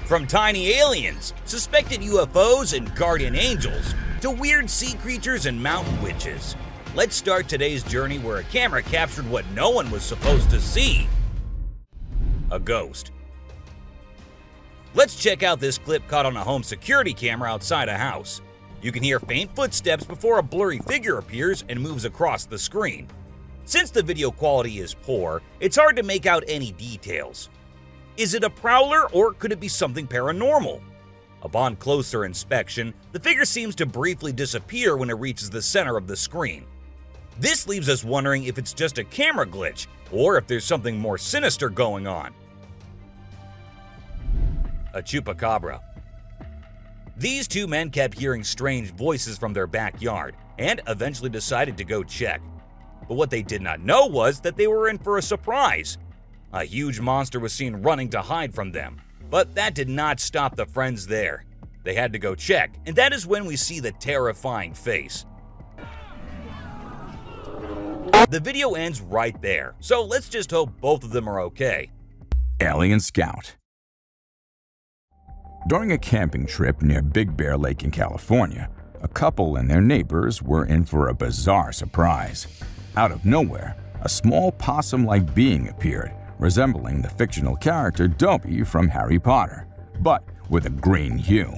From tiny aliens, suspected UFOs and guardian angels, to weird sea creatures and mountain witches, let's start today's journey where a camera captured what no one was supposed to see: a ghost. Let's check out this clip caught on a home security camera outside a house. You can hear faint footsteps before a blurry figure appears and moves across the screen. Since the video quality is poor, it's hard to make out any details. Is it a prowler, or could it be something paranormal? Upon closer inspection, the figure seems to briefly disappear when it reaches the center of the screen. This leaves us wondering if it's just a camera glitch, or if there's something more sinister going on. A chupacabra. These two men kept hearing strange voices from their backyard and eventually decided to go check. But what they did not know was that they were in for a surprise. A huge monster was seen running to hide from them, but that did not stop the friends there. They had to go check, and that is when we see the terrifying face. The video ends right there, so let's just hope both of them are okay. Alien Scout. During a camping trip near Big Bear Lake in California, a couple and their neighbors were in for a bizarre surprise. Out of nowhere, a small possum-like being appeared, resembling the fictional character Dobby from Harry Potter, but with a green hue.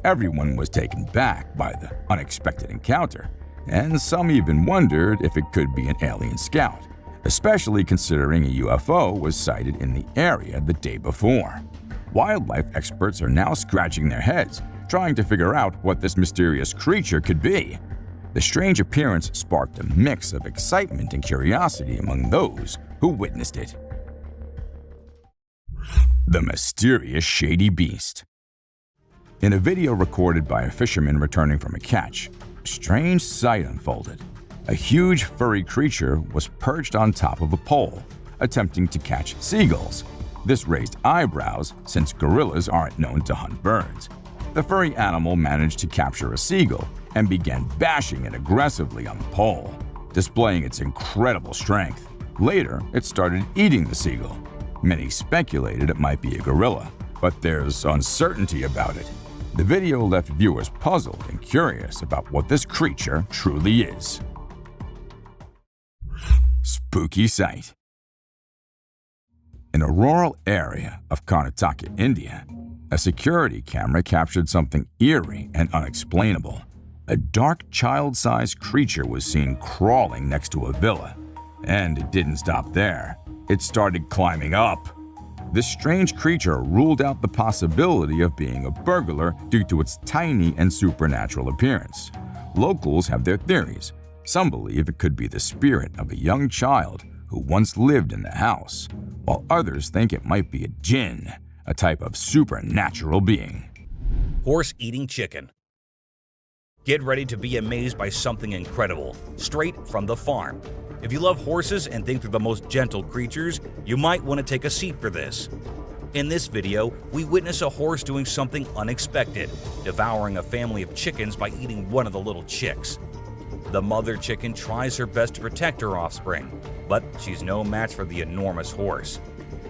Everyone was taken back by the unexpected encounter, and some even wondered if it could be an alien scout, especially considering a UFO was sighted in the area the day before. Wildlife experts are now scratching their heads, trying to figure out what this mysterious creature could be. The strange appearance sparked a mix of excitement and curiosity among those who witnessed it. The mysterious shady beast. In a video recorded by a fisherman returning from a catch, a strange sight unfolded. A huge furry creature was perched on top of a pole, attempting to catch seagulls. This raised eyebrows since gorillas aren't known to hunt birds. The furry animal managed to capture a seagull and began bashing it aggressively on the pole, displaying its incredible strength. Later, it started eating the seagull. Many speculated it might be a gorilla, but there's uncertainty about it. The video left viewers puzzled and curious about what this creature truly is. Spooky sight. In a rural area of Karnataka, India, a security camera captured something eerie and unexplainable. A dark, child-sized creature was seen crawling next to a villa. And it didn't stop there. It started climbing up. This strange creature ruled out the possibility of being a burglar due to its tiny and supernatural appearance. Locals have their theories. Some believe it could be the spirit of a young child who once lived in the house, while others think it might be a jinn, a type of supernatural being. Horse eating chicken. Get ready to be amazed by something incredible, straight from the farm. If you love horses and think they're the most gentle creatures, you might want to take a seat for this. In this video, we witness a horse doing something unexpected, devouring a family of chickens by eating one of the little chicks. The mother chicken tries her best to protect her offspring, but she's no match for the enormous horse.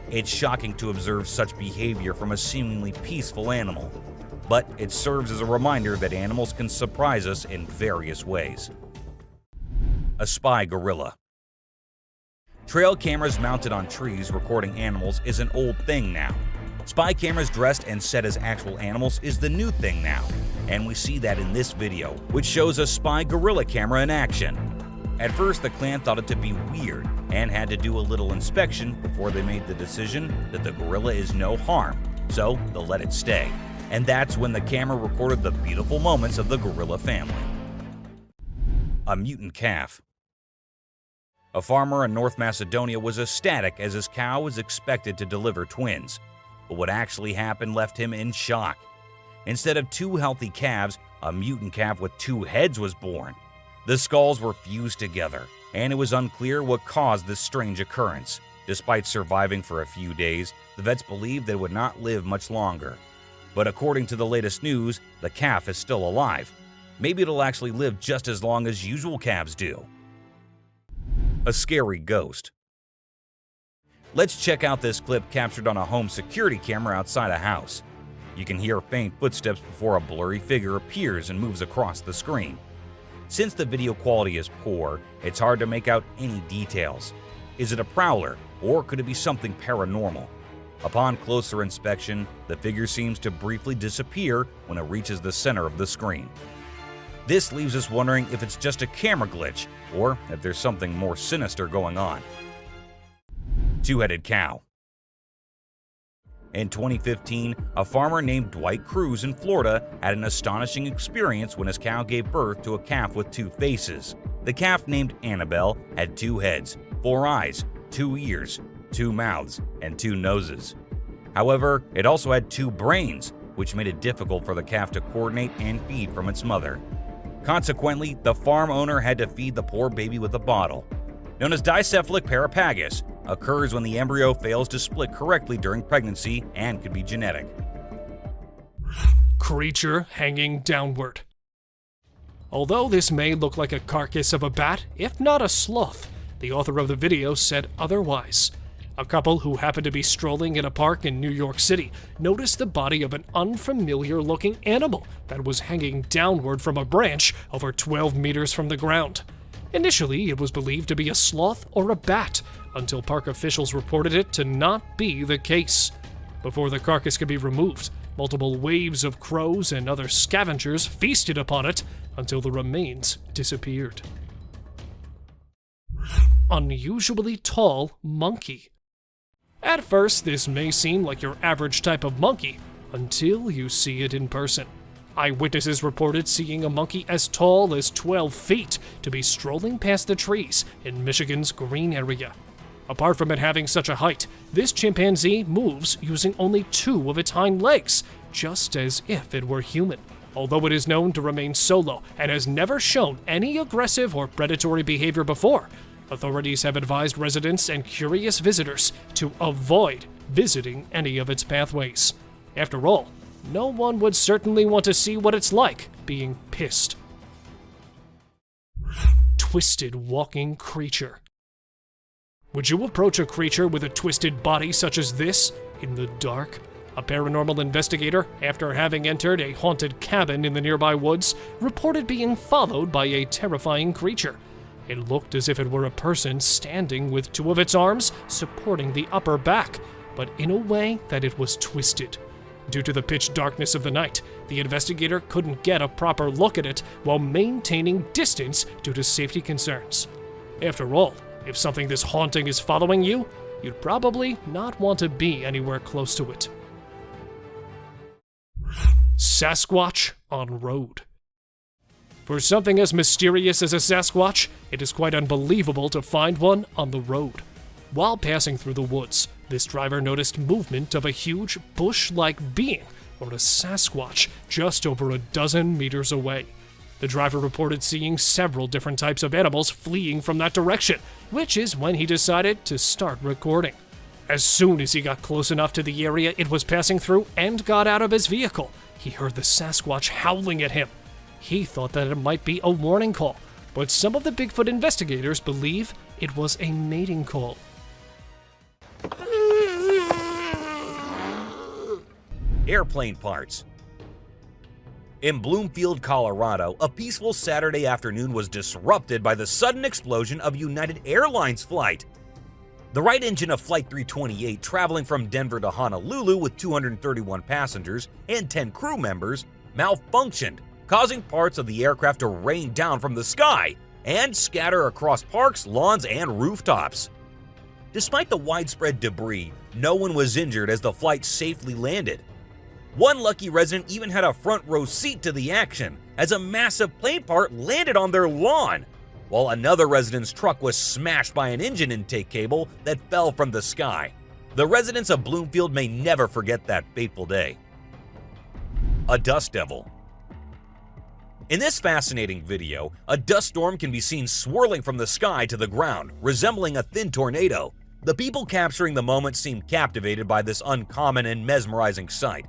It's shocking to observe such behavior from a seemingly peaceful animal, but it serves as a reminder that animals can surprise us in various ways. A spy gorilla. Trail cameras mounted on trees recording animals is an old thing now. Spy cameras dressed and set as actual animals is the new thing now, and we see that in this video, which shows a spy gorilla camera in action. At first, the clan thought it to be weird and had to do a little inspection before they made the decision that the gorilla is no harm, so they'll let it stay. And that's when the camera recorded the beautiful moments of the gorilla family. A mutant calf. A farmer in North Macedonia was ecstatic as his cow was expected to deliver twins. But what actually happened left him in shock. Instead of two healthy calves, a mutant calf with two heads was born. The skulls were fused together, and it was unclear what caused this strange occurrence. Despite surviving for a few days, the vets believed they would not live much longer. But according to the latest news, the calf is still alive. Maybe it'll actually live just as long as usual calves do. A scary ghost. Let's check out this clip captured on a home security camera outside a house. You can hear faint footsteps before a blurry figure appears and moves across the screen. Since the video quality is poor, it's hard to make out any details. Is it a prowler, or could it be something paranormal? Upon closer inspection, the figure seems to briefly disappear when it reaches the center of the screen. This leaves us wondering if it's just a camera glitch, or if there's something more sinister going on. Two-headed cow. In 2015, a farmer named Dwight Cruz in Florida had an astonishing experience when his cow gave birth to a calf with two faces. The calf, named Annabelle, had two heads, 4 eyes, 2 ears, 2 mouths, and 2 noses. However, it also had 2 brains, which made it difficult for the calf to coordinate and feed from its mother. Consequently, the farm owner had to feed the poor baby with a bottle. Known as dicephalic parapagus, occurs when the embryo fails to split correctly during pregnancy and could be genetic. Creature hanging downward. Although this may look like a carcass of a bat, if not a sloth, the author of the video said otherwise. A couple who happened to be strolling in a park in New York City noticed the body of an unfamiliar-looking animal that was hanging downward from a branch over 12 meters from the ground. Initially, it was believed to be a sloth or a bat, until park officials reported it to not be the case. Before the carcass could be removed, multiple waves of crows and other scavengers feasted upon it until the remains disappeared. Unusually tall monkey. At first, this may seem like your average type of monkey until you see it in person. Eyewitnesses reported seeing a monkey as tall as 12 feet to be strolling past the trees in Michigan's Green area. Apart from it having such a height, this chimpanzee moves using only 2 of its hind legs, just as if it were human. Although it is known to remain solo and has never shown any aggressive or predatory behavior before, authorities have advised residents and curious visitors to avoid visiting any of its pathways. After all, no one would certainly want to see what it's like being pissed. Twisted walking creature. Would you approach a creature with a twisted body such as this in the dark? A paranormal investigator, after having entered a haunted cabin in the nearby woods, reported being followed by a terrifying creature. It looked as if it were a person standing with 2 of its arms supporting the upper back, but in a way that it was twisted. Due to the pitch darkness of the night, the investigator couldn't get a proper look at it while maintaining distance due to safety concerns. After all, if something this haunting is following you, you'd probably not want to be anywhere close to it. Sasquatch on road. For something as mysterious as a Sasquatch, it is quite unbelievable to find one on the road. While passing through the woods, this driver noticed movement of a huge bush-like being, or a Sasquatch, just over a dozen meters away. The driver reported seeing several different types of animals fleeing from that direction, which is when he decided to start recording. As soon as he got close enough to the area it was passing through and got out of his vehicle, he heard the Sasquatch howling at him. He thought that it might be a warning call, but some of the Bigfoot investigators believe it was a mating call. Airplane parts. In Bloomfield, Colorado, a peaceful Saturday afternoon was disrupted by the sudden explosion of United Airlines flight. The right engine of Flight 328, traveling from Denver to Honolulu with 231 passengers and 10 crew members, malfunctioned, causing parts of the aircraft to rain down from the sky and scatter across parks, lawns, and rooftops. Despite the widespread debris, no one was injured as the flight safely landed. One lucky resident even had a front row seat to the action as a massive plane part landed on their lawn, while another resident's truck was smashed by an engine intake cable that fell from the sky. The residents of Bloomfield may never forget that fateful day. A dust devil. In this fascinating video, a dust storm can be seen swirling from the sky to the ground, resembling a thin tornado. The people capturing the moment seem captivated by this uncommon and mesmerizing sight.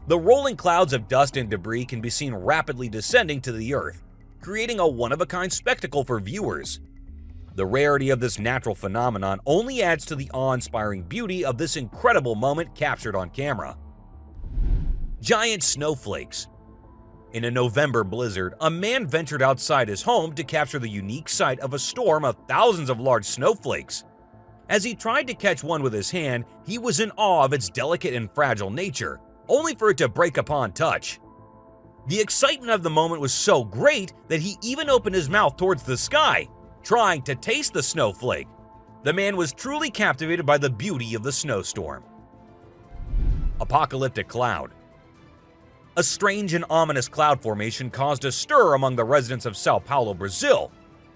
The rolling clouds of dust and debris can be seen rapidly descending to the earth, creating a one-of-a-kind spectacle for viewers. The rarity of this natural phenomenon only adds to the awe-inspiring beauty of this incredible moment captured on camera. Giant snowflakes. In a November blizzard, a man ventured outside his home to capture the unique sight of a storm of thousands of large snowflakes. As he tried to catch one with his hand, he was in awe of its delicate and fragile nature, only for it to break upon touch. The excitement of the moment was so great that he even opened his mouth towards the sky, trying to taste the snowflake. The man was truly captivated by the beauty of the snowstorm. Apocalyptic cloud. A strange and ominous cloud formation caused a stir among the residents of Sao Paulo, Brazil,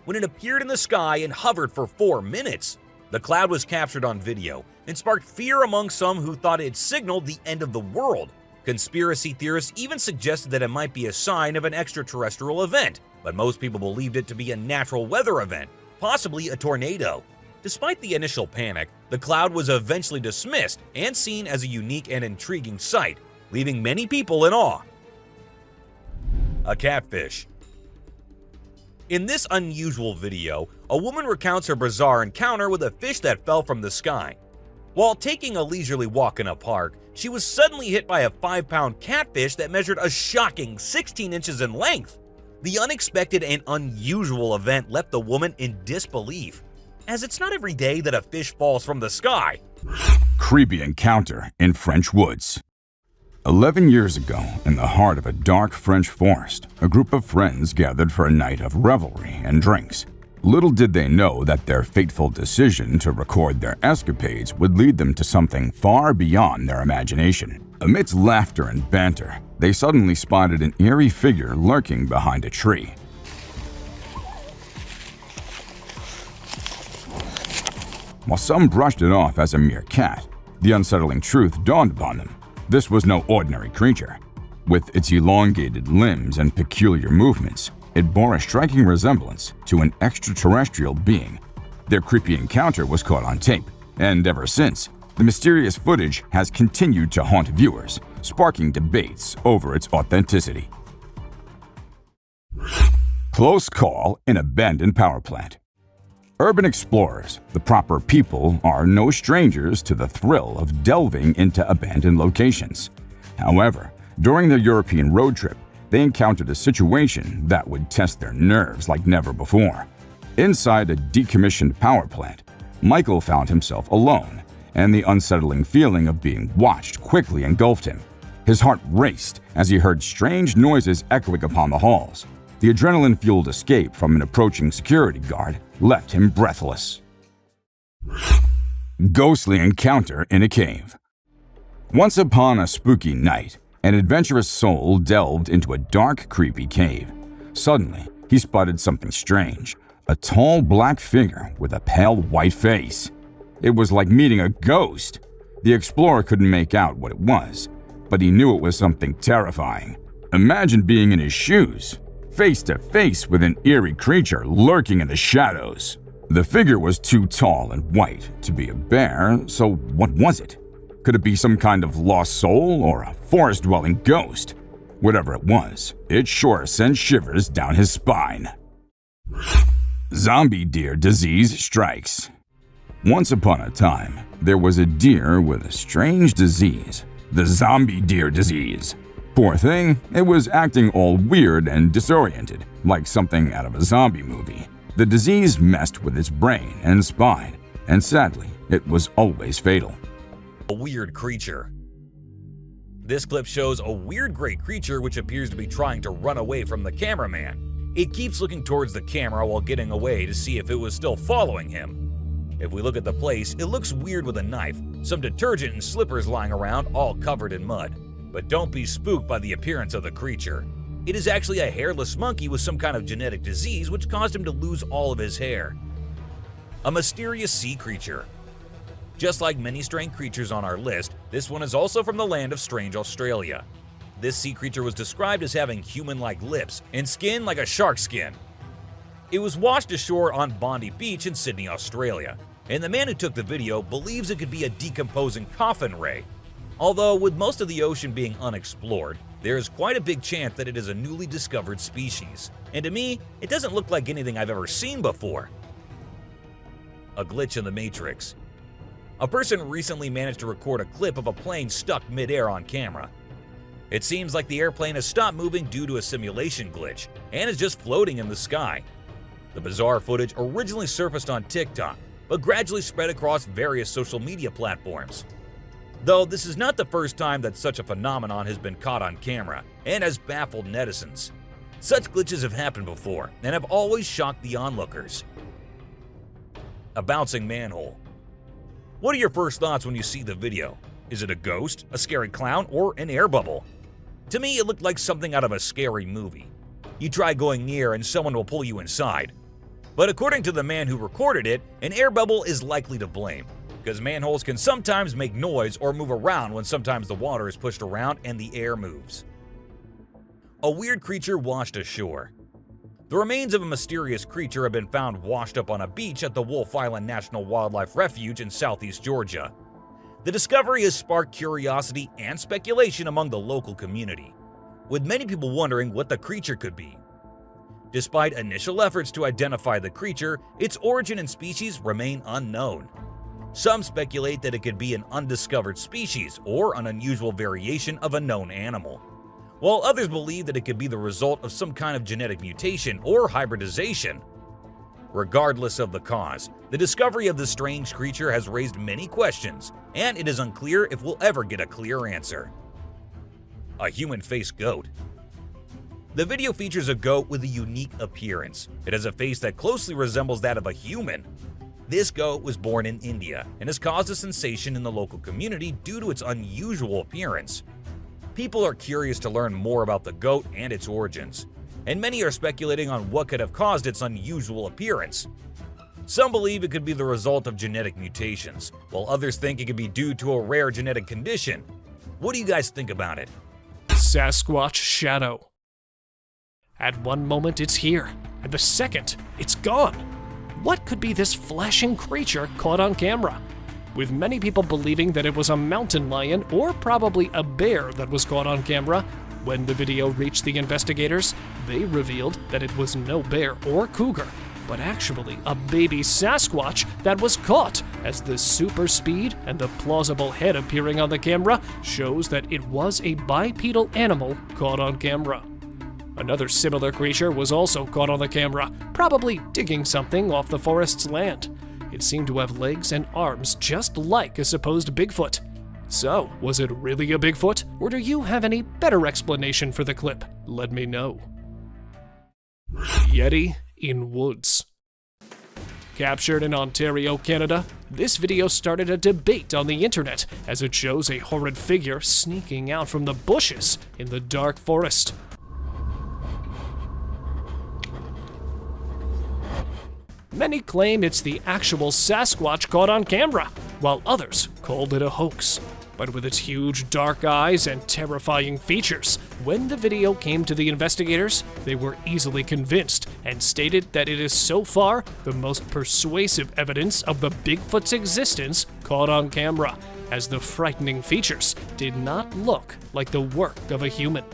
when it appeared in the sky and hovered for 4 minutes. The cloud was captured on video and sparked fear among some who thought it signaled the end of the world. Conspiracy theorists even suggested that it might be a sign of an extraterrestrial event, but most people believed it to be a natural weather event, possibly a tornado. Despite the initial panic, the cloud was eventually dismissed and seen as a unique and intriguing sight, leaving many people in awe. A catfish. In this unusual video, a woman recounts her bizarre encounter with a fish that fell from the sky. While taking a leisurely walk in a park, she was suddenly hit by a 5-pound catfish that measured a shocking 16 inches in length. The unexpected and unusual event left the woman in disbelief, as it's not every day that a fish falls from the sky. Creepy encounter in French woods. 11 years ago, in the heart of a dark French forest, a group of friends gathered for a night of revelry and drinks. Little did they know that their fateful decision to record their escapades would lead them to something far beyond their imagination. Amidst laughter and banter, they suddenly spotted an eerie figure lurking behind a tree. While some brushed it off as a mere cat, the unsettling truth dawned upon them. This was no ordinary creature. With its elongated limbs and peculiar movements, it bore a striking resemblance to an extraterrestrial being. Their creepy encounter was caught on tape, and ever since, the mysterious footage has continued to haunt viewers, sparking debates over its authenticity. Close call in abandoned power plant. Urban explorers, the proper people, are no strangers to the thrill of delving into abandoned locations. However, during their European road trip, they encountered a situation that would test their nerves like never before. Inside a decommissioned power plant, Michael found himself alone, and the unsettling feeling of being watched quickly engulfed him. His heart raced as he heard strange noises echoing upon the halls. The adrenaline-fueled escape from an approaching security guard left him breathless. Ghostly encounter in a cave. Once upon a spooky night, an adventurous soul delved into a dark, creepy cave. Suddenly, he spotted something strange, a tall black figure with a pale white face. It was like meeting a ghost. The explorer couldn't make out what it was, but he knew it was something terrifying. Imagine being in his shoes, face to face with an eerie creature lurking in the shadows. The figure was too tall and white to be a bear, so what was it? Could it be some kind of lost soul or a forest-dwelling ghost? Whatever it was, it sure sent shivers down his spine. Zombie deer disease strikes. Once upon a time, there was a deer with a strange disease, the zombie deer disease. Poor thing, it was acting all weird and disoriented, like something out of a zombie movie. The disease messed with its brain and spine, and sadly, it was always fatal. A weird creature. This clip shows a weird gray creature which appears to be trying to run away from the cameraman. It keeps looking towards the camera while getting away to see if it was still following him. If we look at the place, it looks weird with a knife, some detergent and slippers lying around all covered in mud. But don't be spooked by the appearance of the creature. It is actually a hairless monkey with some kind of genetic disease which caused him to lose all of his hair. A mysterious sea creature. Just like many strange creatures on our list, this one is also from the land of strange Australia. This sea creature was described as having human-like lips and skin like a shark's skin. It was washed ashore on Bondi Beach in Sydney, Australia, and the man who took the video believes it could be a decomposing coffin ray. Although, with most of the ocean being unexplored, there is quite a big chance that it is a newly discovered species. And to me, it doesn't look like anything I've ever seen before. a glitch in the Matrix. A person recently managed to record a clip of a plane stuck mid-air on camera. It seems like the airplane has stopped moving due to a simulation glitch and is just floating in the sky. The bizarre footage originally surfaced on TikTok, but gradually spread across various social media platforms. Though this is not the first time that such a phenomenon has been caught on camera and has baffled netizens. Such glitches have happened before and have always shocked the onlookers. A bouncing manhole. What are your first thoughts when you see the video? Is it a ghost, a scary clown, or an air bubble? To me, it looked like something out of a scary movie. You try going near and someone will pull you inside. But according to the man who recorded it, an air bubble is likely to blame, because manholes can sometimes make noise or move around when sometimes the water is pushed around and the air moves. A weird creature washed ashore. The remains of a mysterious creature have been found washed up on a beach at the Wolf Island National Wildlife Refuge in southeast Georgia. The discovery has sparked curiosity and speculation among the local community, with many people wondering what the creature could be. Despite initial efforts to identify the creature, its origin and species remain unknown. Some speculate that it could be an undiscovered species or an unusual variation of a known animal, while others believe that it could be the result of some kind of genetic mutation or hybridization. Regardless of the cause, the discovery of this strange creature has raised many questions, and it is unclear if we'll ever get a clear answer. A human-faced goat. The video features a goat with a unique appearance. It has a face that closely resembles that of a human. This goat was born in India and has caused a sensation in the local community due to its unusual appearance. People are curious to learn more about the goat and its origins, and many are speculating on what could have caused its unusual appearance. Some believe it could be the result of genetic mutations, while others think it could be due to a rare genetic condition. What do you guys think about it? Sasquatch shadow. At one moment it's here, and the second it's gone. What could be this flashing creature caught on camera? With many people believing that it was a mountain lion or probably a bear that was caught on camera, when the video reached the investigators, they revealed that it was no bear or cougar, but actually a baby Sasquatch that was caught, as the super speed and the plausible head appearing on the camera shows that it was a bipedal animal caught on camera. Another similar creature was also caught on the camera, probably digging something off the forest's land. It seemed to have legs and arms just like a supposed Bigfoot. So, was it really a Bigfoot, or do you have any better explanation for the clip? Let me know. Yeti in woods. Captured in Ontario, Canada, this video started a debate on the internet as it shows a horrid figure sneaking out from the bushes in the dark forest. Many claim it's the actual Sasquatch caught on camera, while others called it a hoax. But with its huge dark eyes and terrifying features, when the video came to the investigators, they were easily convinced and stated that it is so far the most persuasive evidence of the Bigfoot's existence caught on camera, as the frightening features did not look like the work of a human.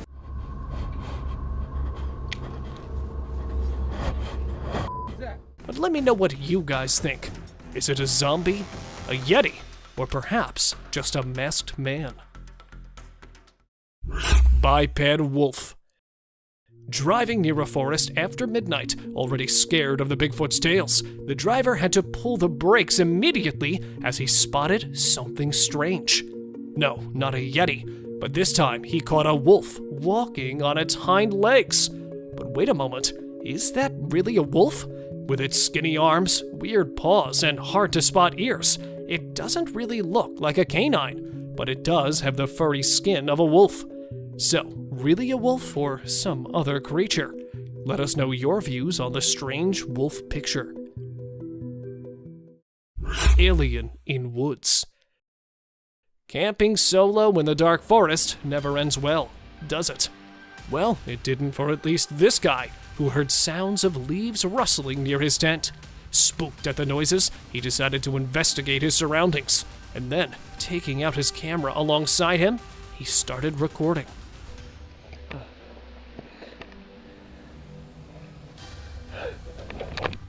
But let me know what you guys think. Is it a zombie, a Yeti, or perhaps just a masked man? Biped wolf. Driving near a forest after midnight, already scared of the Bigfoot's tales, the driver had to pull the brakes immediately as he spotted something strange. No, not a Yeti, but this time he caught a wolf walking on its hind legs. But wait a moment, is that really a wolf? With its skinny arms, weird paws, and hard-to-spot ears, it doesn't really look like a canine, but it does have the furry skin of a wolf. So, really a wolf or some other creature? Let us know your views on the strange wolf picture. Alien in woods. Camping solo in the dark forest never ends well, does it? Well, it didn't for at least this guy, who heard sounds of leaves rustling near his tent. Spooked at the noises, he decided to investigate his surroundings, and then, taking out his camera alongside him, he started recording.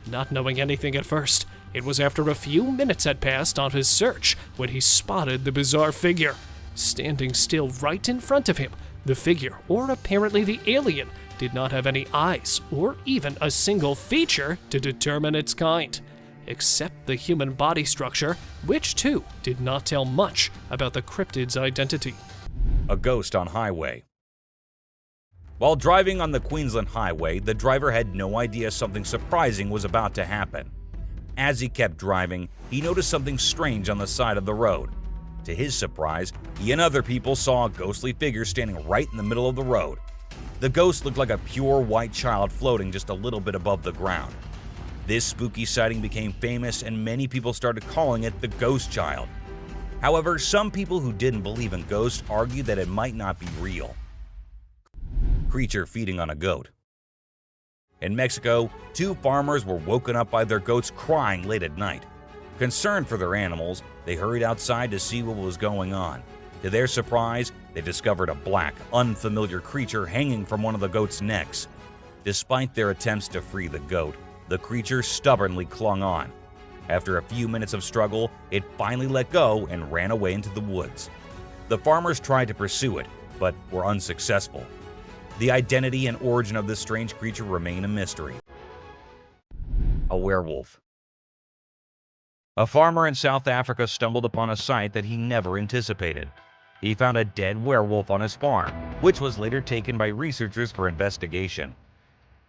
Not knowing anything at first, It was after a few minutes had passed on his search when he spotted the bizarre figure. Standing still right in front of him, the figure, or apparently the alien, did not have any eyes or even a single feature to determine its kind, except the human body structure, which too did not tell much about the cryptid's identity. A ghost on highway. While driving on the Queensland Highway, the driver had no idea something surprising was about to happen. As he kept driving, he noticed something strange on the side of the road. To his surprise, he and other people saw a ghostly figure standing right in the middle of the road. The ghost looked like a pure white child floating just a little bit above the ground. This spooky sighting became famous and many people started calling it the Ghost Child. However, some people who didn't believe in ghosts argued that it might not be real. Creature feeding on a goat. In Mexico, 2 farmers were woken up by their goats crying late at night. Concerned for their animals, they hurried outside to see what was going on. To their surprise, they discovered a black, unfamiliar creature hanging from one of the goat's necks. Despite their attempts to free the goat, the creature stubbornly clung on. After a few minutes of struggle, it finally let go and ran away into the woods. The farmers tried to pursue it, but were unsuccessful. The identity and origin of this strange creature remain a mystery. A werewolf. A farmer in South Africa stumbled upon a sight that he never anticipated. He found a dead werewolf on his farm, which was later taken by researchers for investigation.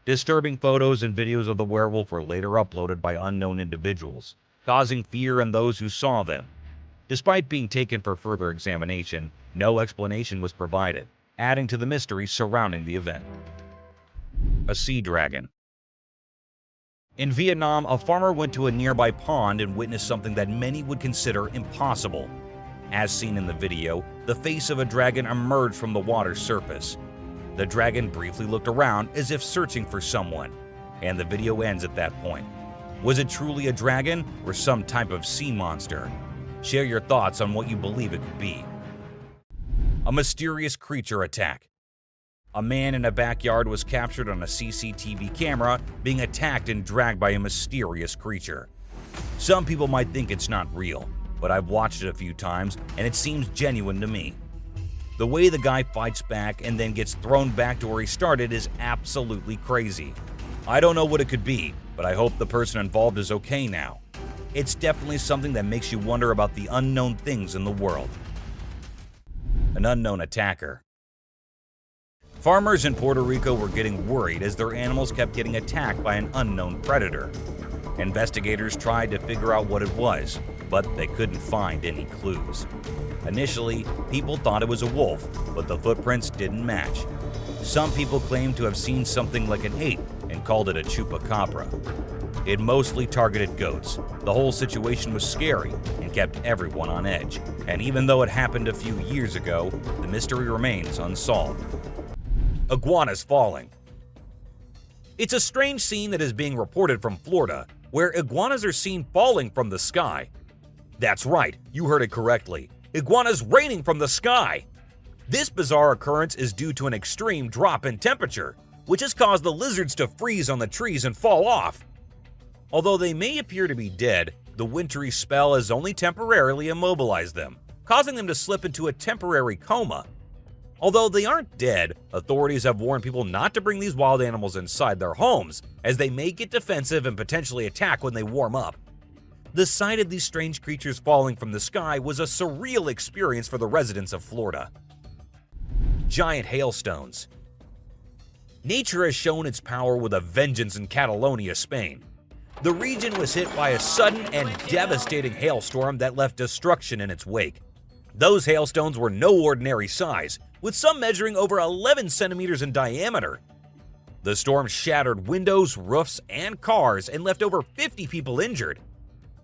Disturbing photos and videos of the werewolf were later uploaded by unknown individuals, causing fear in those who saw them. Despite being taken for further examination, no explanation was provided, adding to the mystery surrounding the event. A sea dragon. In Vietnam, a farmer went to a nearby pond and witnessed something that many would consider impossible. As seen in the video, the face of a dragon emerged from the water's surface. The dragon briefly looked around as if searching for someone, and the video ends at that point. Was it truly a dragon or some type of sea monster? Share your thoughts on what you believe it could be. A mysterious creature attack. A man in a backyard was captured on a CCTV camera being attacked and dragged by a mysterious creature. Some people might think it's not real, but I've watched it a few times and it seems genuine to me. The way the guy fights back and then gets thrown back to where he started is absolutely crazy. I don't know what it could be, but I hope the person involved is okay now. It's definitely something that makes you wonder about the unknown things in the world. An unknown attacker. Farmers in Puerto Rico were getting worried as their animals kept getting attacked by an unknown predator. Investigators tried to figure out what it was, but they couldn't find any clues. Initially, people thought it was a wolf, but the footprints didn't match. Some people claimed to have seen something like an ape and called it a chupacabra. It mostly targeted goats. The whole situation was scary and kept everyone on edge. And even though it happened a few years ago, the mystery remains unsolved. Iguanas falling. It's a strange scene that is being reported from Florida, where iguanas are seen falling from the sky. That's right, you heard it correctly. Iguanas raining from the sky! This bizarre occurrence is due to an extreme drop in temperature, which has caused the lizards to freeze on the trees and fall off. Although they may appear to be dead, the wintry spell has only temporarily immobilized them, causing them to slip into a temporary coma. Although they aren't dead, authorities have warned people not to bring these wild animals inside their homes, as they may get defensive and potentially attack when they warm up. The sight of these strange creatures falling from the sky was a surreal experience for the residents of Florida. Giant hailstones. Nature has shown its power with a vengeance in Catalonia, Spain. The region was hit by a sudden and devastating hailstorm that left destruction in its wake. Those hailstones were no ordinary size, with some measuring over 11 centimeters in diameter. The storm shattered windows, roofs, and cars and left over 50 people injured.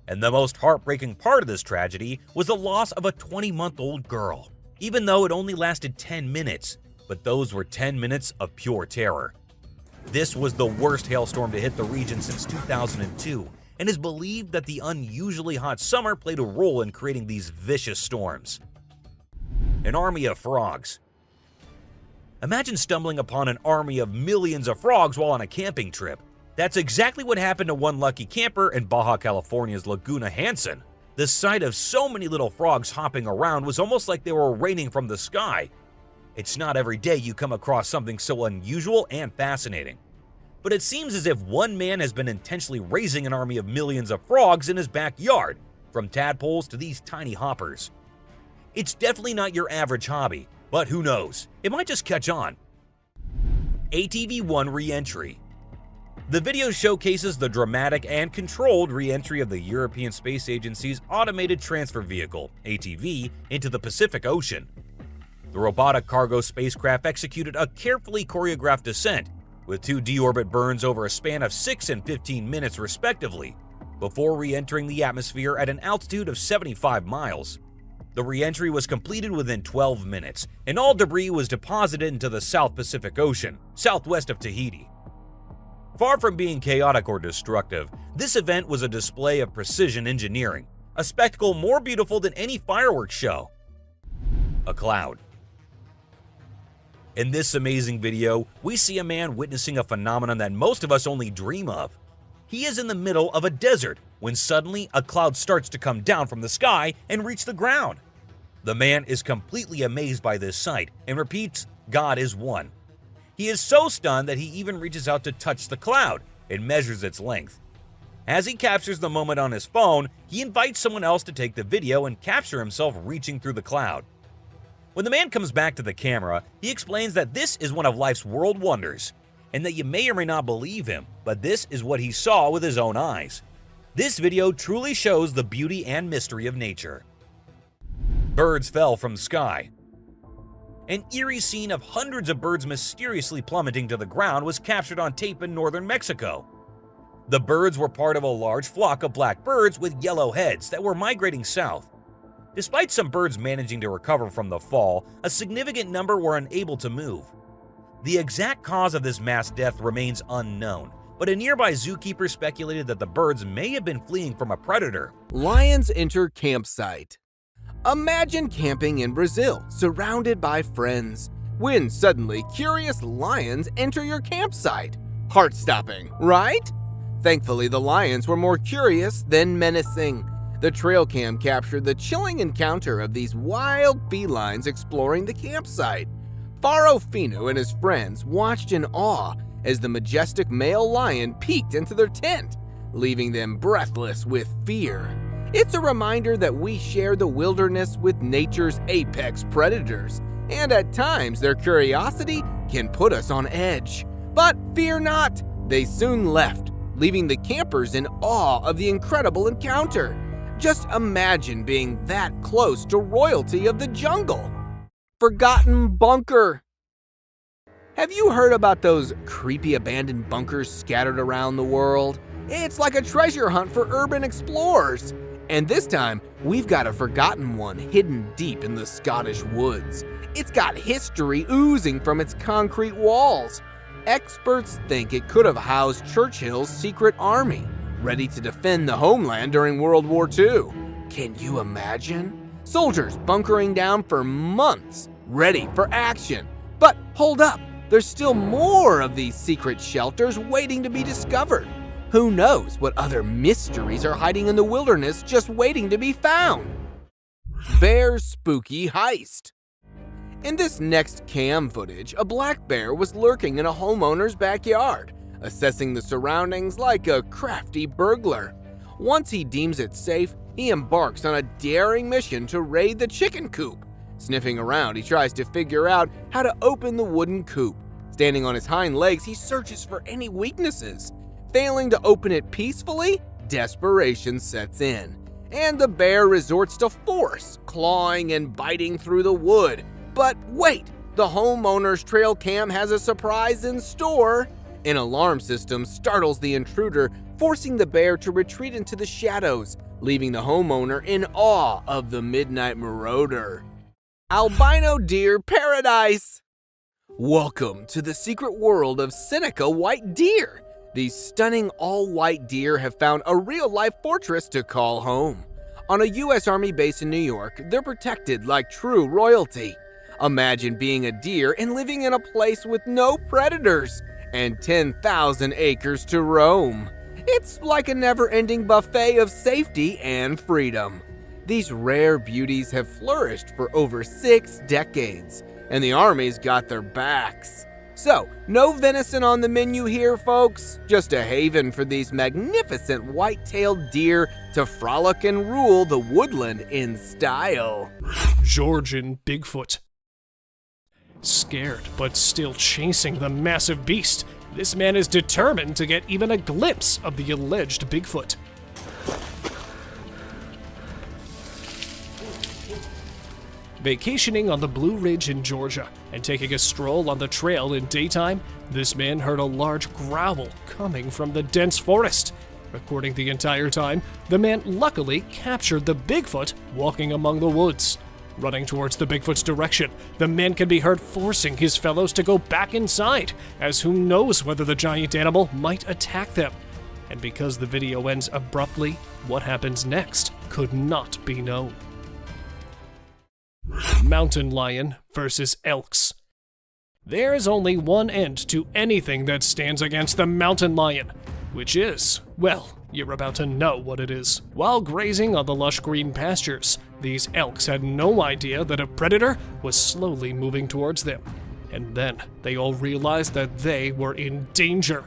And the most heartbreaking part of this tragedy was the loss of a 20-month-old girl, even though it only lasted 10 minutes. But those were 10 minutes of pure terror. This was the worst hailstorm to hit the region since 2002, and is believed that the unusually hot summer played a role in creating these vicious storms. An army of frogs. Imagine stumbling upon an army of millions of frogs while on a camping trip. That's exactly what happened to one lucky camper in Baja California's Laguna Hansen. The sight of so many little frogs hopping around was almost like they were raining from the sky. It's not every day you come across something so unusual and fascinating. But it seems as if one man has been intentionally raising an army of millions of frogs in his backyard, from tadpoles to these tiny hoppers. It's definitely not your average hobby, but who knows, it might just catch on. ATV-1 re-entry. The video showcases the dramatic and controlled re-entry of the European Space Agency's Automated Transfer Vehicle, ATV, into the Pacific Ocean. The robotic cargo spacecraft executed a carefully choreographed descent, with 2 deorbit burns over a span of 6 and 15 minutes respectively, before re-entering the atmosphere at an altitude of 75 miles. The re-entry was completed within 12 minutes, and all debris was deposited into the South Pacific Ocean, southwest of Tahiti. Far from being chaotic or destructive, this event was a display of precision engineering, a spectacle more beautiful than any fireworks show. A cloud. In this amazing video, we see a man witnessing a phenomenon that most of us only dream of. He is in the middle of a desert when suddenly a cloud starts to come down from the sky and reach the ground. The man is completely amazed by this sight and repeats, "God is one." He is so stunned that he even reaches out to touch the cloud and measures its length. As he captures the moment on his phone, he invites someone else to take the video and capture himself reaching through the cloud. When the man comes back to the camera, he explains that this is one of life's world wonders, and that you may or may not believe him, but this is what he saw with his own eyes. This video truly shows the beauty and mystery of nature. Birds fell from the sky. An eerie scene of hundreds of birds mysteriously plummeting to the ground was captured on tape in northern Mexico. The birds were part of a large flock of black birds with yellow heads that were migrating south. Despite some birds managing to recover from the fall, a significant number were unable to move. The exact cause of this mass death remains unknown, but a nearby zookeeper speculated that the birds may have been fleeing from a predator. Lions enter campsite. Imagine camping in Brazil, surrounded by friends, when suddenly curious lions enter your campsite. Heart-stopping, right? Thankfully, the lions were more curious than menacing. The trail cam captured the chilling encounter of these wild felines exploring the campsite. Faro Fino and his friends watched in awe as the majestic male lion peeked into their tent, leaving them breathless with fear. It's a reminder that we share the wilderness with nature's apex predators, and at times their curiosity can put us on edge. But fear not, they soon left, leaving the campers in awe of the incredible encounter. Just imagine being that close to royalty of the jungle. Forgotten bunker. Have you heard about those creepy abandoned bunkers scattered around the world? It's like a treasure hunt for urban explorers. And this time, we've got a forgotten one hidden deep in the Scottish woods. It's got history oozing from its concrete walls. Experts think it could have housed Churchill's secret army, ready to defend the homeland during World War II. Can you imagine? Soldiers bunkering down for months, ready for action. But hold up, there's still more of these secret shelters waiting to be discovered. Who knows what other mysteries are hiding in the wilderness just waiting to be found? Bear's spooky heist. In this next cam footage, a black bear was lurking in a homeowner's backyard, assessing the surroundings like a crafty burglar. Once he deems it safe, he embarks on a daring mission to raid the chicken coop. Sniffing around, he tries to figure out how to open the wooden coop. Standing on his hind legs, he searches for any weaknesses. Failing to open it peacefully, desperation sets in, and the bear resorts to force, clawing and biting through the wood. But wait, the homeowner's trail cam has a surprise in store. An alarm system startles the intruder, forcing the bear to retreat into the shadows, leaving the homeowner in awe of the midnight marauder. Albino deer paradise! Welcome to the secret world of Seneca white deer. These stunning all-white deer have found a real-life fortress to call home. On a U.S. Army base in New York, they're protected like true royalty. Imagine being a deer and living in a place with no predators. and 10,000 acres to roam. It's like a never-ending buffet of safety and freedom. These rare beauties have flourished for over 6 decades, and the Army's got their backs. So, no venison on the menu here, folks. Just a haven for these magnificent white-tailed deer to frolic and rule the woodland in style. Georgian Bigfoot. Scared, but still chasing the massive beast, this man is determined to get even a glimpse of the alleged Bigfoot. Vacationing on the Blue Ridge in Georgia and taking a stroll on the trail in daytime, this man heard a large growl coming from the dense forest. Recording the entire time, the man luckily captured the Bigfoot walking among the woods. Running towards the Bigfoot's direction, the man can be heard forcing his fellows to go back inside, as who knows whether the giant animal might attack them. And because the video ends abruptly, what happens next could not be known. Mountain lion versus elks. There is only one end to anything that stands against the mountain lion, which is, well, you're about to know what it is. While grazing on the lush green pastures, these elks had no idea that a predator was slowly moving towards them. And then they all realized that they were in danger.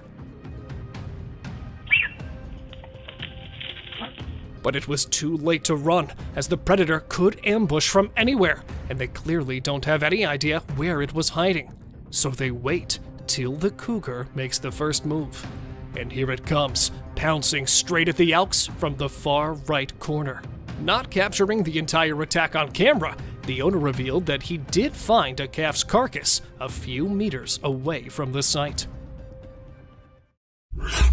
But it was too late to run, as the predator could ambush from anywhere, and they clearly don't have any idea where it was hiding. So they wait till the cougar makes the first move. And here it comes, pouncing straight at the elks from the far right corner. Not capturing the entire attack on camera, the owner revealed that he did find a calf's carcass a few meters away from the site.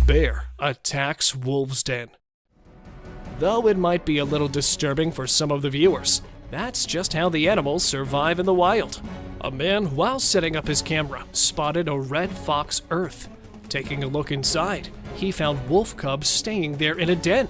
Bear attacks wolf's den. Though it might be a little disturbing for some of the viewers, that's just how the animals survive in the wild. A man, while setting up his camera, spotted a red fox earth. Taking a look inside, he found wolf cubs staying there in a den.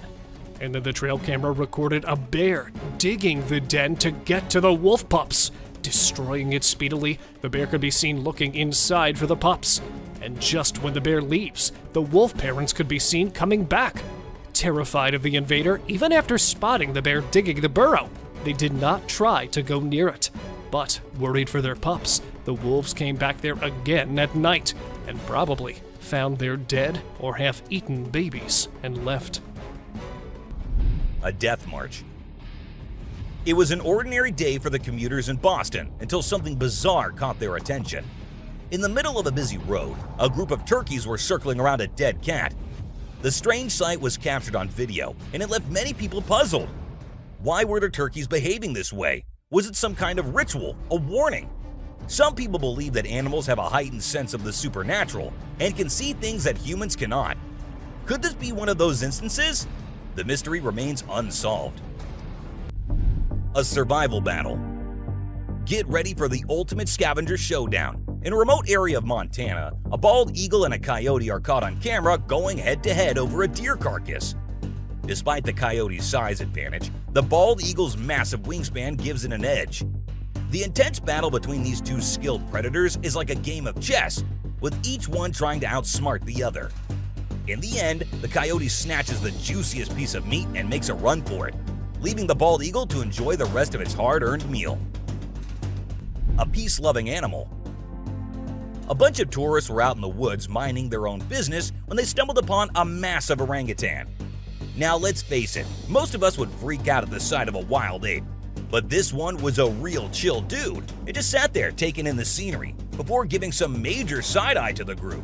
And then the trail camera recorded a bear digging the den to get to the wolf pups. Destroying it speedily, the bear could be seen looking inside for the pups. And just when the bear leaves, the wolf parents could be seen coming back. Terrified of the invader, even after spotting the bear digging the burrow, they did not try to go near it. But, worried for their pups, the wolves came back there again at night, and probably found their dead or half-eaten babies and left. A death march. It was an ordinary day for the commuters in Boston until something bizarre caught their attention. In the middle of a busy road, a group of turkeys were circling around a dead cat. The strange sight was captured on video, and it left many people puzzled. Why were the turkeys behaving this way? Was it some kind of ritual, a warning? Some people believe that animals have a heightened sense of the supernatural and can see things that humans cannot. Could this be one of those instances? The mystery remains unsolved. A survival battle. Get ready for the ultimate scavenger showdown. In a remote area of Montana, a bald eagle and a coyote are caught on camera going head-to-head over a deer carcass. Despite the coyote's size advantage, the bald eagle's massive wingspan gives it an edge. The intense battle between these two skilled predators is like a game of chess, with each one trying to outsmart the other. In the end, the coyote snatches the juiciest piece of meat and makes a run for it, leaving the bald eagle to enjoy the rest of its hard-earned meal. A peace-loving animal. A bunch of tourists were out in the woods minding their own business when they stumbled upon a massive orangutan. Now let's face it, most of us would freak out at the sight of a wild ape. But this one was a real chill dude. It just sat there taking in the scenery before giving some major side-eye to the group.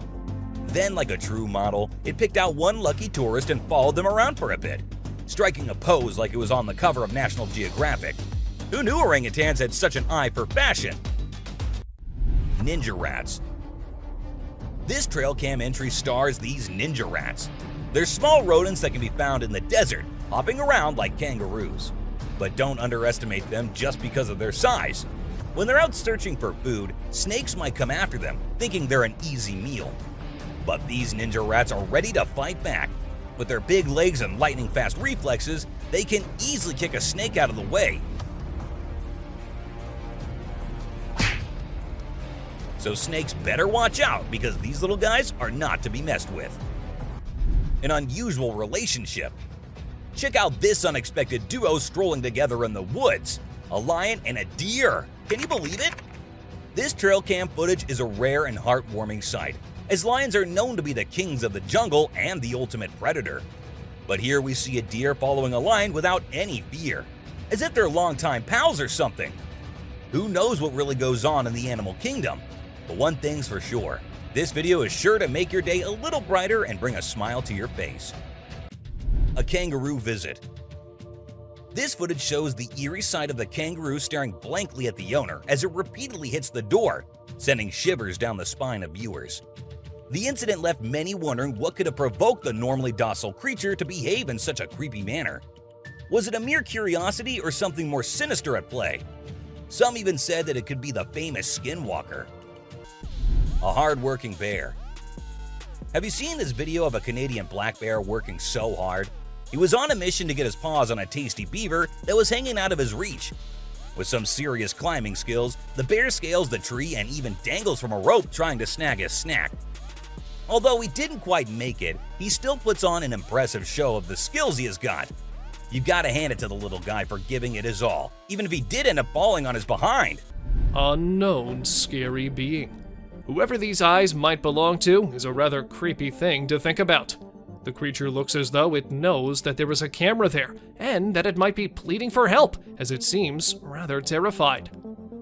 Then, like a true model, it picked out one lucky tourist and followed them around for a bit, striking a pose like it was on the cover of National Geographic. Who knew orangutans had such an eye for fashion? Ninja rats. This trail cam entry stars these ninja rats. They're small rodents that can be found in the desert, hopping around like kangaroos. But don't underestimate them just because of their size. When they're out searching for food, snakes might come after them, thinking they're an easy meal. But these ninja rats are ready to fight back. With their big legs and lightning-fast reflexes, they can easily kick a snake out of the way. So snakes better watch out because these little guys are not to be messed with. An unusual relationship. Check out this unexpected duo strolling together in the woods. A lion and a deer. Can you believe it? This trail cam footage is a rare and heartwarming sight, as lions are known to be the kings of the jungle and the ultimate predator. But here we see a deer following a lion without any fear, as if they're longtime pals or something. Who knows what really goes on in the animal kingdom? But one thing's for sure, this video is sure to make your day a little brighter and bring a smile to your face. A kangaroo visit. This footage shows the eerie sight of the kangaroo staring blankly at the owner as it repeatedly hits the door, sending shivers down the spine of viewers. The incident left many wondering what could have provoked the normally docile creature to behave in such a creepy manner. Was it a mere curiosity or something more sinister at play? Some even said that it could be the famous skinwalker. A hard-working bear. Have you seen this video of a Canadian black bear working so hard? He was on a mission to get his paws on a tasty beaver that was hanging out of his reach. With some serious climbing skills, the bear scales the tree and even dangles from a rope trying to snag his snack. Although he didn't quite make it, he still puts on an impressive show of the skills he has got. You gotta hand it to the little guy for giving it his all, even if he did end up falling on his behind. Unknown scary being. Whoever these eyes might belong to is a rather creepy thing to think about. The creature looks as though it knows that there is a camera there, and that it might be pleading for help, as it seems rather terrified.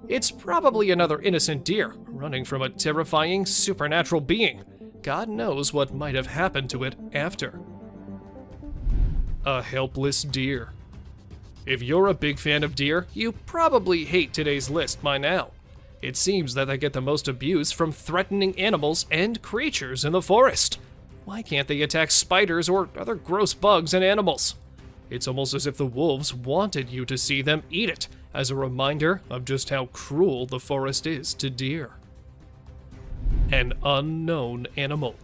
It's probably another innocent deer, running from a terrifying supernatural being. God knows what might have happened to it after. A helpless deer. If you're a big fan of deer, you probably hate today's list by now. It seems that they get the most abuse from threatening animals and creatures in the forest. Why can't they attack spiders or other gross bugs and animals? It's almost as if the wolves wanted you to see them eat it, as a reminder of just how cruel the forest is to deer. An unknown animal.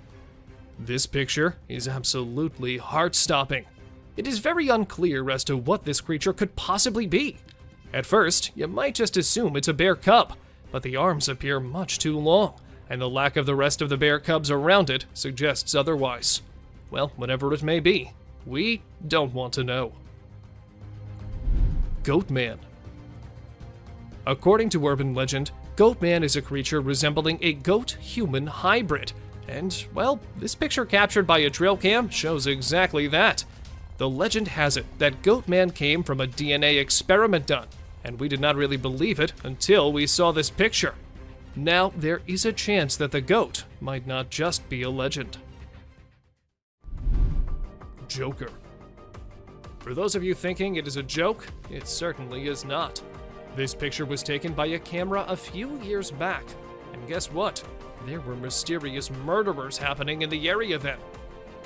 This picture is absolutely heart-stopping. It is very unclear as to what this creature could possibly be. At first, you might just assume it's a bear cub, but the arms appear much too long, and the lack of the rest of the bear cubs around it suggests otherwise. Well, whatever it may be, we don't want to know. Goatman. According to urban legend, Goatman is a creature resembling a goat-human hybrid, and, well, this picture captured by a trail cam shows exactly that. The legend has it that Goatman came from a DNA experiment done, and we did not really believe it until we saw this picture. Now, there is a chance that the goat might not just be a legend. Joker. For those of you thinking it is a joke, it certainly is not. This picture was taken by a camera a few years back, and guess what? There were mysterious murderers happening in the area then.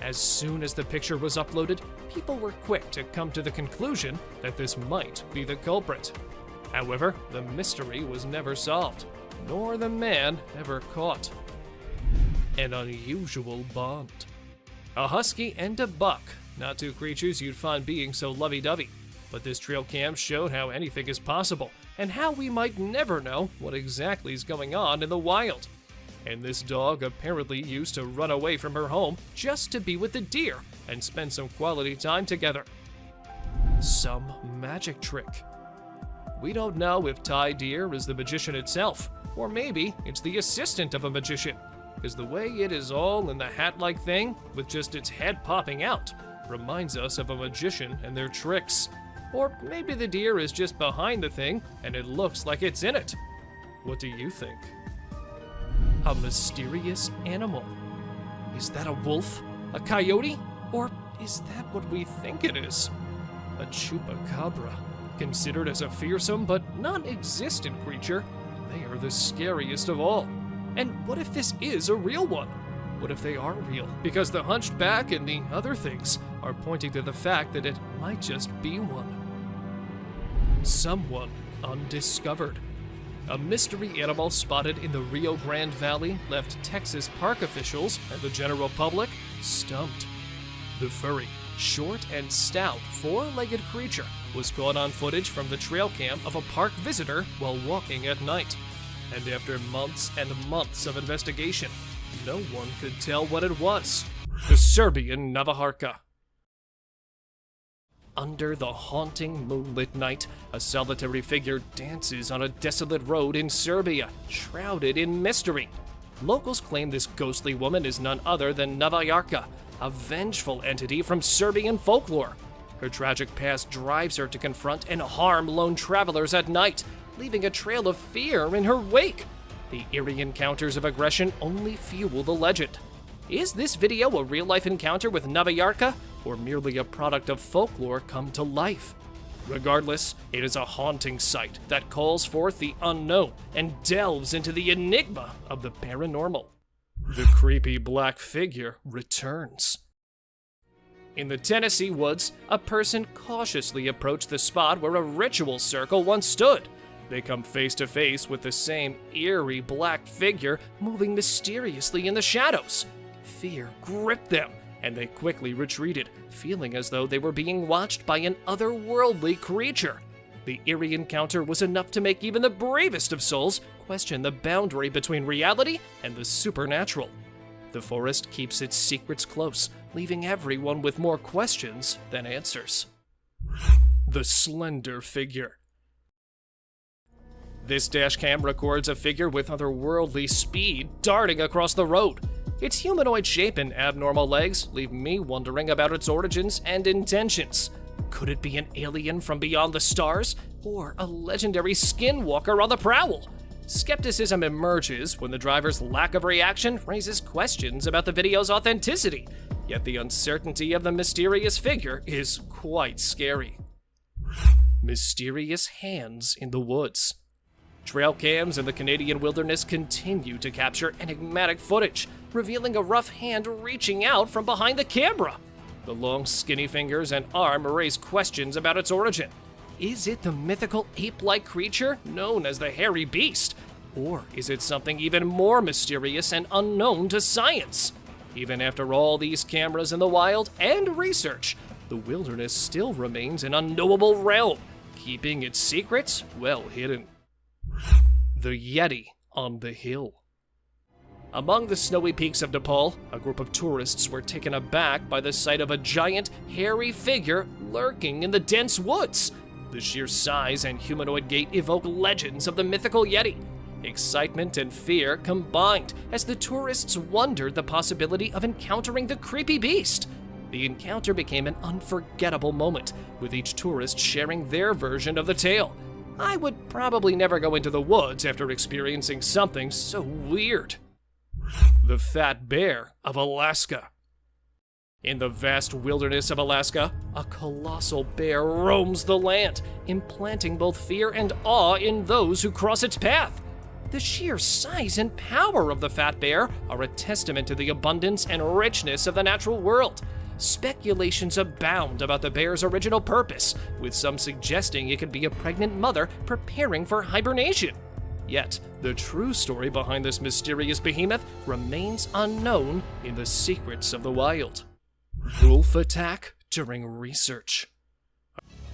As soon as the picture was uploaded, people were quick to come to the conclusion that this might be the culprit. However, the mystery was never solved, nor the man ever caught. An unusual bond. A husky and a buck, not two creatures you'd find being so lovey-dovey, but this trail cam showed how anything is possible, and how we might never know what exactly is going on in the wild. And this dog apparently used to run away from her home just to be with the deer and spend some quality time together. Some magic trick. We don't know if Ty Deer is the magician itself, or maybe it's the assistant of a magician, because the way it is all in the hat-like thing, with just its head popping out, reminds us of a magician and their tricks. Or maybe the deer is just behind the thing and it looks like it's in it. What do you think? A mysterious animal. Is that a wolf? A coyote? Or is that what we think it is? A chupacabra. Considered as a fearsome but non-existent creature, they are the scariest of all. And what if this is a real one? What if they are real? Because the hunched back and the other things are pointing to the fact that it might just be one. Someone undiscovered. A mystery animal spotted in the Rio Grande Valley left Texas park officials and the general public stumped. The furry, short and stout, four-legged creature was caught on footage from the trail cam of a park visitor while walking at night. and after months and months of investigation, no one could tell what it was. The Serbian Navajarka. Under the haunting moonlit night, a solitary figure dances on a desolate road in Serbia, shrouded in mystery. Locals claim this ghostly woman is none other than Navajarka, a vengeful entity from Serbian folklore. Her tragic past drives her to confront and harm lone travelers at night, leaving a trail of fear in her wake. The eerie encounters of aggression only fuel the legend. Is this video a real-life encounter with Navajarka, or merely a product of folklore come to life? Regardless, it is a haunting sight that calls forth the unknown and delves into the enigma of the paranormal. The creepy black figure returns. In the Tennessee woods, a person cautiously approached the spot where a ritual circle once stood. They come face to face with the same eerie black figure moving mysteriously in the shadows. Fear gripped them, and they quickly retreated, feeling as though they were being watched by an otherworldly creature. The eerie encounter was enough to make even the bravest of souls question the boundary between reality and the supernatural. The forest keeps its secrets close, leaving everyone with more questions than answers. The slender figure. This dashcam records a figure with otherworldly speed darting across the road. Its humanoid shape and abnormal legs leave me wondering about its origins and intentions. Could it be an alien from beyond the stars, or a legendary skinwalker on the prowl? Skepticism emerges when the driver's lack of reaction raises questions about the video's authenticity, yet the uncertainty of the mysterious figure is quite scary. Mysterious hands in the woods. Trail cams in the Canadian wilderness continue to capture enigmatic footage, revealing a rough hand reaching out from behind the camera. The long, skinny fingers and arm raise questions about its origin. Is it the mythical ape-like creature known as the hairy beast? Or is it something even more mysterious and unknown to science? Even after all these cameras in the wild and research, the wilderness still remains an unknowable realm, keeping its secrets well hidden. The Yeti on the Hill. Among the snowy peaks of Nepal, a group of tourists were taken aback by the sight of a giant, hairy figure lurking in the dense woods. The sheer size and humanoid gait evoke legends of the mythical Yeti. Excitement and fear combined as the tourists wondered the possibility of encountering the creepy beast. The encounter became an unforgettable moment, with each tourist sharing their version of the tale. I would probably never go into the woods after experiencing something so weird. The Fat Bear of Alaska. In the vast wilderness of Alaska, a colossal bear roams the land, implanting both fear and awe in those who cross its path. The sheer size and power of the fat bear are a testament to the abundance and richness of the natural world. Speculations abound about the bear's original purpose, with some suggesting it could be a pregnant mother preparing for hibernation. Yet, the true story behind this mysterious behemoth remains unknown in the secrets of the wild. Wolf attack during research.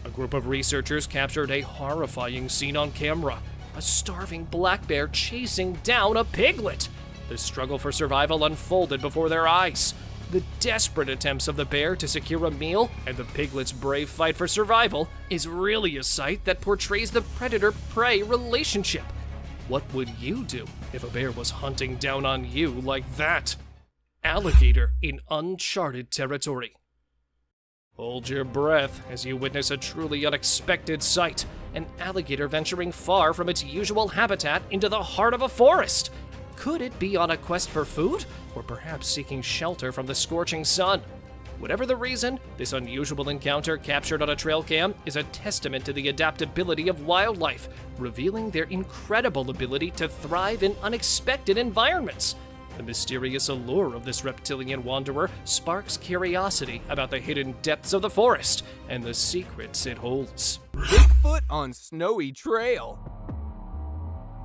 A group of researchers captured a horrifying scene on camera. A starving black bear chasing down a piglet. The struggle for survival unfolded before their eyes. The desperate attempts of the bear to secure a meal and the piglet's brave fight for survival is really a sight that portrays the predator-prey relationship. What would you do if a bear was hunting down on you like that? Alligator in uncharted territory. Hold your breath as you witness a truly unexpected sight, an alligator venturing far from its usual habitat into the heart of a forest. Could it be on a quest for food, or perhaps seeking shelter from the scorching sun? Whatever the reason, this unusual encounter captured on a trail cam is a testament to the adaptability of wildlife, revealing their incredible ability to thrive in unexpected environments. The mysterious allure of this reptilian wanderer sparks curiosity about the hidden depths of the forest and the secrets it holds. Bigfoot on snowy trail.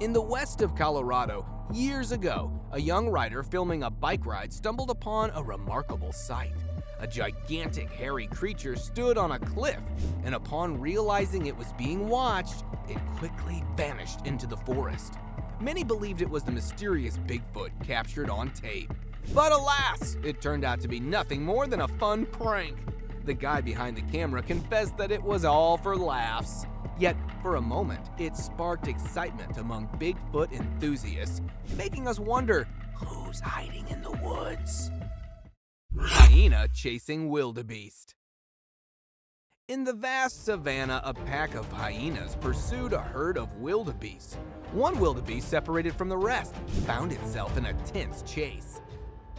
In the west of Colorado, years ago, a young rider filming a bike ride stumbled upon a remarkable sight. A gigantic hairy creature stood on a cliff, and upon realizing it was being watched, it quickly vanished into the forest. Many believed it was the mysterious Bigfoot captured on tape. But alas, it turned out to be nothing more than a fun prank. The guy behind the camera confessed that it was all for laughs. Yet, for a moment, it sparked excitement among Bigfoot enthusiasts, making us wonder, who's hiding in the woods? Hyena chasing wildebeest. In the vast savanna, a pack of hyenas pursued a herd of wildebeest. One wildebeest, separated from the rest, found itself in a tense chase.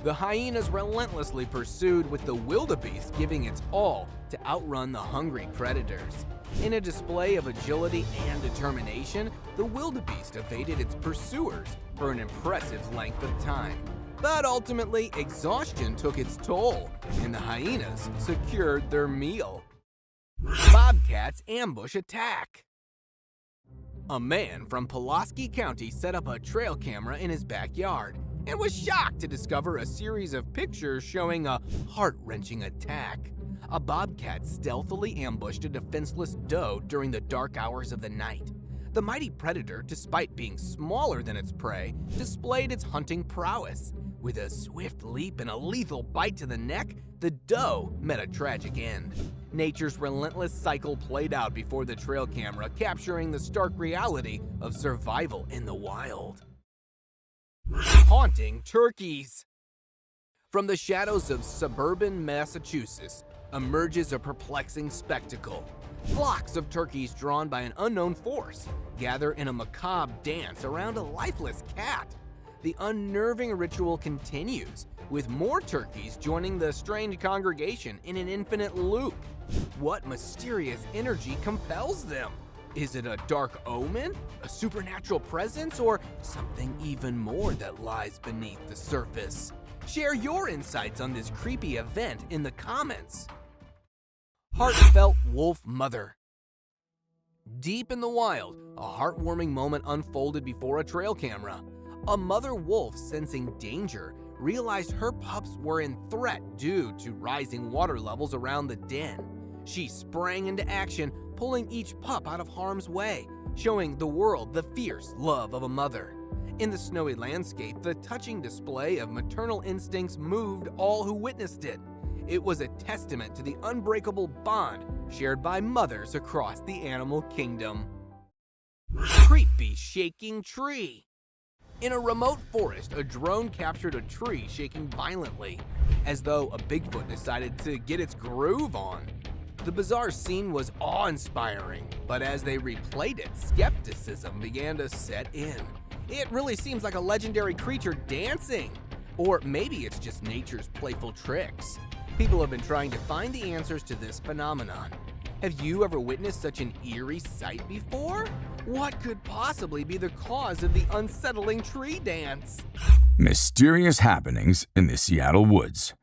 The hyenas relentlessly pursued, with the wildebeest giving its all to outrun the hungry predators. In a display of agility and determination, the wildebeest evaded its pursuers for an impressive length of time. But ultimately, exhaustion took its toll, and the hyenas secured their meal. Bobcats ambush attack. A man from Pulaski County set up a trail camera in his backyard and was shocked to discover a series of pictures showing a heart-wrenching attack. A bobcat stealthily ambushed a defenseless doe during the dark hours of the night. The mighty predator, despite being smaller than its prey, displayed its hunting prowess. With a swift leap and a lethal bite to the neck, the doe met a tragic end. Nature's relentless cycle played out before the trail camera, capturing the stark reality of survival in the wild. Haunting turkeys. From the shadows of Suburban, Massachusetts, emerges a perplexing spectacle. Flocks of turkeys drawn by an unknown force gather in a macabre dance around a lifeless cat. The unnerving ritual continues, with more turkeys joining the strange congregation in an infinite loop. What mysterious energy compels them? Is it a dark omen, a supernatural presence, or something even more that lies beneath the surface? Share your insights on this creepy event in the comments. Heartfelt wolf mother. Deep in the wild, a heartwarming moment unfolded before a trail camera. A mother wolf, sensing danger, realized her pups were in threat due to rising water levels around the den. She sprang into action, pulling each pup out of harm's way, showing the world the fierce love of a mother. In the snowy landscape, the touching display of maternal instincts moved all who witnessed it. It was a testament to the unbreakable bond shared by mothers across the animal kingdom. Creepy shaking tree. In a remote forest, a drone captured a tree shaking violently, as though a Bigfoot decided to get its groove on. The bizarre scene was awe-inspiring, but as they replayed it, skepticism began to set in. It really seems like a legendary creature dancing. Or maybe it's just nature's playful tricks. People have been trying to find the answers to this phenomenon. Have you ever witnessed such an eerie sight before? What could possibly be the cause of the unsettling tree dance? Mysterious happenings in the Seattle woods.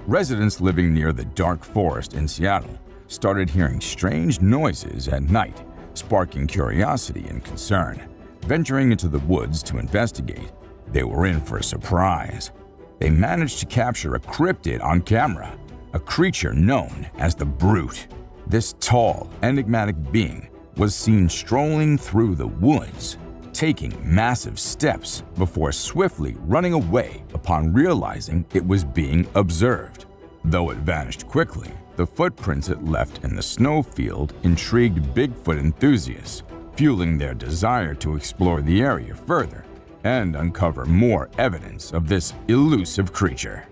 Residents living near the dark forest in Seattle started hearing strange noises at night, sparking curiosity and concern. Venturing into the woods to investigate, they were in for a surprise. They managed to capture a cryptid on camera, a creature known as the Brute. This tall, enigmatic being was seen strolling through the woods, taking massive steps before swiftly running away upon realizing it was being observed. Though it vanished quickly, the footprints it left in the snowfield intrigued Bigfoot enthusiasts, fueling their desire to explore the area further and uncover more evidence of this elusive creature.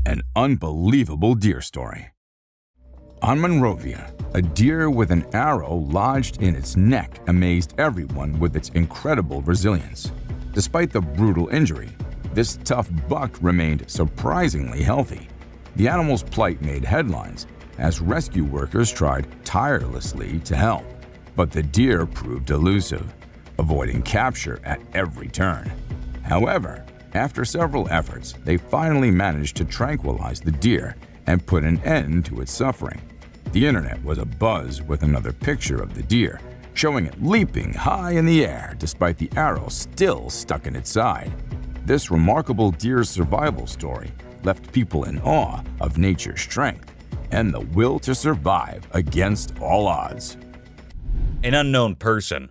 An unbelievable deer story. On Monrovia, a deer with an arrow lodged in its neck amazed everyone with its incredible resilience. Despite the brutal injury, this tough buck remained surprisingly healthy. The animal's plight made headlines as rescue workers tried tirelessly to help, but the deer proved elusive, avoiding capture at every turn. However, after several efforts, they finally managed to tranquilize the deer and put an end to its suffering. The internet was abuzz with another picture of the deer, showing it leaping high in the air despite the arrow still stuck in its side. This remarkable deer's survival story left people in awe of nature's strength and the will to survive against all odds. An unknown person.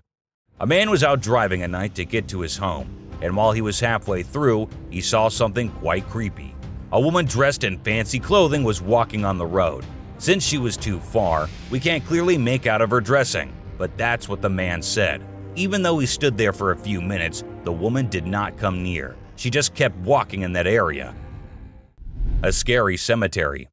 A man was out driving at night to get to his home, and while he was halfway through, he saw something quite creepy. A woman dressed in fancy clothing was walking on the road. Since she was too far, we can't clearly make out of her dressing, but that's what the man said. Even though he stood there for a few minutes, the woman did not come near. She just kept walking in that area. A scary cemetery.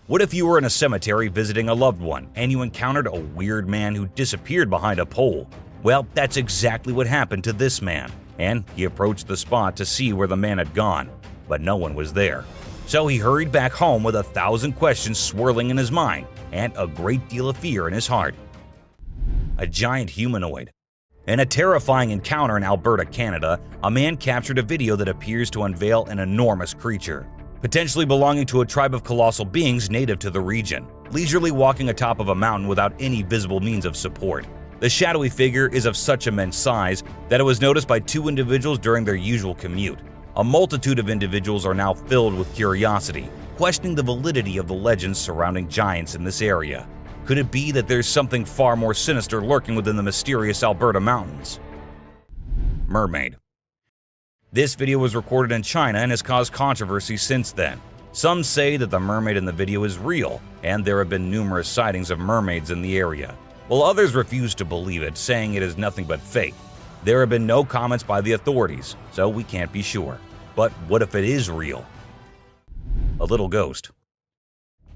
What if you were in a cemetery visiting a loved one and you encountered a weird man who disappeared behind a pole? Well, that's exactly what happened to this man, and he approached the spot to see where the man had gone, but no one was there. So he hurried back home with 1,000 questions swirling in his mind and a great deal of fear in his heart. A giant humanoid. In a terrifying encounter in Alberta, Canada, a man captured a video that appears to unveil an enormous creature, potentially belonging to a tribe of colossal beings native to the region, leisurely walking atop of a mountain without any visible means of support. The shadowy figure is of such immense size that it was noticed by 2 individuals during their usual commute. A multitude of individuals are now filled with curiosity, questioning the validity of the legends surrounding giants in this area. Could it be that there's something far more sinister lurking within the mysterious Alberta mountains? Mermaid. This video was recorded in China and has caused controversy since then. Some say that the mermaid in the video is real, and there have been numerous sightings of mermaids in the area, while others refuse to believe it, saying it is nothing but fake. There have been no comments by the authorities, so we can't be sure. But what if it is real? A little ghost.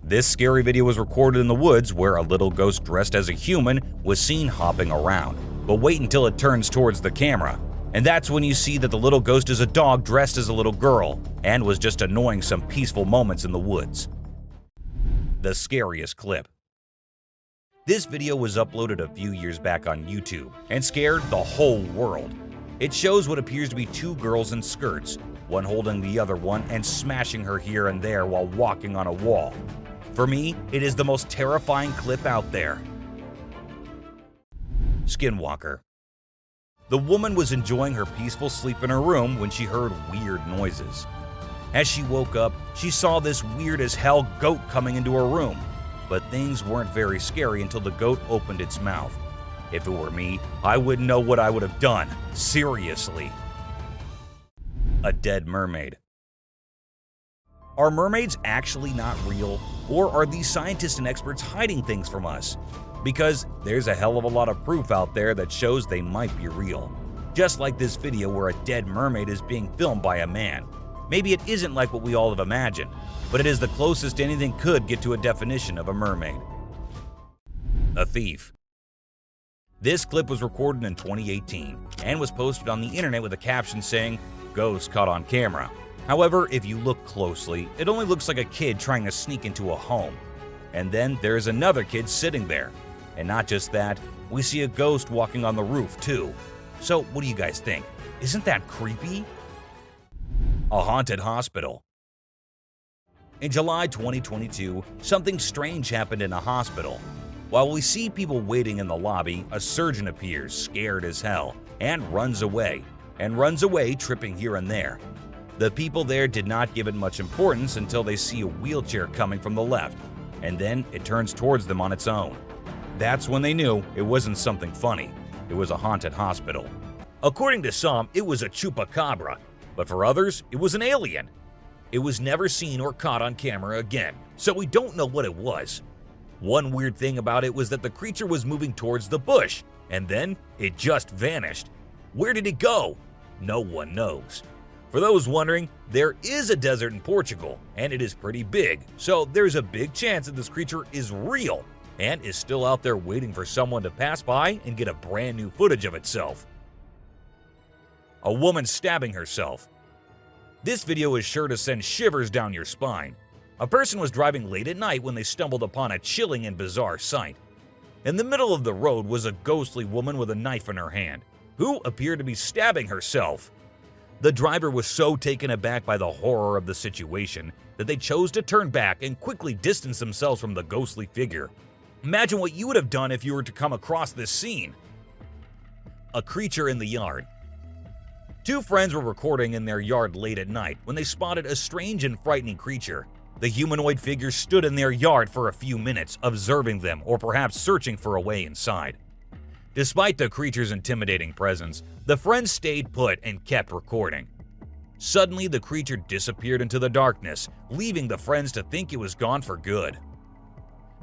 This scary video was recorded in the woods where a little ghost dressed as a human was seen hopping around. But wait until it turns towards the camera, and that's when you see that the little ghost is a dog dressed as a little girl and was just annoying some peaceful moments in the woods. The scariest clip. This video was uploaded a few years back on YouTube and scared the whole world. It shows what appears to be 2 girls in skirts, one holding the other one and smashing her here and there while walking on a wall. For me, it is the most terrifying clip out there. Skinwalker. The woman was enjoying her peaceful sleep in her room when she heard weird noises. As she woke up, she saw this weird as hell goat coming into her room. But things weren't very scary until the goat opened its mouth. If it were me, I wouldn't know what I would have done. Seriously. A dead mermaid. Are mermaids actually not real? Or are these scientists and experts hiding things from us? Because there's a hell of a lot of proof out there that shows they might be real. Just like this video where a dead mermaid is being filmed by a man. Maybe it isn't like what we all have imagined, but it is the closest anything could get to a definition of a mermaid. A thief. This clip was recorded in 2018 and was posted on the internet with a caption saying, "Ghost caught on camera." However, if you look closely, it only looks like a kid trying to sneak into a home. And then there's another kid sitting there. And not just that, we see a ghost walking on the roof too. So what do you guys think? Isn't that creepy? A haunted hospital. In July 2022, something strange happened in a hospital. While we see people waiting in the lobby, a surgeon appears, scared as hell, and runs away tripping here and there. The people there did not give it much importance until they see a wheelchair coming from the left, and then it turns towards them on its own. That's when they knew it wasn't something funny. It was a haunted hospital. According to some, it was a chupacabra, but for others, it was an alien. It was never seen or caught on camera again, so we don't know what it was. One weird thing about it was that the creature was moving towards the bush, and then it just vanished. Where did it go? No one knows. For those wondering, there is a desert in Portugal, and it is pretty big, so there's a big chance that this creature is real and is still out there waiting for someone to pass by and get a brand new footage of itself. A woman stabbing herself. This video is sure to send shivers down your spine. A person was driving late at night when they stumbled upon a chilling and bizarre sight. In the middle of the road was a ghostly woman with a knife in her hand, who appeared to be stabbing herself. The driver was so taken aback by the horror of the situation that they chose to turn back and quickly distance themselves from the ghostly figure. Imagine what you would have done if you were to come across this scene. A creature in the yard. 2 friends were recording in their yard late at night when they spotted a strange and frightening creature. The humanoid figure stood in their yard for a few minutes, observing them or perhaps searching for a way inside. Despite the creature's intimidating presence, the friends stayed put and kept recording. Suddenly, the creature disappeared into the darkness, leaving the friends to think it was gone for good.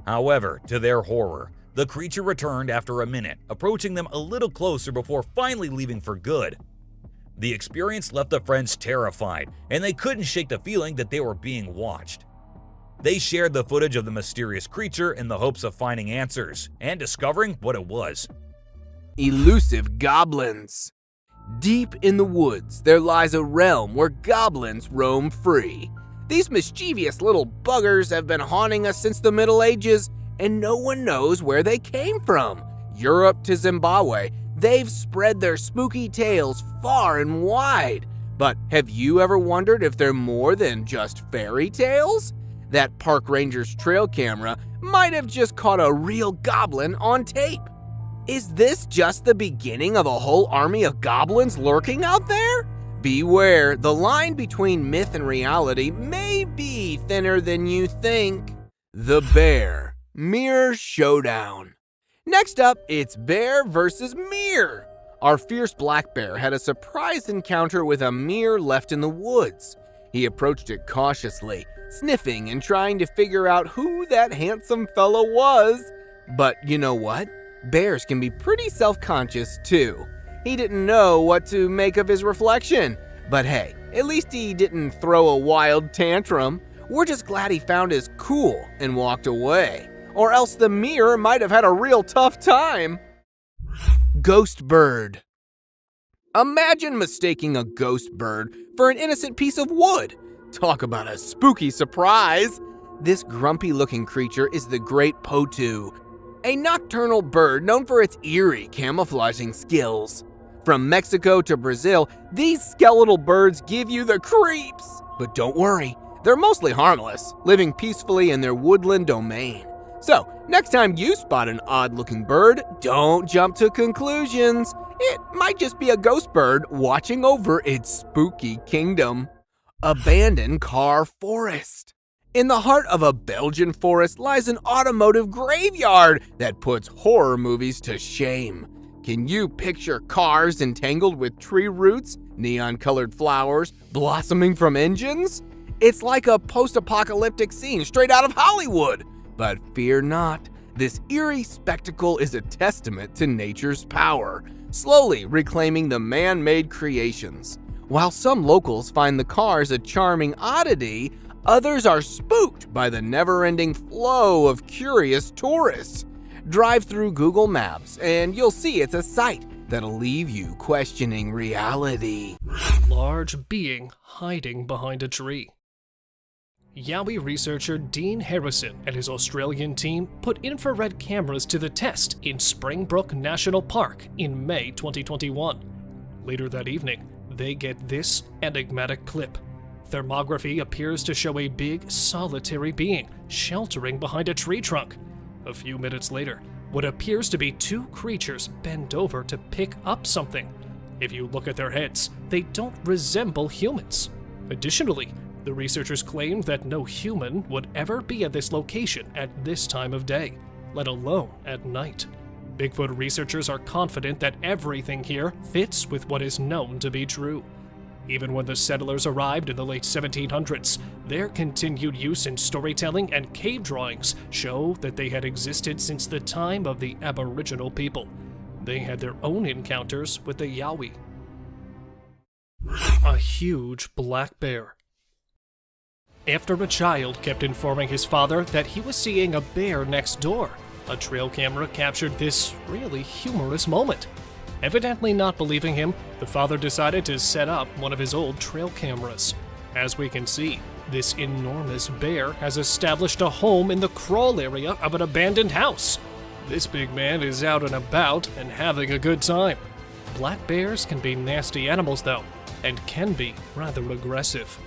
However, to their horror, the creature returned after a minute, approaching them a little closer before finally leaving for good. The experience left the friends terrified, and they couldn't shake the feeling that they were being watched. They shared the footage of the mysterious creature in the hopes of finding answers and discovering what it was. Elusive goblins. Deep in the woods, there lies a realm where goblins roam free. These mischievous little buggers have been haunting us since the Middle Ages, and no one knows where they came from. Europe to Zimbabwe, they've spread their spooky tales far and wide. But have you ever wondered if they're more than just fairy tales? That park ranger's trail camera might have just caught a real goblin on tape. Is this just the beginning of a whole army of goblins lurking out there? Beware, the line between myth and reality may be thinner than you think. The Bear Mirror Showdown. Next up, it's bear versus mirror. Our fierce black bear had a surprise encounter with a mirror left in the woods. He approached it cautiously, sniffing and trying to figure out who that handsome fellow was. But you know what? Bears can be pretty self-conscious too. He didn't know what to make of his reflection. But hey, at least he didn't throw a wild tantrum. We're just glad he found his cool and walked away. Or else the mirror might have had a real tough time. Ghost bird. Imagine mistaking a ghost bird for an innocent piece of wood. Talk about a spooky surprise. This grumpy-looking creature is the great potu, a nocturnal bird known for its eerie camouflaging skills. From Mexico to Brazil, these skeletal birds give you the creeps. But don't worry, they're mostly harmless, living peacefully in their woodland domain. So, next time you spot an odd-looking bird, don't jump to conclusions. It might just be a ghost bird watching over its spooky kingdom. Abandoned car forest. In the heart of a Belgian forest lies an automotive graveyard that puts horror movies to shame. Can you picture cars entangled with tree roots, neon-colored flowers blossoming from engines? It's like a post-apocalyptic scene straight out of Hollywood. But fear not, this eerie spectacle is a testament to nature's power, slowly reclaiming the man-made creations. While some locals find the cars a charming oddity, others are spooked by the never-ending flow of curious tourists. Drive through Google Maps and you'll see it's a sight that'll leave you questioning reality. Large being hiding behind a tree. Yowie researcher Dean Harrison and his Australian team put infrared cameras to the test in Springbrook National Park in May 2021. Later that evening, they get this enigmatic clip. Thermography appears to show a big, solitary being sheltering behind a tree trunk. A few minutes later, what appears to be two creatures bend over to pick up something. If you look at their heads, they don't resemble humans. Additionally, the researchers claimed that no human would ever be at this location at this time of day, let alone at night. Bigfoot researchers are confident that everything here fits with what is known to be true. Even when the settlers arrived in the late 1700s, their continued use in storytelling and cave drawings show that they had existed since the time of the Aboriginal people. They had their own encounters with the Yowie. A huge black bear. After a child kept informing his father that he was seeing a bear next door, a trail camera captured this really humorous moment. Evidently not believing him, the father decided to set up one of his old trail cameras. As we can see, this enormous bear has established a home in the crawl area of an abandoned house. This big man is out and about and having a good time. Black bears can be nasty animals though, and can be rather aggressive.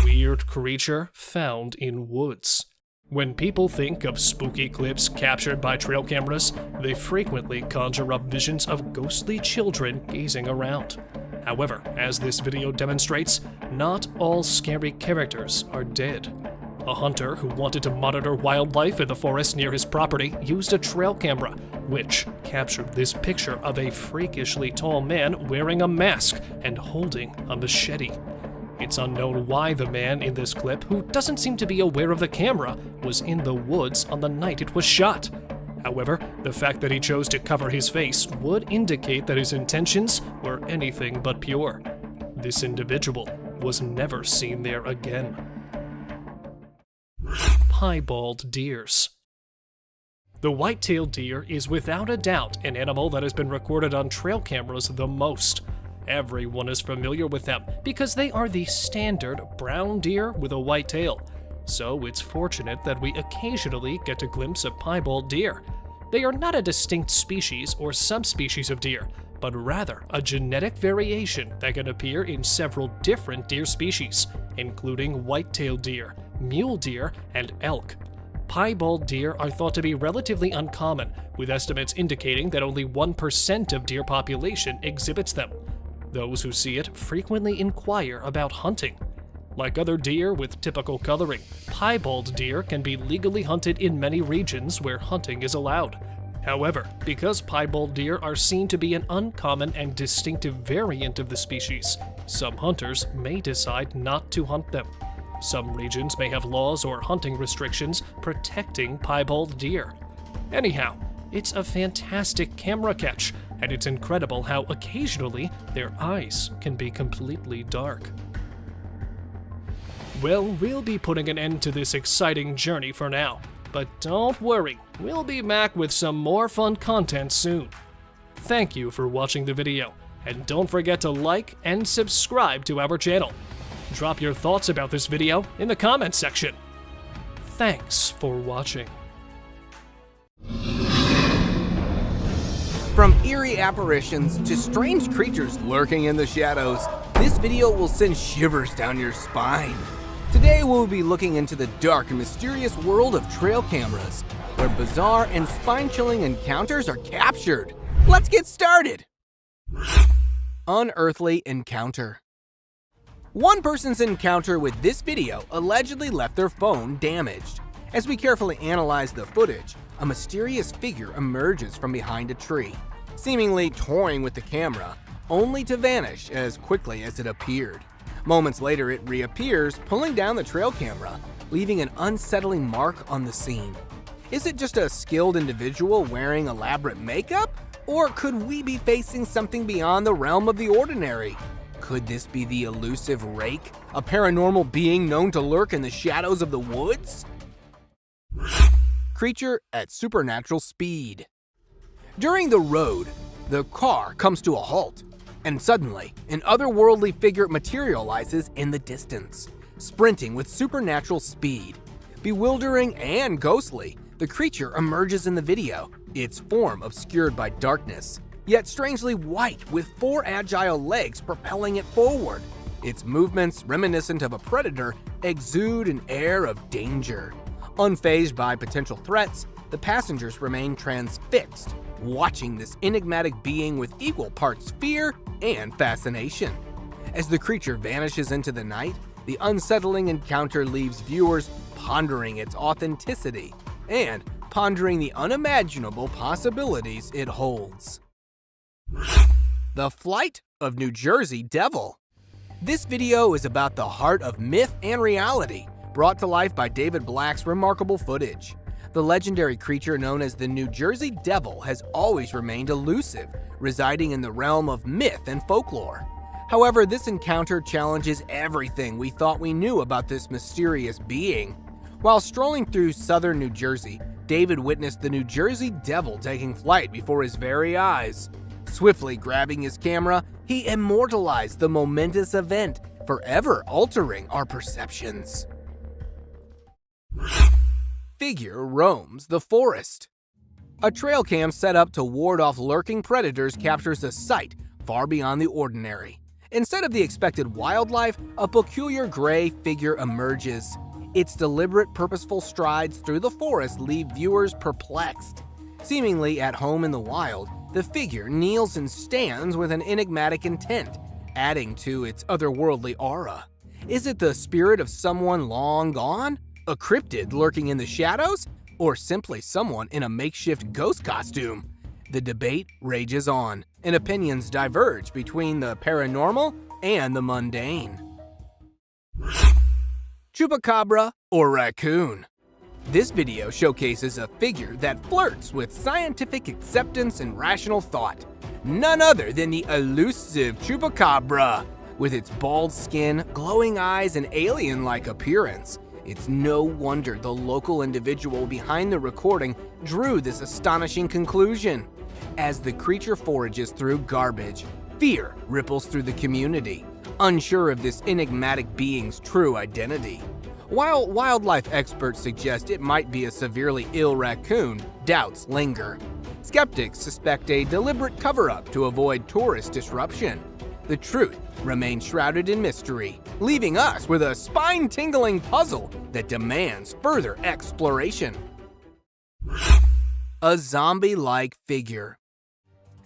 Weird creature found in woods. When people think of spooky clips captured by trail cameras, they frequently conjure up visions of ghostly children gazing around. However, as this video demonstrates, not all scary characters are dead. A hunter who wanted to monitor wildlife in the forest near his property used a trail camera, which captured this picture of a freakishly tall man wearing a mask and holding a machete. It's unknown why the man in this clip, who doesn't seem to be aware of the camera, was in the woods on the night it was shot. However, the fact that he chose to cover his face would indicate that his intentions were anything but pure. This individual was never seen there again. Piebald deers. The white-tailed deer is without a doubt an animal that has been recorded on trail cameras the most. Everyone is familiar with them because they are the standard brown deer with a white tail. So it's fortunate that we occasionally get a glimpse of piebald deer. They are not a distinct species or subspecies of deer, but rather a genetic variation that can appear in several different deer species, including white-tailed deer, mule deer, and elk. Piebald deer are thought to be relatively uncommon, with estimates indicating that only 1% of deer population exhibits them. Those who see it frequently inquire about hunting. Like other deer with typical coloring, piebald deer can be legally hunted in many regions where hunting is allowed. However, because piebald deer are seen to be an uncommon and distinctive variant of the species, some hunters may decide not to hunt them. Some regions may have laws or hunting restrictions protecting piebald deer. Anyhow, it's a fantastic camera catch, and it's incredible how occasionally their eyes can be completely dark. Well, we'll be putting an end to this exciting journey for now, but don't worry, we'll be back with some more fun content soon. Thank you for watching the video, and don't forget to like and subscribe to our channel. Drop your thoughts about this video in the comments section. Thanks for watching. From eerie apparitions to strange creatures lurking in the shadows, this video will send shivers down your spine. Today we'll be looking into the dark and mysterious world of trail cameras, where bizarre and spine-chilling encounters are captured. Let's get started! Unearthly encounter. One person's encounter with this video allegedly left their phone damaged. As we carefully analyze the footage, a mysterious figure emerges from behind a tree, seemingly toying with the camera, only to vanish as quickly as it appeared. Moments later, it reappears, pulling down the trail camera, leaving an unsettling mark on the scene. Is it just a skilled individual wearing elaborate makeup? Or could we be facing something beyond the realm of the ordinary? Could this be the elusive Rake, a paranormal being known to lurk in the shadows of the woods? Creature at supernatural speed. During the road, the car comes to a halt, and suddenly, an otherworldly figure materializes in the distance, sprinting with supernatural speed. Bewildering and ghostly, the creature emerges in the video, its form obscured by darkness, yet strangely white with 4 agile legs propelling it forward. Its movements, reminiscent of a predator, exude an air of danger. Unfazed by potential threats, the passengers remain transfixed, watching this enigmatic being with equal parts fear and fascination. As the creature vanishes into the night, the unsettling encounter leaves viewers pondering its authenticity and pondering the unimaginable possibilities it holds. The Flight of New Jersey Devil. This video is about the heart of myth and reality, brought to life by David Black's remarkable footage. The legendary creature known as the New Jersey Devil has always remained elusive, residing in the realm of myth and folklore. However, this encounter challenges everything we thought we knew about this mysterious being. While strolling through southern New Jersey, David witnessed the New Jersey Devil taking flight before his very eyes. Swiftly grabbing his camera, he immortalized the momentous event, forever altering our perceptions. Figure roams the forest. A trail cam set up to ward off lurking predators captures a sight far beyond the ordinary. Instead of the expected wildlife, a peculiar gray figure emerges. Its deliberate, purposeful strides through the forest leave viewers perplexed. Seemingly at home in the wild, the figure kneels and stands with an enigmatic intent, adding to its otherworldly aura. Is it the spirit of someone long gone? A cryptid lurking in the shadows? Or simply someone in a makeshift ghost costume? The debate rages on, and opinions diverge between the paranormal and the mundane. Chupacabra or raccoon? This video showcases a figure that flirts with scientific acceptance and rational thought. None other than the elusive Chupacabra. With its bald skin, glowing eyes, and alien-like appearance, it's no wonder the local individual behind the recording drew this astonishing conclusion. As the creature forages through garbage, fear ripples through the community, unsure of this enigmatic being's true identity. While wildlife experts suggest it might be a severely ill raccoon, doubts linger. Skeptics suspect a deliberate cover-up to avoid tourist disruption. The truth remains shrouded in mystery, leaving us with a spine-tingling puzzle that demands further exploration. A zombie-like figure.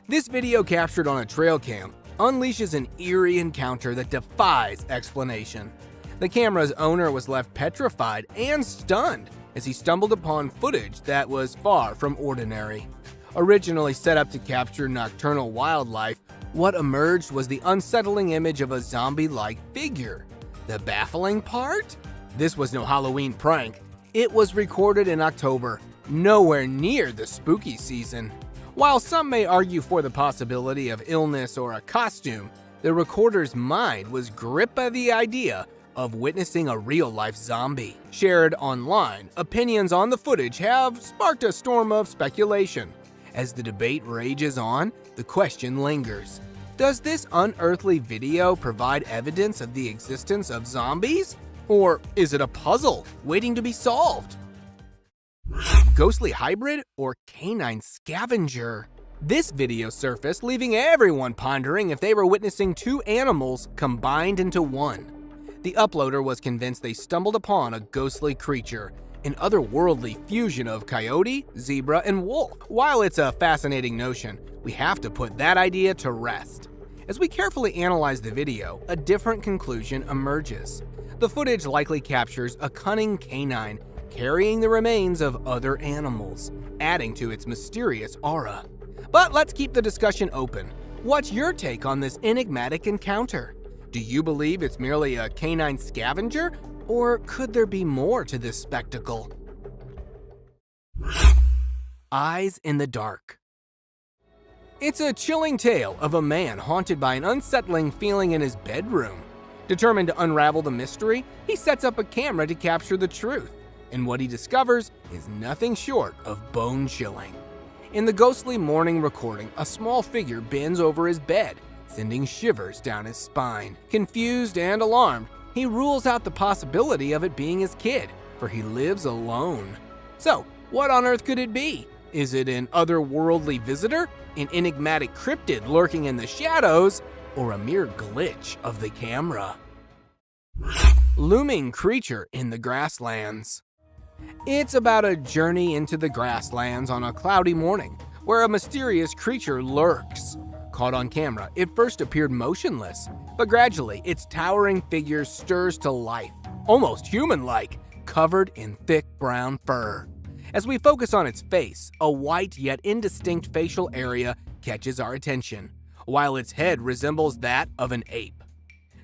This video, captured on a trail cam, unleashes an eerie encounter that defies explanation. The camera's owner was left petrified and stunned as he stumbled upon footage that was far from ordinary. Originally set up to capture nocturnal wildlife, what emerged was the unsettling image of a zombie-like figure. The baffling part? This was no Halloween prank. It was recorded in October, nowhere near the spooky season. While some may argue for the possibility of illness or a costume, the recorder's mind was gripped by the idea of witnessing a real-life zombie. Shared online, opinions on the footage have sparked a storm of speculation. As the debate rages on, the question lingers. Does this unearthly video provide evidence of the existence of zombies? Or is it a puzzle waiting to be solved? Ghostly hybrid or canine scavenger? This video surfaced, leaving everyone pondering if they were witnessing two animals combined into one. The uploader was convinced they stumbled upon a ghostly creature, an otherworldly fusion of coyote, zebra, and wolf. While it's a fascinating notion, we have to put that idea to rest. As we carefully analyze the video, a different conclusion emerges. The footage likely captures a cunning canine carrying the remains of other animals, adding to its mysterious aura. But let's keep the discussion open. What's your take on this enigmatic encounter? Do you believe it's merely a canine scavenger, or could there be more to this spectacle? Eyes in the dark. It's a chilling tale of a man haunted by an unsettling feeling in his bedroom. Determined to unravel the mystery, he sets up a camera to capture the truth, and what he discovers is nothing short of bone-chilling. In the ghostly morning recording, a small figure bends over his bed, sending shivers down his spine. Confused and alarmed, he rules out the possibility of it being his kid, for he lives alone. So, what on earth could it be? Is it an otherworldly visitor, an enigmatic cryptid lurking in the shadows, or a mere glitch of the camera? Looming creature in the grasslands. It's about a journey into the grasslands on a cloudy morning, where a mysterious creature lurks. Caught on camera, it first appeared motionless, but gradually its towering figure stirs to life, almost human-like, covered in thick brown fur. As we focus on its face, a white yet indistinct facial area catches our attention, while its head resembles that of an ape.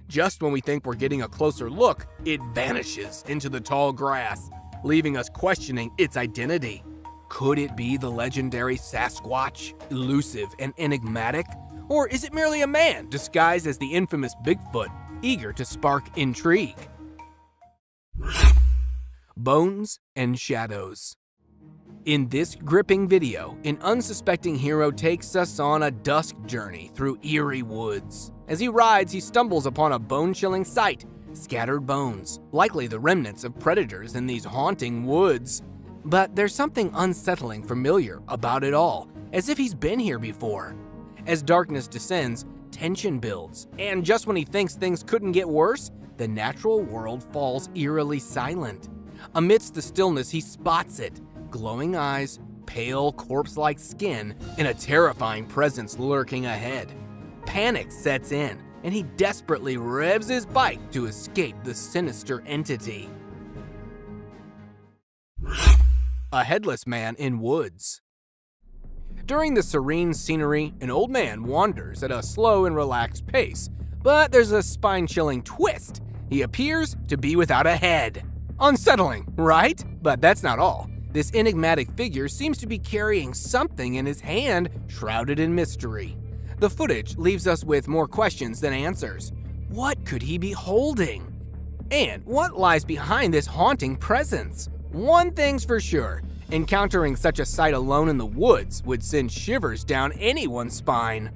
Just when we think we're getting a closer look, it vanishes into the tall grass, leaving us questioning its identity. Could it be the legendary Sasquatch, elusive and enigmatic? Or is it merely a man disguised as the infamous Bigfoot, eager to spark intrigue? Bones and shadows. In this gripping video, an unsuspecting hero takes us on a dusk journey through eerie woods. As he rides, he stumbles upon a bone-chilling sight, scattered bones, likely the remnants of predators in these haunting woods. But there's something unsettling familiar about it all, as if he's been here before. As darkness descends, tension builds, and just when he thinks things couldn't get worse, the natural world falls eerily silent. Amidst the stillness, he spots it. Glowing eyes, pale corpse-like skin, and a terrifying presence lurking ahead. Panic sets in, and he desperately revs his bike to escape the sinister entity. a headless man in woods. During the serene scenery, an old man wanders at a slow and relaxed pace, but there's a spine-chilling twist. He appears to be without a head. Unsettling, right? But that's not all. This enigmatic figure seems to be carrying something in his hand shrouded in mystery. The footage leaves us with more questions than answers. What could he be holding? And what lies behind this haunting presence? One thing's for sure, encountering such a sight alone in the woods would send shivers down anyone's spine.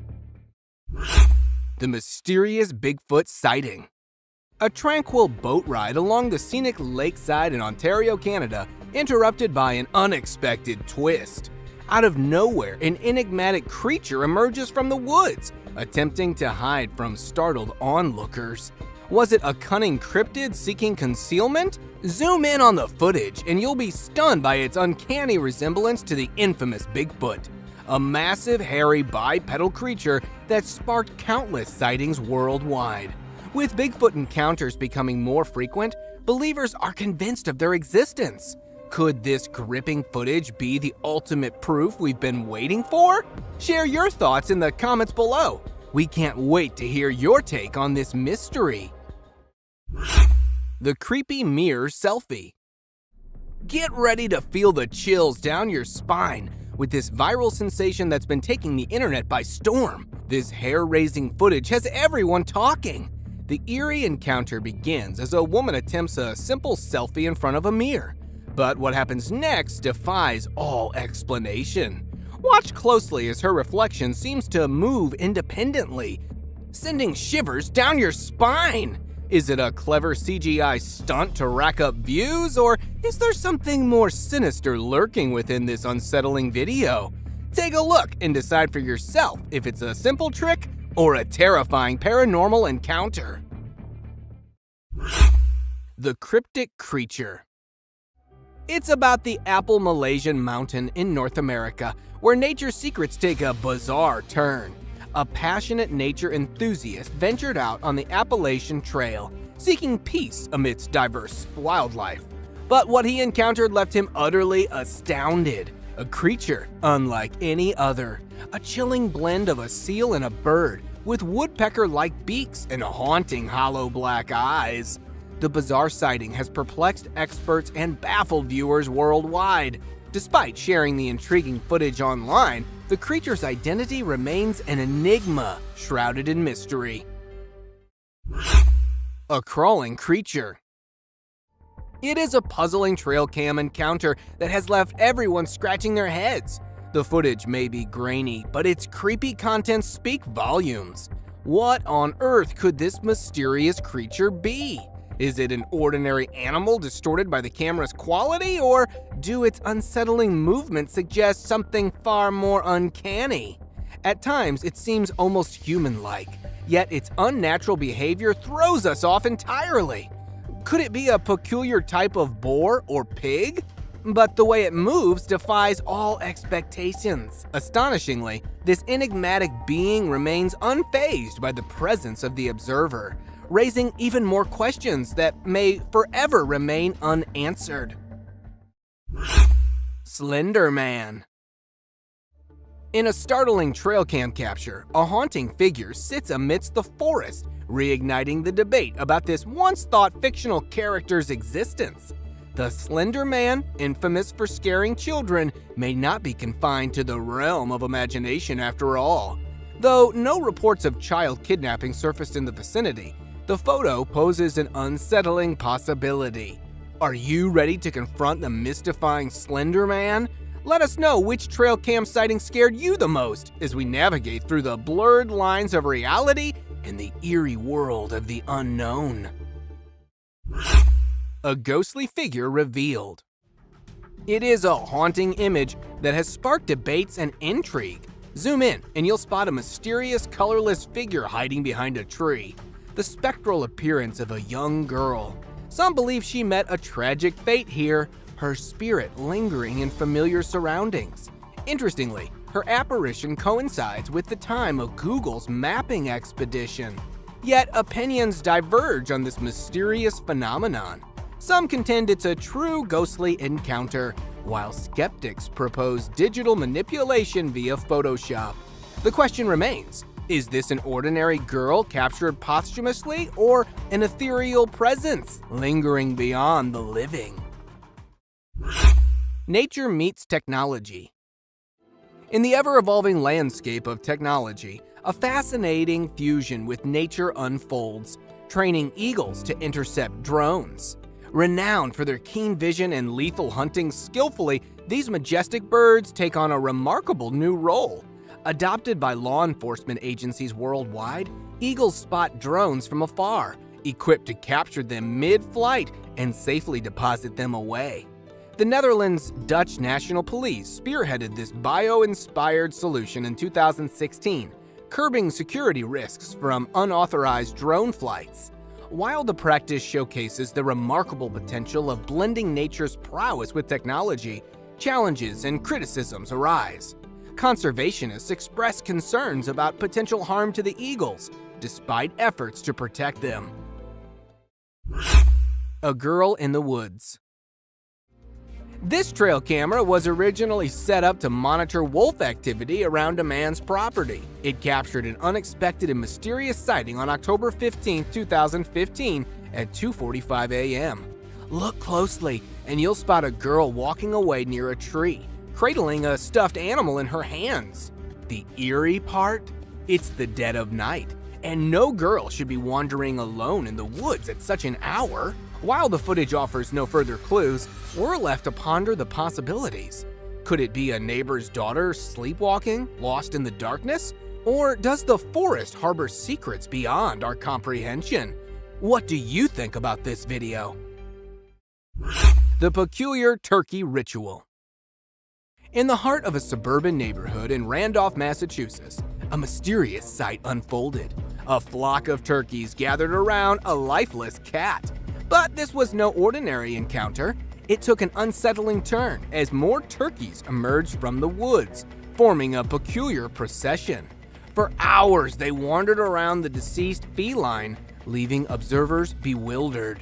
The mysterious Bigfoot sighting. A tranquil boat ride along the scenic lakeside in Ontario, Canada, interrupted by an unexpected twist. Out of nowhere, an enigmatic creature emerges from the woods, attempting to hide from startled onlookers. Was it a cunning cryptid seeking concealment? Zoom in on the footage and you'll be stunned by its uncanny resemblance to the infamous Bigfoot, a massive, hairy, bipedal creature that sparked countless sightings worldwide. With Bigfoot encounters becoming more frequent, believers are convinced of their existence. Could this gripping footage be the ultimate proof we've been waiting for? Share your thoughts in the comments below. We can't wait to hear your take on this mystery. The creepy mirror selfie. Get ready to feel the chills down your spine with this viral sensation that's been taking the internet by storm. This hair-raising footage has everyone talking. The eerie encounter begins as a woman attempts a simple selfie in front of a mirror. But what happens next defies all explanation. Watch closely as her reflection seems to move independently, sending shivers down your spine. Is it a clever CGI stunt to rack up views, or is there something more sinister lurking within this unsettling video? Take a look and decide for yourself if it's a simple trick or a terrifying paranormal encounter. The cryptic creature. It's about the Apple Malaysian mountain in North America, where nature's secrets take a bizarre turn. A passionate nature enthusiast ventured out on the Appalachian Trail, seeking peace amidst diverse wildlife. But what he encountered left him utterly astounded. A creature unlike any other. A chilling blend of a seal and a bird, with woodpecker-like beaks and haunting hollow black eyes. The bizarre sighting has perplexed experts and baffled viewers worldwide. Despite sharing the intriguing footage online, the creature's identity remains an enigma shrouded in mystery. A crawling creature. It is a puzzling trail cam encounter that has left everyone scratching their heads. The footage may be grainy, but its creepy contents speak volumes. What on earth could this mysterious creature be? Is it an ordinary animal distorted by the camera's quality, or do its unsettling movements suggest something far more uncanny? At times, it seems almost human-like, yet its unnatural behavior throws us off entirely. Could it be a peculiar type of boar or pig? But the way it moves defies all expectations. Astonishingly, this enigmatic being remains unfazed by the presence of the observer, raising even more questions that may forever remain unanswered. Slender Man. In a startling trail cam capture, a haunting figure sits amidst the forest, reigniting the debate about this once-thought fictional character's existence. The Slender Man, infamous for scaring children, may not be confined to the realm of imagination after all. Though no reports of child kidnapping surfaced in the vicinity, the photo poses an unsettling possibility. Are you ready to confront the mystifying Slender Man? Let us know which trail cam sighting scared you the most as we navigate through the blurred lines of reality and the eerie world of the unknown. A ghostly figure revealed. It is a haunting image that has sparked debates and intrigue. Zoom in and you'll spot a mysterious, colorless figure hiding behind a tree. The spectral appearance of a young girl. Some believe she met a tragic fate here, her spirit lingering in familiar surroundings. Interestingly, her apparition coincides with the time of Google's mapping expedition. Yet opinions diverge on this mysterious phenomenon. Some contend it's a true ghostly encounter, while skeptics propose digital manipulation via Photoshop. The question remains, is this an ordinary girl captured posthumously or an ethereal presence lingering beyond the living? Nature meets technology. In the ever-evolving landscape of technology, a fascinating fusion with nature unfolds, training eagles to intercept drones. Renowned for their keen vision and lethal hunting skillfully, these majestic birds take on a remarkable new role. Adopted by law enforcement agencies worldwide, eagles spot drones from afar, equipped to capture them mid-flight and safely deposit them away. The Netherlands' Dutch National Police spearheaded this bio-inspired solution in 2016, curbing security risks from unauthorized drone flights. While the practice showcases the remarkable potential of blending nature's prowess with technology, challenges and criticisms arise. Conservationists express concerns about potential harm to the eagles, despite efforts to protect them. A girl in the woods. This trail camera was originally set up to monitor wolf activity around a man's property. It captured an unexpected and mysterious sighting on October 15, 2015 at 2:45 a.m. Look closely and you'll spot a girl walking away near a tree, cradling a stuffed animal in her hands. The eerie part? It's the dead of night, and no girl should be wandering alone in the woods at such an hour. While the footage offers no further clues, we're left to ponder the possibilities. Could it be a neighbor's daughter sleepwalking, lost in the darkness? Or does the forest harbor secrets beyond our comprehension? What do you think about this video? The peculiar turkey ritual. In the heart of a suburban neighborhood in Randolph, Massachusetts, a mysterious sight unfolded. A flock of turkeys gathered around a lifeless cat. But this was no ordinary encounter. It took an unsettling turn as more turkeys emerged from the woods, forming a peculiar procession. For hours, they wandered around the deceased feline, leaving observers bewildered.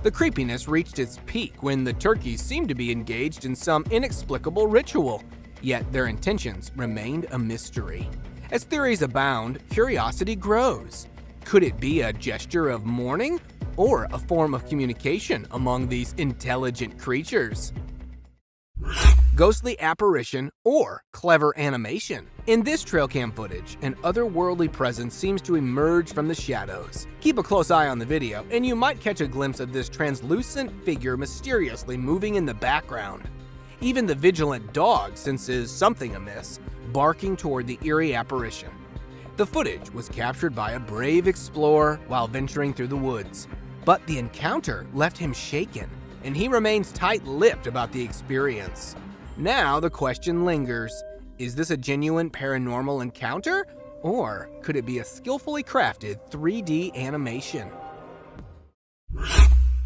The creepiness reached its peak when the turkeys seemed to be engaged in some inexplicable ritual, yet their intentions remained a mystery. As theories abound, curiosity grows. Could it be a gesture of mourning or a form of communication among these intelligent creatures? Ghostly apparition or clever animation. In this trail cam footage, an otherworldly presence seems to emerge from the shadows. Keep a close eye on the video, and you might catch a glimpse of this translucent figure mysteriously moving in the background. Even the vigilant dog senses something amiss, barking toward the eerie apparition. The footage was captured by a brave explorer while venturing through the woods, but the encounter left him shaken, and he remains tight-lipped about the experience. Now the question lingers, is this a genuine paranormal encounter, or could it be a skillfully crafted 3D animation?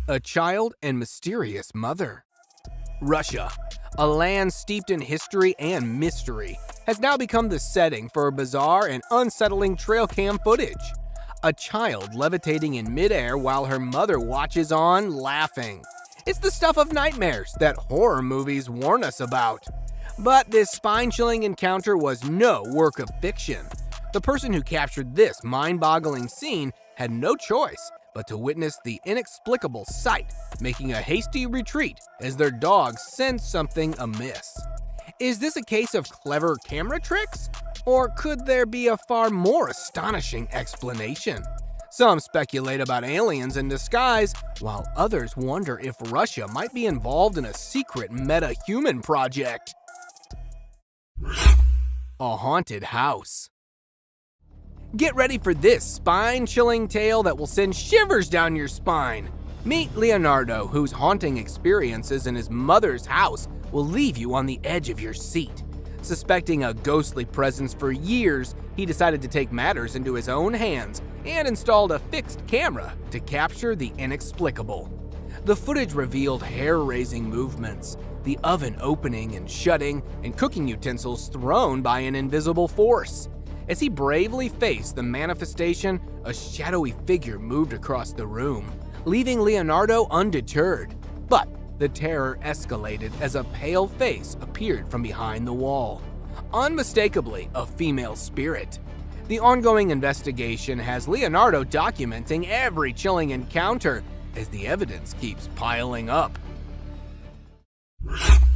A child and mysterious mother. Russia, a land steeped in history and mystery, has now become the setting for bizarre and unsettling trail cam footage. A child levitating in midair while her mother watches on, laughing. It's the stuff of nightmares that horror movies warn us about. But this spine-chilling encounter was no work of fiction. The person who captured this mind-boggling scene had no choice but to witness the inexplicable sight, making a hasty retreat as their dog sensed something amiss. Is this a case of clever camera tricks? Or could there be a far more astonishing explanation? Some speculate about aliens in disguise, while others wonder if Russia might be involved in a secret meta-human project. A haunted house. Get ready for this spine-chilling tale that will send shivers down your spine. Meet Leonardo, whose haunting experiences in his mother's house will leave you on the edge of your seat. Suspecting a ghostly presence for years, he decided to take matters into his own hands and installed a fixed camera to capture the inexplicable. The footage revealed hair-raising movements, the oven opening and shutting, and cooking utensils thrown by an invisible force. As he bravely faced the manifestation, a shadowy figure moved across the room, leaving Leonardo undeterred. But The terror escalated as a pale face appeared from behind the wall. Unmistakably a female spirit. The ongoing investigation has Leonardo documenting every chilling encounter as the evidence keeps piling up.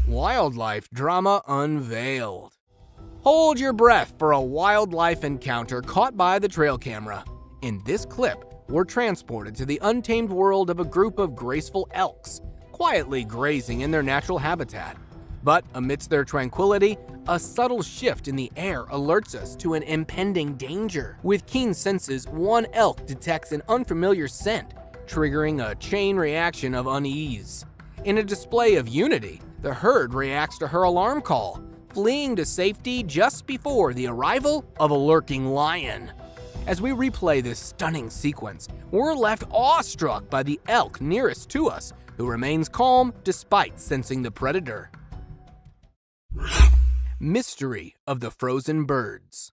Wildlife drama unveiled. Hold your breath for a wildlife encounter caught by the trail camera. In this clip, we're transported to the untamed world of a group of graceful elks, quietly grazing in their natural habitat. But amidst their tranquility, a subtle shift in the air alerts us to an impending danger. With keen senses, one elk detects an unfamiliar scent, triggering a chain reaction of unease. In a display of unity, the herd reacts to her alarm call, fleeing to safety just before the arrival of a lurking lion. As we replay this stunning sequence, we're left awestruck by the elk nearest to us, who remains calm despite sensing the predator. Mystery of the frozen birds.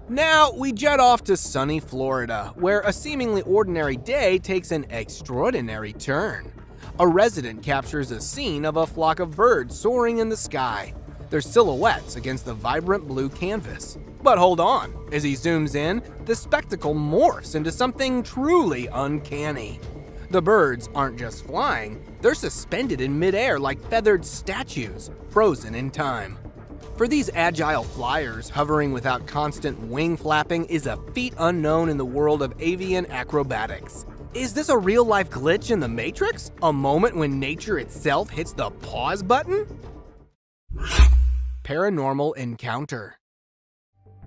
Now we jet off to sunny Florida, where a seemingly ordinary day takes an extraordinary turn. A resident captures a scene of a flock of birds soaring in the sky, their silhouettes against the vibrant blue canvas. But hold on, as he zooms in, the spectacle morphs into something truly uncanny. The birds aren't just flying, they're suspended in midair like feathered statues, frozen in time. For these agile flyers, hovering without constant wing flapping is a feat unknown in the world of avian acrobatics. Is this a real-life glitch in the Matrix? A moment when nature itself hits the pause button? Paranormal encounter.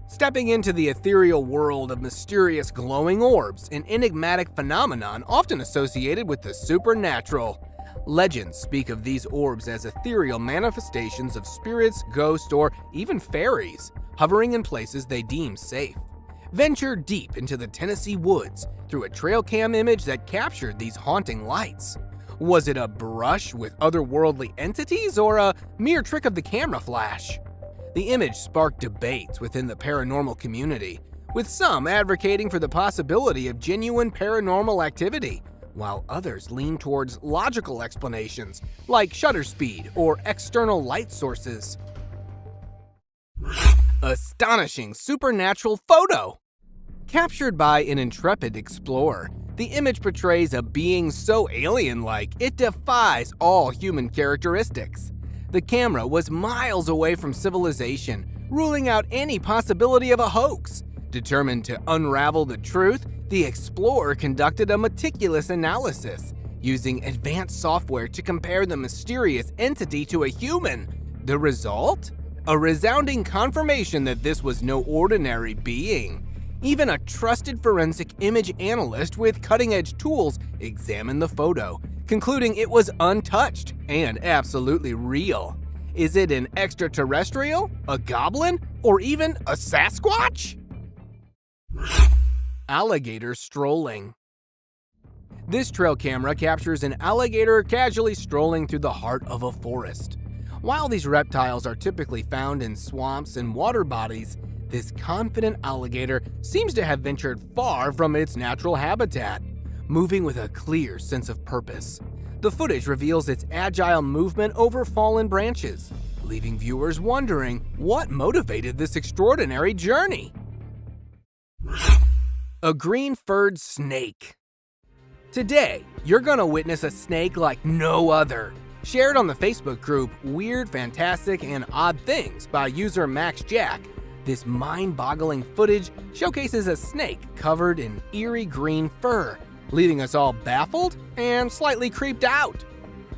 Stepping into the ethereal world of mysterious glowing orbs, an enigmatic phenomenon often associated with the supernatural. Legends speak of these orbs as ethereal manifestations of spirits, ghosts, or even fairies, hovering in places they deem safe. Venture deep into the Tennessee woods through a trail cam image that captured these haunting lights. Was it a brush with otherworldly entities or a mere trick of the camera flash? The image sparked debates within the paranormal community, with some advocating for the possibility of genuine paranormal activity, while others lean towards logical explanations like shutter speed or external light sources. Astonishing supernatural photo! Captured by an intrepid explorer, the image portrays a being so alien-like it defies all human characteristics. The camera was miles away from civilization, ruling out any possibility of a hoax. Determined to unravel the truth, the explorer conducted a meticulous analysis, using advanced software to compare the mysterious entity to a human. The result? A resounding confirmation that this was no ordinary being. Even a trusted forensic image analyst with cutting-edge tools examined the photo, concluding it was untouched and absolutely real. Is it an extraterrestrial, a goblin, or even a SASQUATCH? Alligator strolling. This trail camera captures an alligator casually strolling through the heart of a forest. While these reptiles are typically found in swamps and water bodies, this confident alligator seems to have ventured far from its natural habitat, moving with a clear sense of purpose. The footage reveals its agile movement over fallen branches, leaving viewers wondering what motivated this extraordinary journey. A green-furred snake. Today, you're gonna witness a snake like no other. Shared on the Facebook group Weird, Fantastic, and Odd Things by user Max Jack, this mind-boggling footage showcases a snake covered in eerie green fur, leaving us all baffled and slightly creeped out.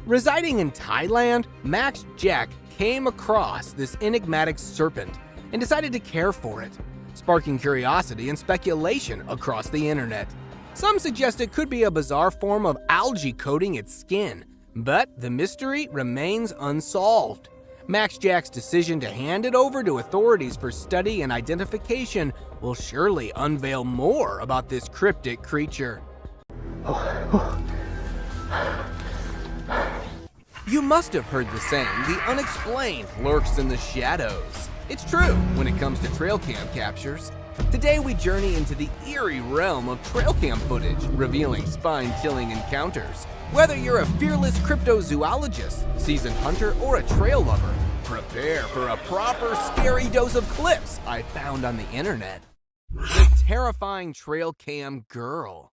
Residing in Thailand, Max Jack came across this enigmatic serpent and decided to care for it, sparking curiosity and speculation across the internet. Some suggest it could be a bizarre form of algae coating its skin, but the mystery remains unsolved. Max Jack's decision to hand it over to authorities for study and identification will surely unveil more about this cryptic creature. You must have heard the saying, the unexplained lurks in the shadows. It's true when it comes to trail cam captures. Today we journey into the eerie realm of trail cam footage, revealing spine-chilling encounters, Whether you're a fearless cryptozoologist, seasoned hunter, or a trail lover, prepare for a proper scary dose of clips I found on the internet. The terrifying trail cam girl.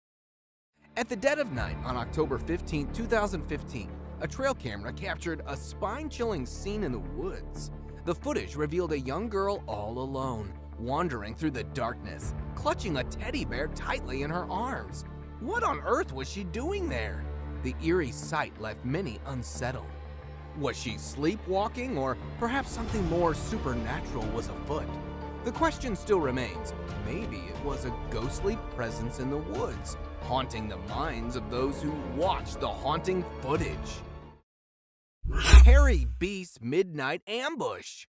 At the dead of night on October 15, 2015, a trail camera captured a spine-chilling scene in the woods. The footage revealed a young girl all alone, wandering through the darkness, clutching a teddy bear tightly in her arms. What on earth was she doing there? The eerie sight left many unsettled. Was she sleepwalking, or perhaps something more supernatural was afoot? The question still remains. Maybe it was a ghostly presence in the woods, haunting the minds of those who watched the haunting footage. Hairy Beast Midnight Ambush.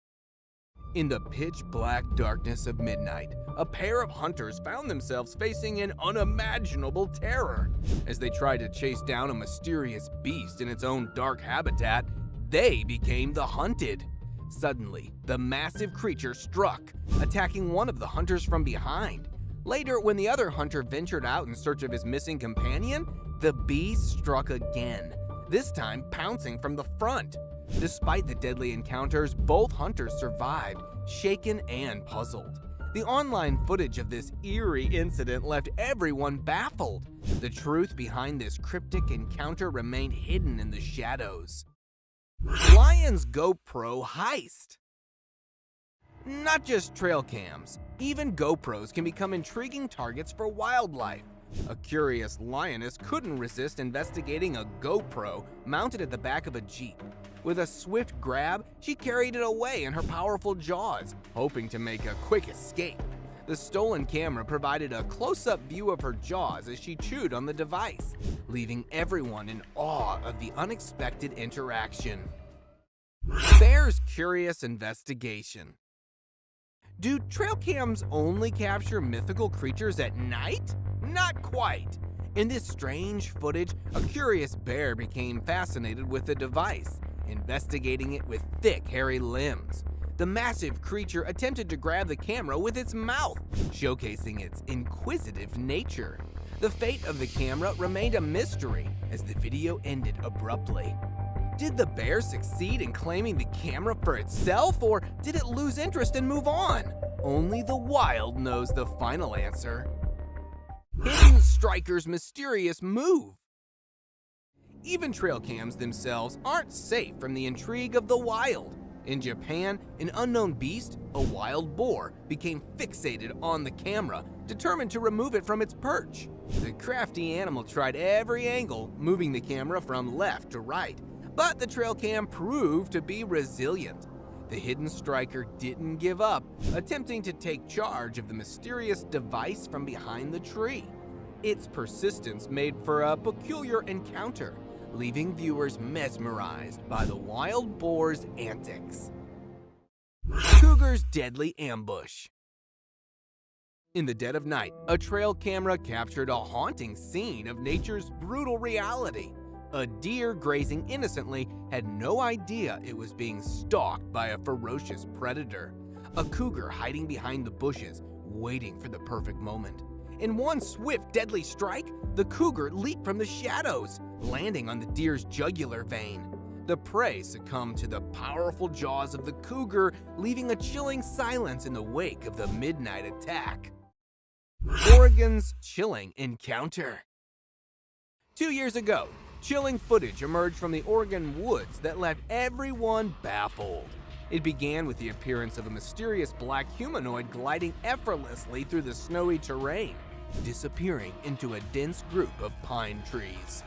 In the pitch-black darkness of midnight, a pair of hunters found themselves facing an unimaginable terror. As they tried to chase down a mysterious beast in its own dark habitat, they became the hunted. Suddenly, the massive creature struck, attacking one of the hunters from behind. Later, when the other hunter ventured out in search of his missing companion, the beast struck again, this time pouncing from the front. Despite the deadly encounters, both hunters survived, shaken and puzzled. The online footage of this eerie incident left everyone baffled. The truth behind this cryptic encounter remained hidden in the shadows. Lion's GoPro heist. Not just trail cams, even GoPros can become intriguing targets for wildlife. A curious lioness couldn't resist investigating a GoPro mounted at the back of a Jeep. With a swift grab, she carried it away in her powerful jaws, hoping to make a quick escape. The stolen camera provided a close-up view of her jaws as she chewed on the device, leaving everyone in awe of the unexpected interaction. Bear's curious investigation. Do trail cams only capture mythical creatures at night? Not quite. In this strange footage, a curious bear became fascinated with the device, investigating it with thick, hairy limbs. The massive creature attempted to grab the camera with its mouth, showcasing its inquisitive nature. The fate of the camera remained a mystery as the video ended abruptly. Did the bear succeed in claiming the camera for itself, or did it lose interest and move on? Only the wild knows the final answer. Hidden striker's mysterious move. Even trail cams themselves aren't safe from the intrigue of the wild. In Japan, an unknown beast, a wild boar, became fixated on the camera, determined to remove it from its perch. The crafty animal tried every angle, moving the camera from left to right, but the trail cam proved to be resilient. The hidden striker didn't give up, attempting to take charge of the mysterious device from behind the tree. Its persistence made for a peculiar encounter, leaving viewers mesmerized by the wild boar's antics. Cougar's deadly ambush. In the dead of night, a trail camera captured a haunting scene of nature's brutal reality. A deer grazing innocently had no idea it was being stalked by a ferocious predator. A cougar hiding behind the bushes, waiting for the perfect moment. In one swift, deadly strike, the cougar leaped from the shadows, landing on the deer's jugular vein. The prey succumbed to the powerful jaws of the cougar, leaving a chilling silence in the wake of the midnight attack. Oregon's chilling encounter. 2 years ago, chilling footage emerged from the Oregon woods that left everyone baffled. It began with the appearance of a mysterious black humanoid gliding effortlessly through the snowy terrain, disappearing into a dense group of pine trees.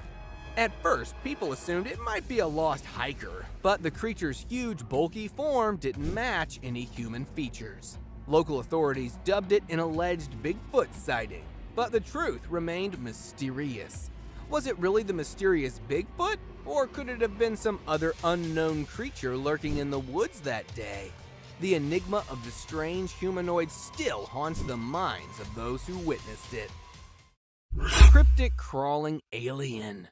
At first, people assumed it might be a lost hiker, but the creature's huge, bulky form didn't match any human features. Local authorities dubbed it an alleged Bigfoot sighting, but the truth remained mysterious. Was it really the mysterious Bigfoot, or could it have been some other unknown creature lurking in the woods that day? The enigma of the strange humanoid still haunts the minds of those who witnessed it. Cryptic crawling alien.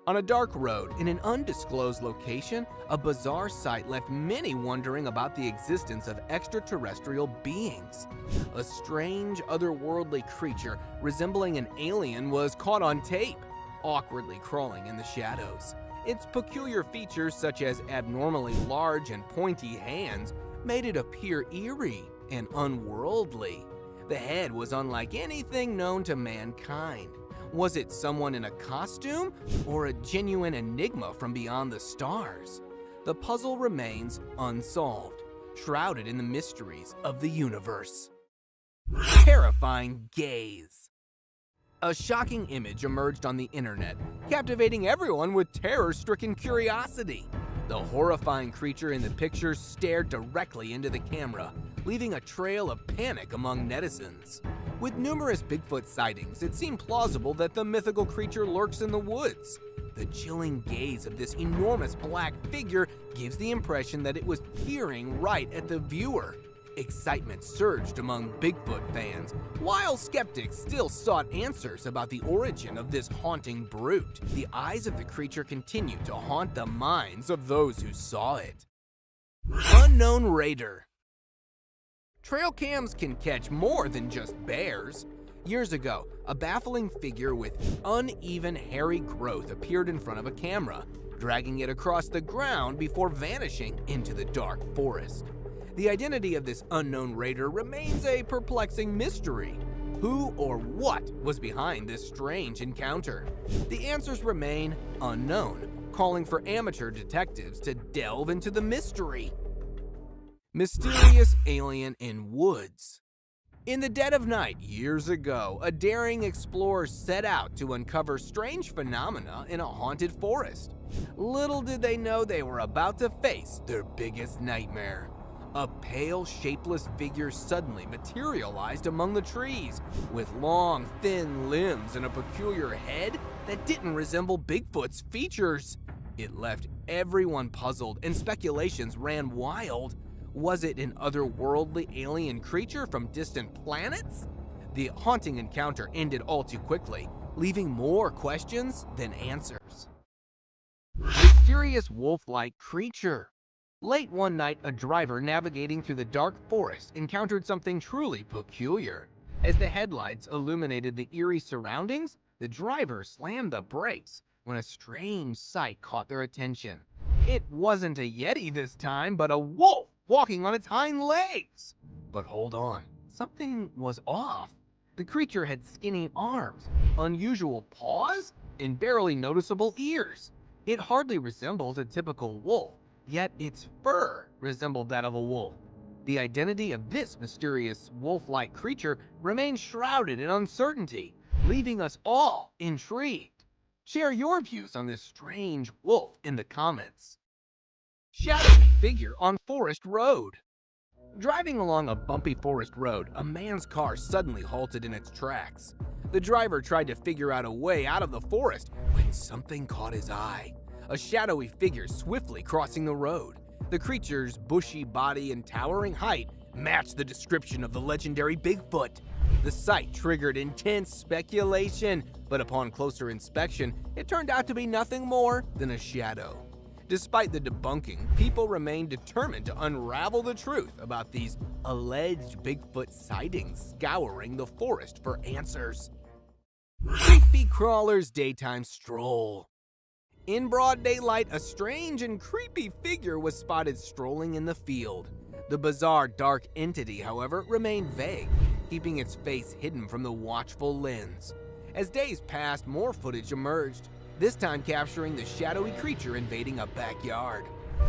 On a dark road in an undisclosed location, a bizarre sight left many wondering about the existence of extraterrestrial beings. A strange, otherworldly creature resembling an alien was caught on tape. awkwardly crawling in the shadows. Its peculiar features, such as abnormally large and pointy hands, made it appear eerie and unworldly. The head was unlike anything known to mankind. Was it someone in a costume or a genuine enigma from beyond the stars? The puzzle remains unsolved, shrouded in the mysteries of the universe. Terrifying gaze. A shocking image emerged on the internet, captivating everyone with terror-stricken curiosity. The horrifying creature in the picture stared directly into the camera, leaving a trail of panic among netizens. With numerous Bigfoot sightings, it seemed plausible that the mythical creature lurks in the woods. The chilling gaze of this enormous black figure gives the impression that it was peering right at the viewer. Excitement surged among Bigfoot fans, while skeptics still sought answers about the origin of this haunting brute. The eyes of the creature continued to haunt the minds of those who saw it. Unknown Raider. Trail cams can catch more than just bears. Years ago, a baffling figure with uneven hairy growth appeared in front of a camera, dragging it across the ground before vanishing into the dark forest. The identity of this unknown raider remains a perplexing mystery. Who or what was behind this strange encounter? The answers remain unknown, calling for amateur detectives to delve into the mystery. Mysterious alien in woods. In the dead of night years ago, a daring explorer set out to uncover strange phenomena in a haunted forest. Little did they know they were about to face their biggest nightmare. A pale, shapeless figure suddenly materialized among the trees, with long, thin limbs and a peculiar head that didn't resemble Bigfoot's features. It left everyone puzzled, and speculations ran wild. Was it an otherworldly alien creature from distant planets? The haunting encounter ended all too quickly, leaving more questions than answers. Mysterious wolf-like creature. Late one night, a driver navigating through the dark forest encountered something truly peculiar. As the headlights illuminated the eerie surroundings, the driver slammed the brakes when a strange sight caught their attention. It wasn't a yeti this time, but a wolf walking on its hind legs. But hold on, something was off. The creature had skinny arms, unusual paws, and barely noticeable ears. It hardly resembled a typical wolf, yet its fur resembled that of a wolf. The identity of this mysterious wolf-like creature remains shrouded in uncertainty, leaving us all intrigued. Share your views on this strange wolf in the comments. Shadowy figure on forest road. Driving along a bumpy forest road, a man's car suddenly halted in its tracks. The driver tried to figure out a way out of the forest when something caught his eye. A shadowy figure swiftly crossing the road. The creature's bushy body and towering height matched the description of the legendary Bigfoot. The sight triggered intense speculation, but upon closer inspection, it turned out to be nothing more than a shadow. Despite the debunking, people remain determined to unravel the truth about these alleged Bigfoot sightings, scouring the forest for answers. Creepy crawler's daytime stroll. In broad daylight, a strange and creepy figure was spotted strolling in the field. The bizarre dark entity, however, remained vague, keeping its face hidden from the watchful lens. As days passed, more footage emerged, this time capturing the shadowy creature invading a backyard.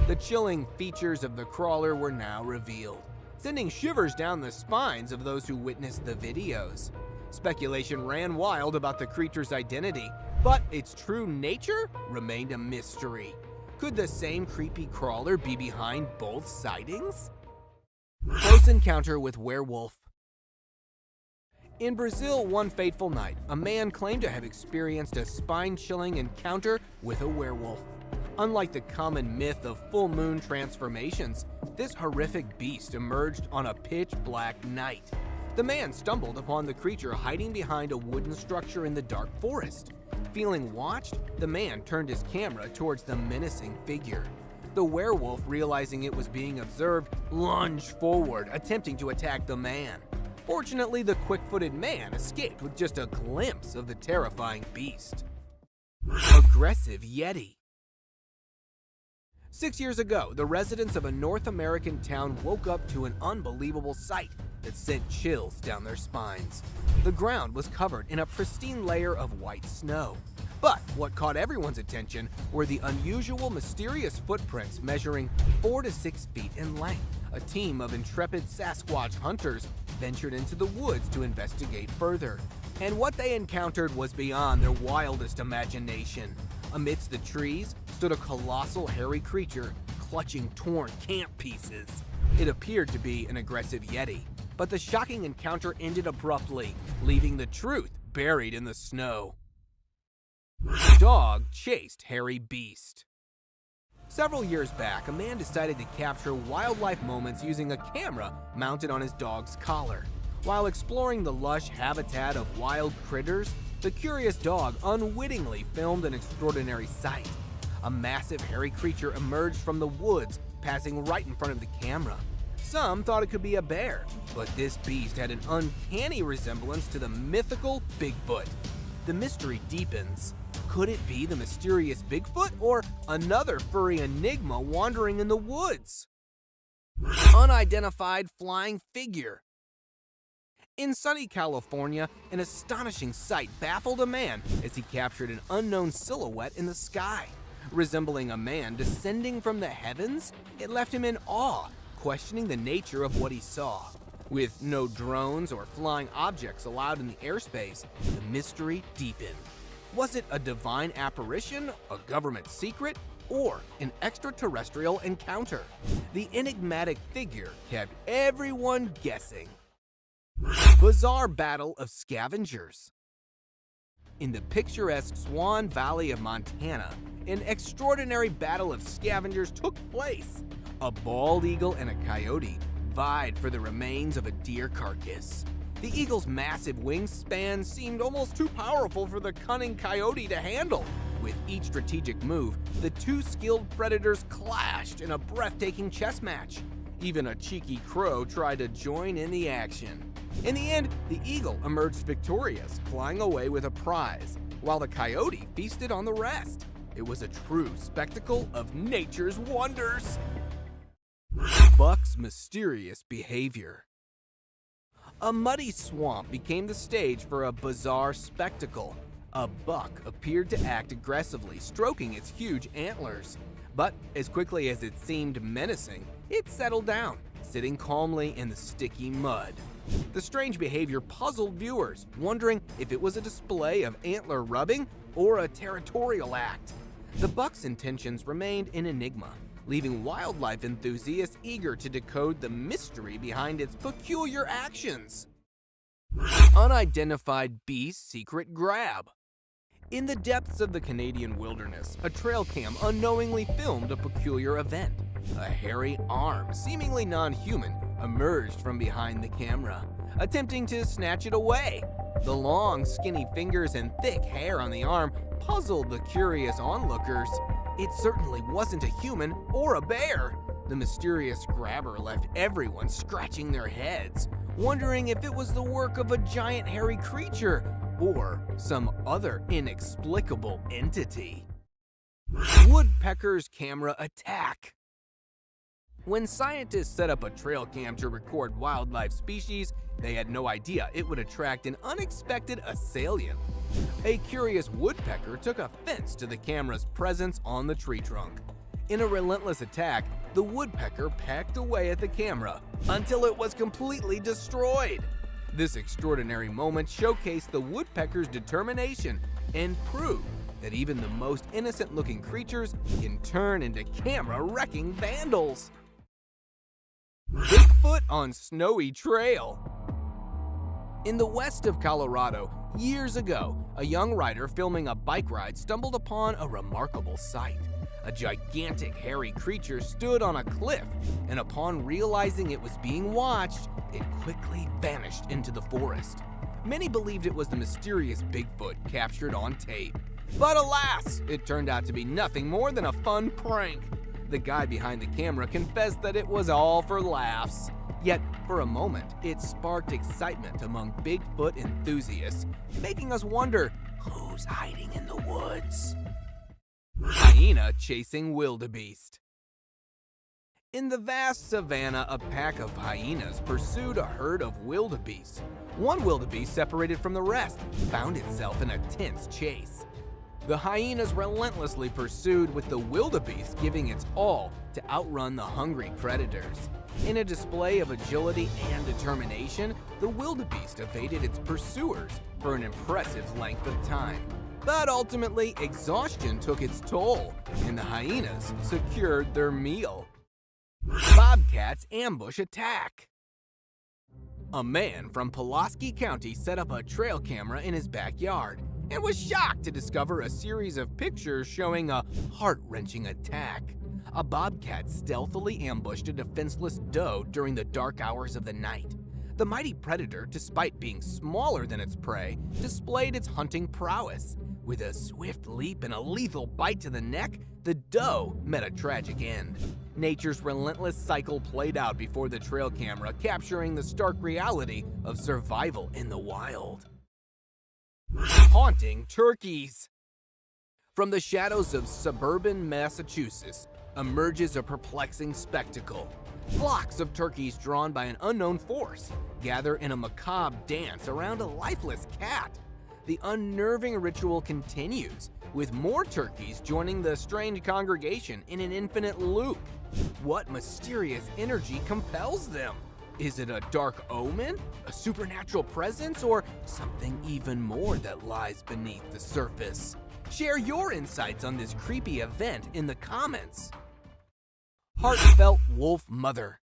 The chilling features of the crawler were now revealed, sending shivers down the spines of those who witnessed the videos. Speculation ran wild about the creature's identity, but its true nature remained a mystery. Could the same creepy crawler be behind both sightings? Close encounter with werewolf. In Brazil, one fateful night, a man claimed to have experienced a spine-chilling encounter with a werewolf. Unlike the common myth of full moon transformations, this horrific beast emerged on a pitch-black night. The man stumbled upon the creature hiding behind a wooden structure in the dark forest. Feeling watched, the man turned his camera towards the menacing figure. The werewolf, realizing it was being observed, lunged forward, attempting to attack the man. Fortunately, the quick-footed man escaped with just a glimpse of the terrifying beast. Aggressive Yeti. 6 years ago, the residents of a North American town woke up to an unbelievable sight that sent chills down their spines. The ground was covered in a pristine layer of white snow. But what caught everyone's attention were the unusual, mysterious footprints measuring 4 to 6 feet in length. A team of intrepid SASQUATCH hunters ventured into the woods to investigate further. And what they encountered was beyond their wildest imagination. Amidst the trees stood a colossal hairy creature clutching torn camp pieces. It appeared to be an aggressive Yeti, but the shocking encounter ended abruptly, leaving the truth buried in the snow. Dog chased hairy beast. Several years back, a man decided to capture wildlife moments using a camera mounted on his dog's collar. While exploring the lush habitat of wild critters, the curious dog unwittingly filmed an extraordinary sight. A massive hairy creature emerged from the woods, passing right in front of the camera. Some thought it could be a bear, but this beast had an uncanny resemblance to the mythical Bigfoot. The mystery deepens. Could it be the mysterious Bigfoot or another furry enigma wandering in the woods? Unidentified flying figure. In sunny California, an astonishing sight baffled a man as he captured an unknown silhouette in the sky. Resembling a man descending from the heavens, it left him in awe, questioning the nature of what he saw. With no drones or flying objects allowed in the airspace, the mystery deepened. Was it a divine apparition, a government secret, or an extraterrestrial encounter? The enigmatic figure kept everyone guessing. Bizarre battle of scavengers. In the picturesque Swan Valley of Montana, an extraordinary battle of scavengers took place. A bald eagle and a coyote vied for the remains of a deer carcass. The eagle's massive wingspan seemed almost too powerful for the cunning coyote to handle. With each strategic move, the two skilled predators clashed in a breathtaking chess match. Even a cheeky crow tried to join in the action. In the end, the eagle emerged victorious, flying away with a prize, while the coyote feasted on the rest. It was a true spectacle of nature's wonders. Buck's mysterious behavior. A muddy swamp became the stage for a bizarre spectacle. A buck appeared to act aggressively, stroking its huge antlers. But as quickly as it seemed menacing, it settled down, sitting calmly in the sticky mud. The strange behavior puzzled viewers, wondering if it was a display of antler rubbing or a territorial act. The buck's intentions remained an enigma, leaving wildlife enthusiasts eager to decode the mystery behind its peculiar actions. Unidentified beast secret grab. In the depths of the Canadian wilderness, a trail cam unknowingly filmed a peculiar event. A hairy arm, seemingly non-human, emerged from behind the camera, attempting to snatch it away. The long, skinny fingers and thick hair on the arm puzzled the curious onlookers. It certainly wasn't a human or a bear. The mysterious grabber left everyone scratching their heads, wondering if it was the work of a giant hairy creature or some other inexplicable entity. Woodpecker's camera attack. When scientists set up a trail cam to record wildlife species, they had no idea it would attract an unexpected assailant. A curious woodpecker took offense to the camera's presence on the tree trunk. In a relentless attack, the woodpecker pecked away at the camera until it was completely destroyed. This extraordinary moment showcased the woodpecker's determination and proved that even the most innocent-looking creatures can turn into camera-wrecking vandals. Bigfoot on snowy trail. In the west of Colorado, years ago, a young rider filming a bike ride stumbled upon a remarkable sight. A gigantic hairy creature stood on a cliff, and upon realizing it was being watched, it quickly vanished into the forest. Many believed it was the mysterious Bigfoot captured on tape. But alas, it turned out to be nothing more than a fun prank. The guy behind the camera confessed that it was all for laughs. Yet, for a moment, it sparked excitement among Bigfoot enthusiasts, making us wonder, Who's hiding in the woods? Hyena chasing wildebeest. In the vast savanna, a pack of hyenas pursued a herd of wildebeest. One wildebeest, separated from the rest, found itself in a tense chase. The hyenas relentlessly pursued, with the wildebeest giving its all to outrun the hungry predators. In a display of agility and determination, the wildebeest evaded its pursuers for an impressive length of time. But ultimately, exhaustion took its toll, and the hyenas secured their meal. Bobcats ambush attack. A man from Pulaski County set up a trail camera in his backyard and was shocked to discover a series of pictures showing a heart-wrenching attack. A bobcat stealthily ambushed a defenseless doe during the dark hours of the night. The mighty predator, despite being smaller than its prey, displayed its hunting prowess. With a swift leap and a lethal bite to the neck, the doe met a tragic end. Nature's relentless cycle played out before the trail camera, capturing the stark reality of survival in the wild. Haunting turkeys. From the shadows of Suburban, Massachusetts, emerges a perplexing spectacle. Flocks of turkeys drawn by an unknown force gather in a macabre dance around a lifeless cat. The unnerving ritual continues, with more turkeys joining the strange congregation in an infinite loop. What mysterious energy compels them? Is it a dark omen, a supernatural presence, or something even more that lies beneath the surface? Share your insights on this creepy event in the comments. Heartfelt wolf mother.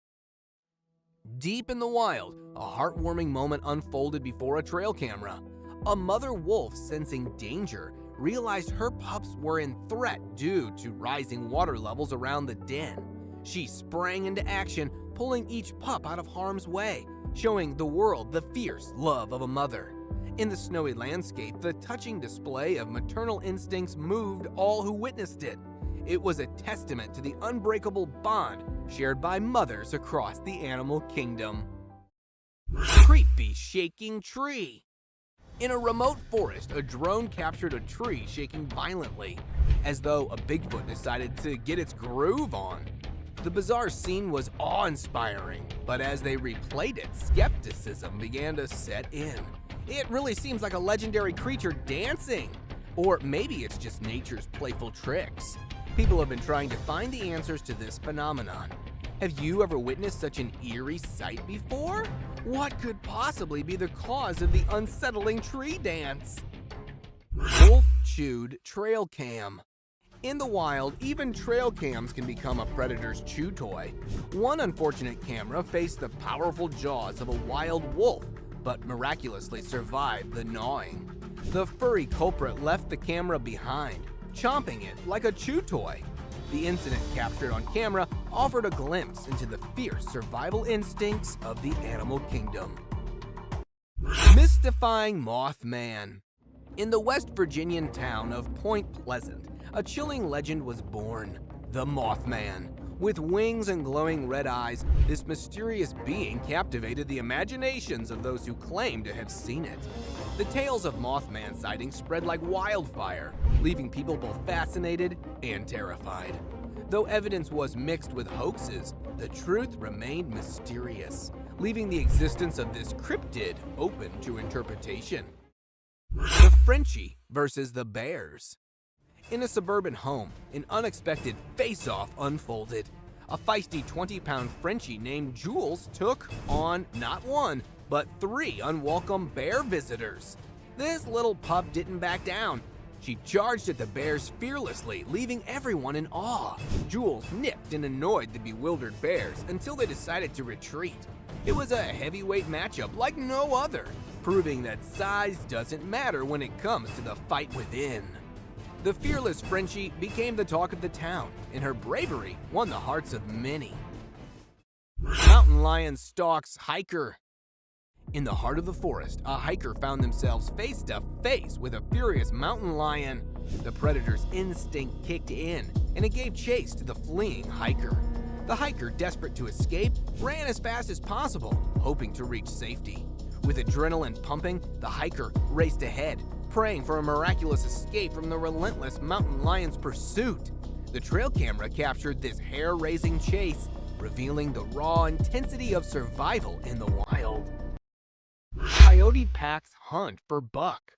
Deep in the wild, a heartwarming moment unfolded before a trail camera. A mother wolf, sensing danger, realized her pups were in threat due to rising water levels around the den. She sprang into action, pulling each pup out of harm's way, showing the world the fierce love of a mother. In the snowy landscape, the touching display of maternal instincts moved all who witnessed it. It was a testament to the unbreakable bond shared by mothers across the animal kingdom. Creepy shaking tree. In a remote forest, a drone captured a tree shaking violently, as though a Bigfoot decided to get its groove on. The bizarre scene was awe-inspiring, but as they replayed it, skepticism began to set in. It really seems like a legendary creature dancing. Or maybe it's just nature's playful tricks. People have been trying to find the answers to this phenomenon. Have you ever witnessed such an eerie sight before? What could possibly be the cause of the unsettling tree dance? Wolf-chewed trail cam. In the wild, even trail cams can become a predator's chew toy. One unfortunate camera faced the powerful jaws of a wild wolf, but miraculously survived the gnawing. The furry culprit left the camera behind, chomping it like a chew toy. The incident captured on camera offered a glimpse into the fierce survival instincts of the animal kingdom. Mystifying Mothman. In the West Virginian town of Point Pleasant, a chilling legend was born: the Mothman. With wings and glowing red eyes, this mysterious being captivated the imaginations of those who claimed to have seen it. The tales of Mothman sightings spread like wildfire, leaving people both fascinated and terrified. Though evidence was mixed with hoaxes, the truth remained mysterious, leaving the existence of this cryptid open to interpretation. The Frenchie versus the Bears. In a suburban home, an unexpected face-off unfolded. A feisty 20-pound Frenchie named Jules took on not one, but 3 unwelcome bear visitors. This little pup didn't back down. She charged at the bears fearlessly, leaving everyone in awe. Jules nipped and annoyed the bewildered bears until they decided to retreat. It was a heavyweight matchup like no other, proving that size doesn't matter when it comes to the fight within. The fearless Frenchie became the talk of the town, and her bravery won the hearts of many. Mountain lion stalks hiker. In the heart of the forest, a hiker found themselves face to face with a furious mountain lion. The predator's instinct kicked in, and it gave chase to the fleeing hiker. The hiker, desperate to escape, ran as fast as possible, hoping to reach safety. With adrenaline pumping, the hiker raced ahead, praying for a miraculous escape from the relentless mountain lion's pursuit. The trail camera captured this hair-raising chase, revealing the raw intensity of survival in the wild. Coyote packs hunt for buck.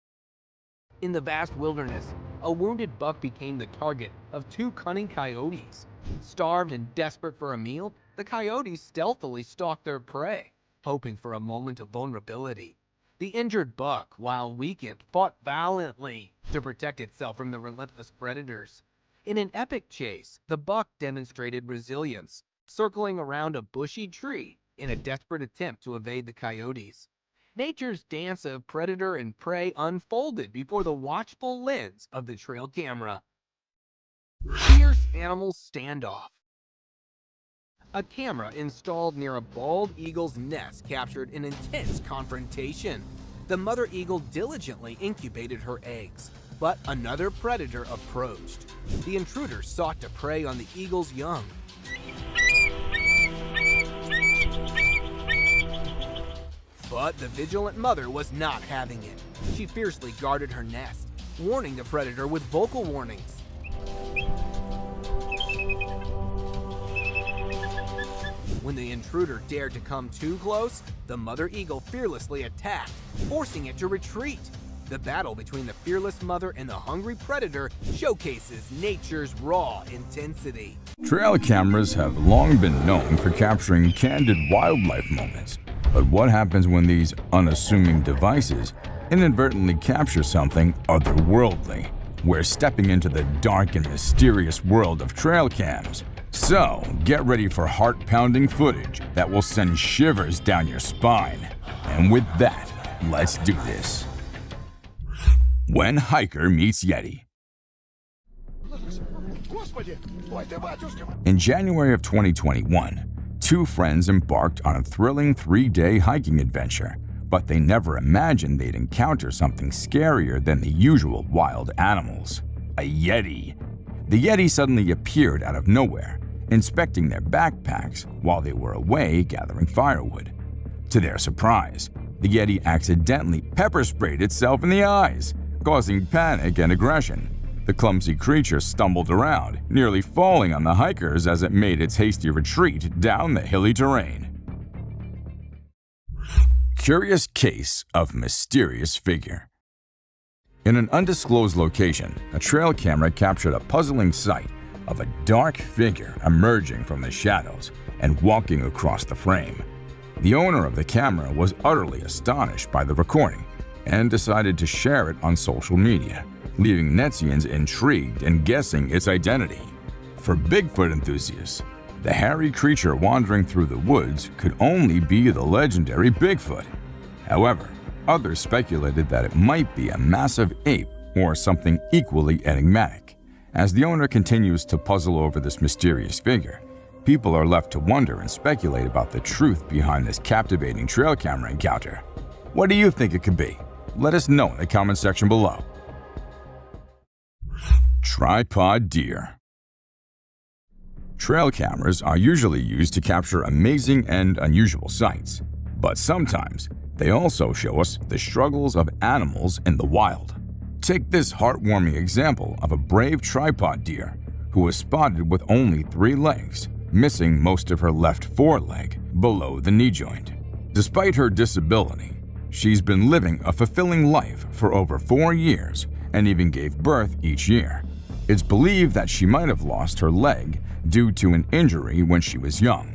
In the vast wilderness, a wounded buck became the target of two cunning coyotes. Starved and desperate for a meal, the coyotes stealthily stalked their prey, hoping for a moment of vulnerability. The injured buck, while weakened, fought valiantly to protect itself from the relentless predators. In an epic chase, the buck demonstrated resilience, circling around a bushy tree in a desperate attempt to evade the coyotes. Nature's dance of predator and prey unfolded before the watchful lens of the trail camera. Fierce animal standoff. A camera installed near a bald eagle's nest captured an intense confrontation. The mother eagle diligently incubated her eggs, but another predator approached. The intruder sought to prey on the eagle's young. But the vigilant mother was not having it. She fiercely guarded her nest, warning the predator with vocal warnings. When the intruder dared to come too close, the mother eagle fearlessly attacked, forcing it to retreat. The battle between the fearless mother and the hungry predator showcases nature's raw intensity. Trail cameras have long been known for capturing candid wildlife moments. But what happens when these unassuming devices inadvertently capture something otherworldly? We're stepping into the dark and mysterious world of trail cams. So, get ready for heart-pounding footage that will send shivers down your spine. And with that, let's do this. When hiker meets Yeti. In January of 2021, two friends embarked on a thrilling 3-day hiking adventure, but they never imagined they'd encounter something scarier than the usual wild animals. A Yeti. The Yeti suddenly appeared out of nowhere, inspecting their backpacks while they were away gathering firewood. To their surprise, the Yeti accidentally pepper sprayed itself in the eyes, causing panic and aggression. The clumsy creature stumbled around, nearly falling on the hikers as it made its hasty retreat down the hilly terrain. Curious case of mysterious figure. In an undisclosed location, a trail camera captured a puzzling sight of a dark figure emerging from the shadows and walking across the frame. The owner of the camera was utterly astonished by the recording and decided to share it on social media, leaving Netzians intrigued and guessing its identity. For Bigfoot enthusiasts, the hairy creature wandering through the woods could only be the legendary Bigfoot. However, others speculated that it might be a massive ape or something equally enigmatic. As the owner continues to puzzle over this mysterious figure, people are left to wonder and speculate about the truth behind this captivating trail camera encounter. What do you think it could be? Let us know in the comment section below. Tripod deer. Trail cameras are usually used to capture amazing and unusual sights, but sometimes they also show us the struggles of animals in the wild. Take this heartwarming example of a brave tripod deer who was spotted with only 3 legs, missing most of her left foreleg below the knee joint. Despite her disability, she's been living a fulfilling life for over 4 years and even gave birth each year. It's believed that she might have lost her leg due to an injury when she was young.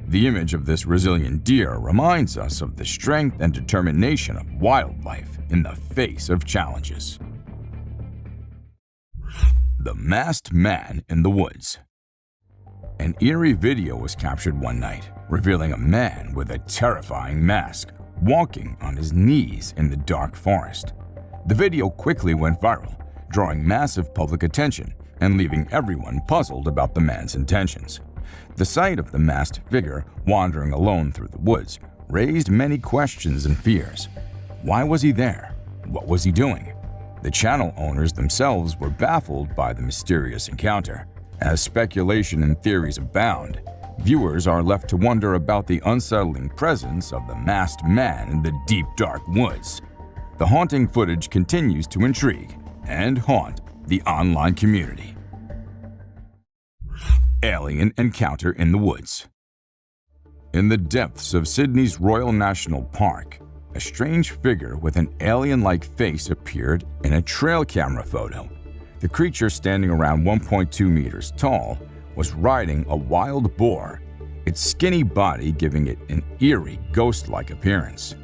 The image of this resilient deer reminds us of the strength and determination of wildlife in the face of challenges. The Masked Man in the Woods. An eerie video was captured one night, revealing a man with a terrifying mask walking on his knees in the dark forest. The video quickly went viral, drawing massive public attention and leaving everyone puzzled about the man's intentions. The sight of the masked figure wandering alone through the woods raised many questions and fears. Why was he there? What was he doing? The channel owners themselves were baffled by the mysterious encounter. As speculation and theories abound, viewers are left to wonder about the unsettling presence of the masked man in the deep, dark woods. The haunting footage continues to intrigue and haunt the online community. Alien encounter in the woods. In the depths of Sydney's Royal National Park, a strange figure with an alien-like face appeared in a trail camera photo. The creature, standing around 1.2 meters tall, was riding a wild boar, its skinny body giving it an eerie, ghost-like appearance.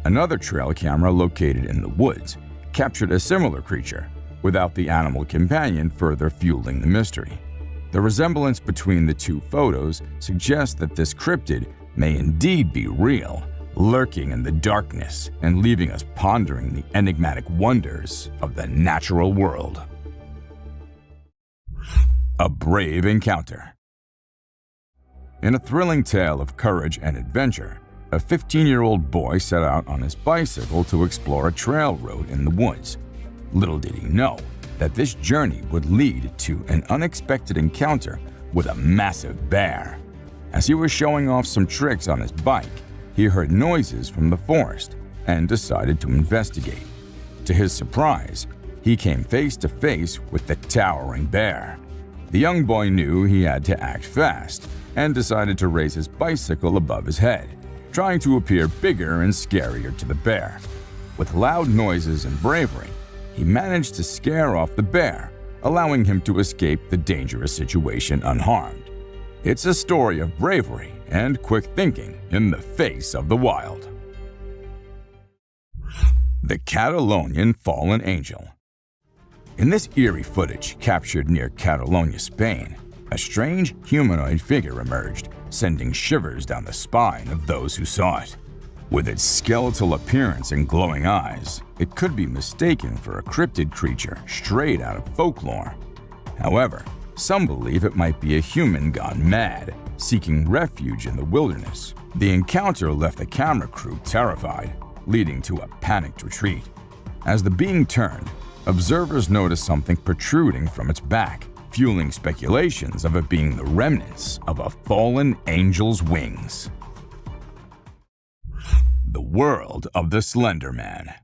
Another trail camera located in the woods captured a similar creature, without the animal companion, further fueling the mystery. The resemblance between the two photos suggests that this cryptid may indeed be real, lurking in the darkness and leaving us pondering the enigmatic wonders of the natural world. A brave encounter. In a thrilling tale of courage and adventure, a 15-year-old boy set out on his bicycle to explore a trail road in the woods. Little did he know that this journey would lead to an unexpected encounter with a massive bear. As he was showing off some tricks on his bike, he heard noises from the forest and decided to investigate. To his surprise, he came face to face with the towering bear. The young boy knew he had to act fast and decided to raise his bicycle above his head, trying to appear bigger and scarier to the bear. With loud noises and bravery, he managed to scare off the bear, allowing him to escape the dangerous situation unharmed. It's a story of bravery and quick thinking in the face of the wild. The Catalonian Fallen Angel. In this eerie footage captured near Catalonia, Spain, a strange humanoid figure emerged, sending shivers down the spine of those who saw it. With its skeletal appearance and glowing eyes, it could be mistaken for a cryptid creature straight out of folklore. However, some believe it might be a human gone mad, seeking refuge in the wilderness. The encounter left the camera crew terrified, leading to a panicked retreat. As the being turned, observers noticed something protruding from its back, fueling speculations of it being the remnants of a fallen angel's wings. The world of the Slender Man.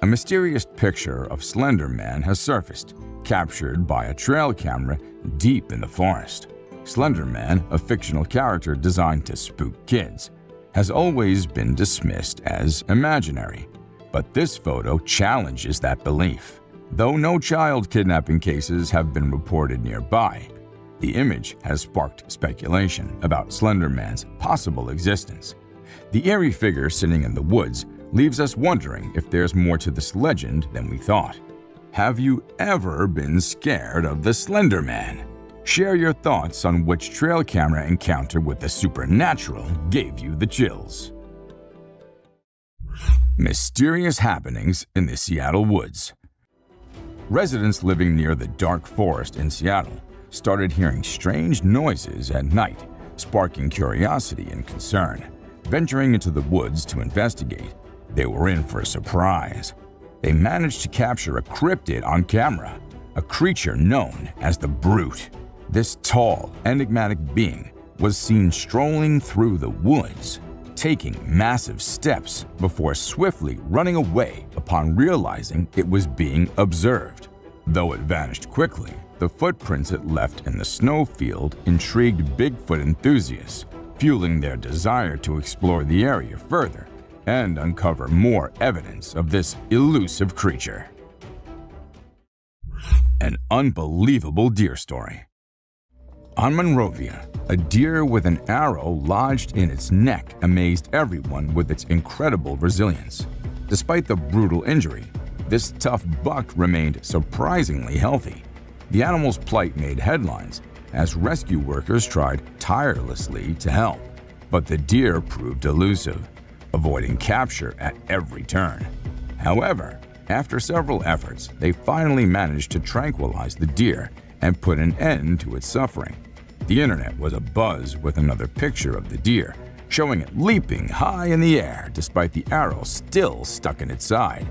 A mysterious picture of Slender Man has surfaced, captured by a trail camera deep in the forest. Slender Man, a fictional character designed to spook kids, has always been dismissed as imaginary, but this photo challenges that belief. Though no child kidnapping cases have been reported nearby, the image has sparked speculation about Slender Man's possible existence. The eerie figure sitting in the woods leaves us wondering if there's more to this legend than we thought. Have you ever been scared of the Slender Man? Share your thoughts on which trail camera encounter with the supernatural gave you the chills. Mysterious happenings in the Seattle woods. Residents living near the dark forest in Seattle started hearing strange noises at night, sparking curiosity and concern. Venturing into the woods to investigate, they were in for a surprise. They managed to capture a cryptid on camera, a creature known as the Brute. This tall, enigmatic being was seen strolling through the woods, taking massive steps before swiftly running away upon realizing it was being observed. Though it vanished quickly, the footprints it left in the snowfield intrigued Bigfoot enthusiasts, fueling their desire to explore the area further and uncover more evidence of this elusive creature. An unbelievable deer story. On Monrovia, a deer with an arrow lodged in its neck amazed everyone with its incredible resilience. Despite the brutal injury, this tough buck remained surprisingly healthy. The animal's plight made headlines as rescue workers tried tirelessly to help, but the deer proved elusive, avoiding capture at every turn. However, after several efforts, they finally managed to tranquilize the deer and put an end to its suffering. The internet was abuzz with another picture of the deer, showing it leaping high in the air despite the arrow still stuck in its side.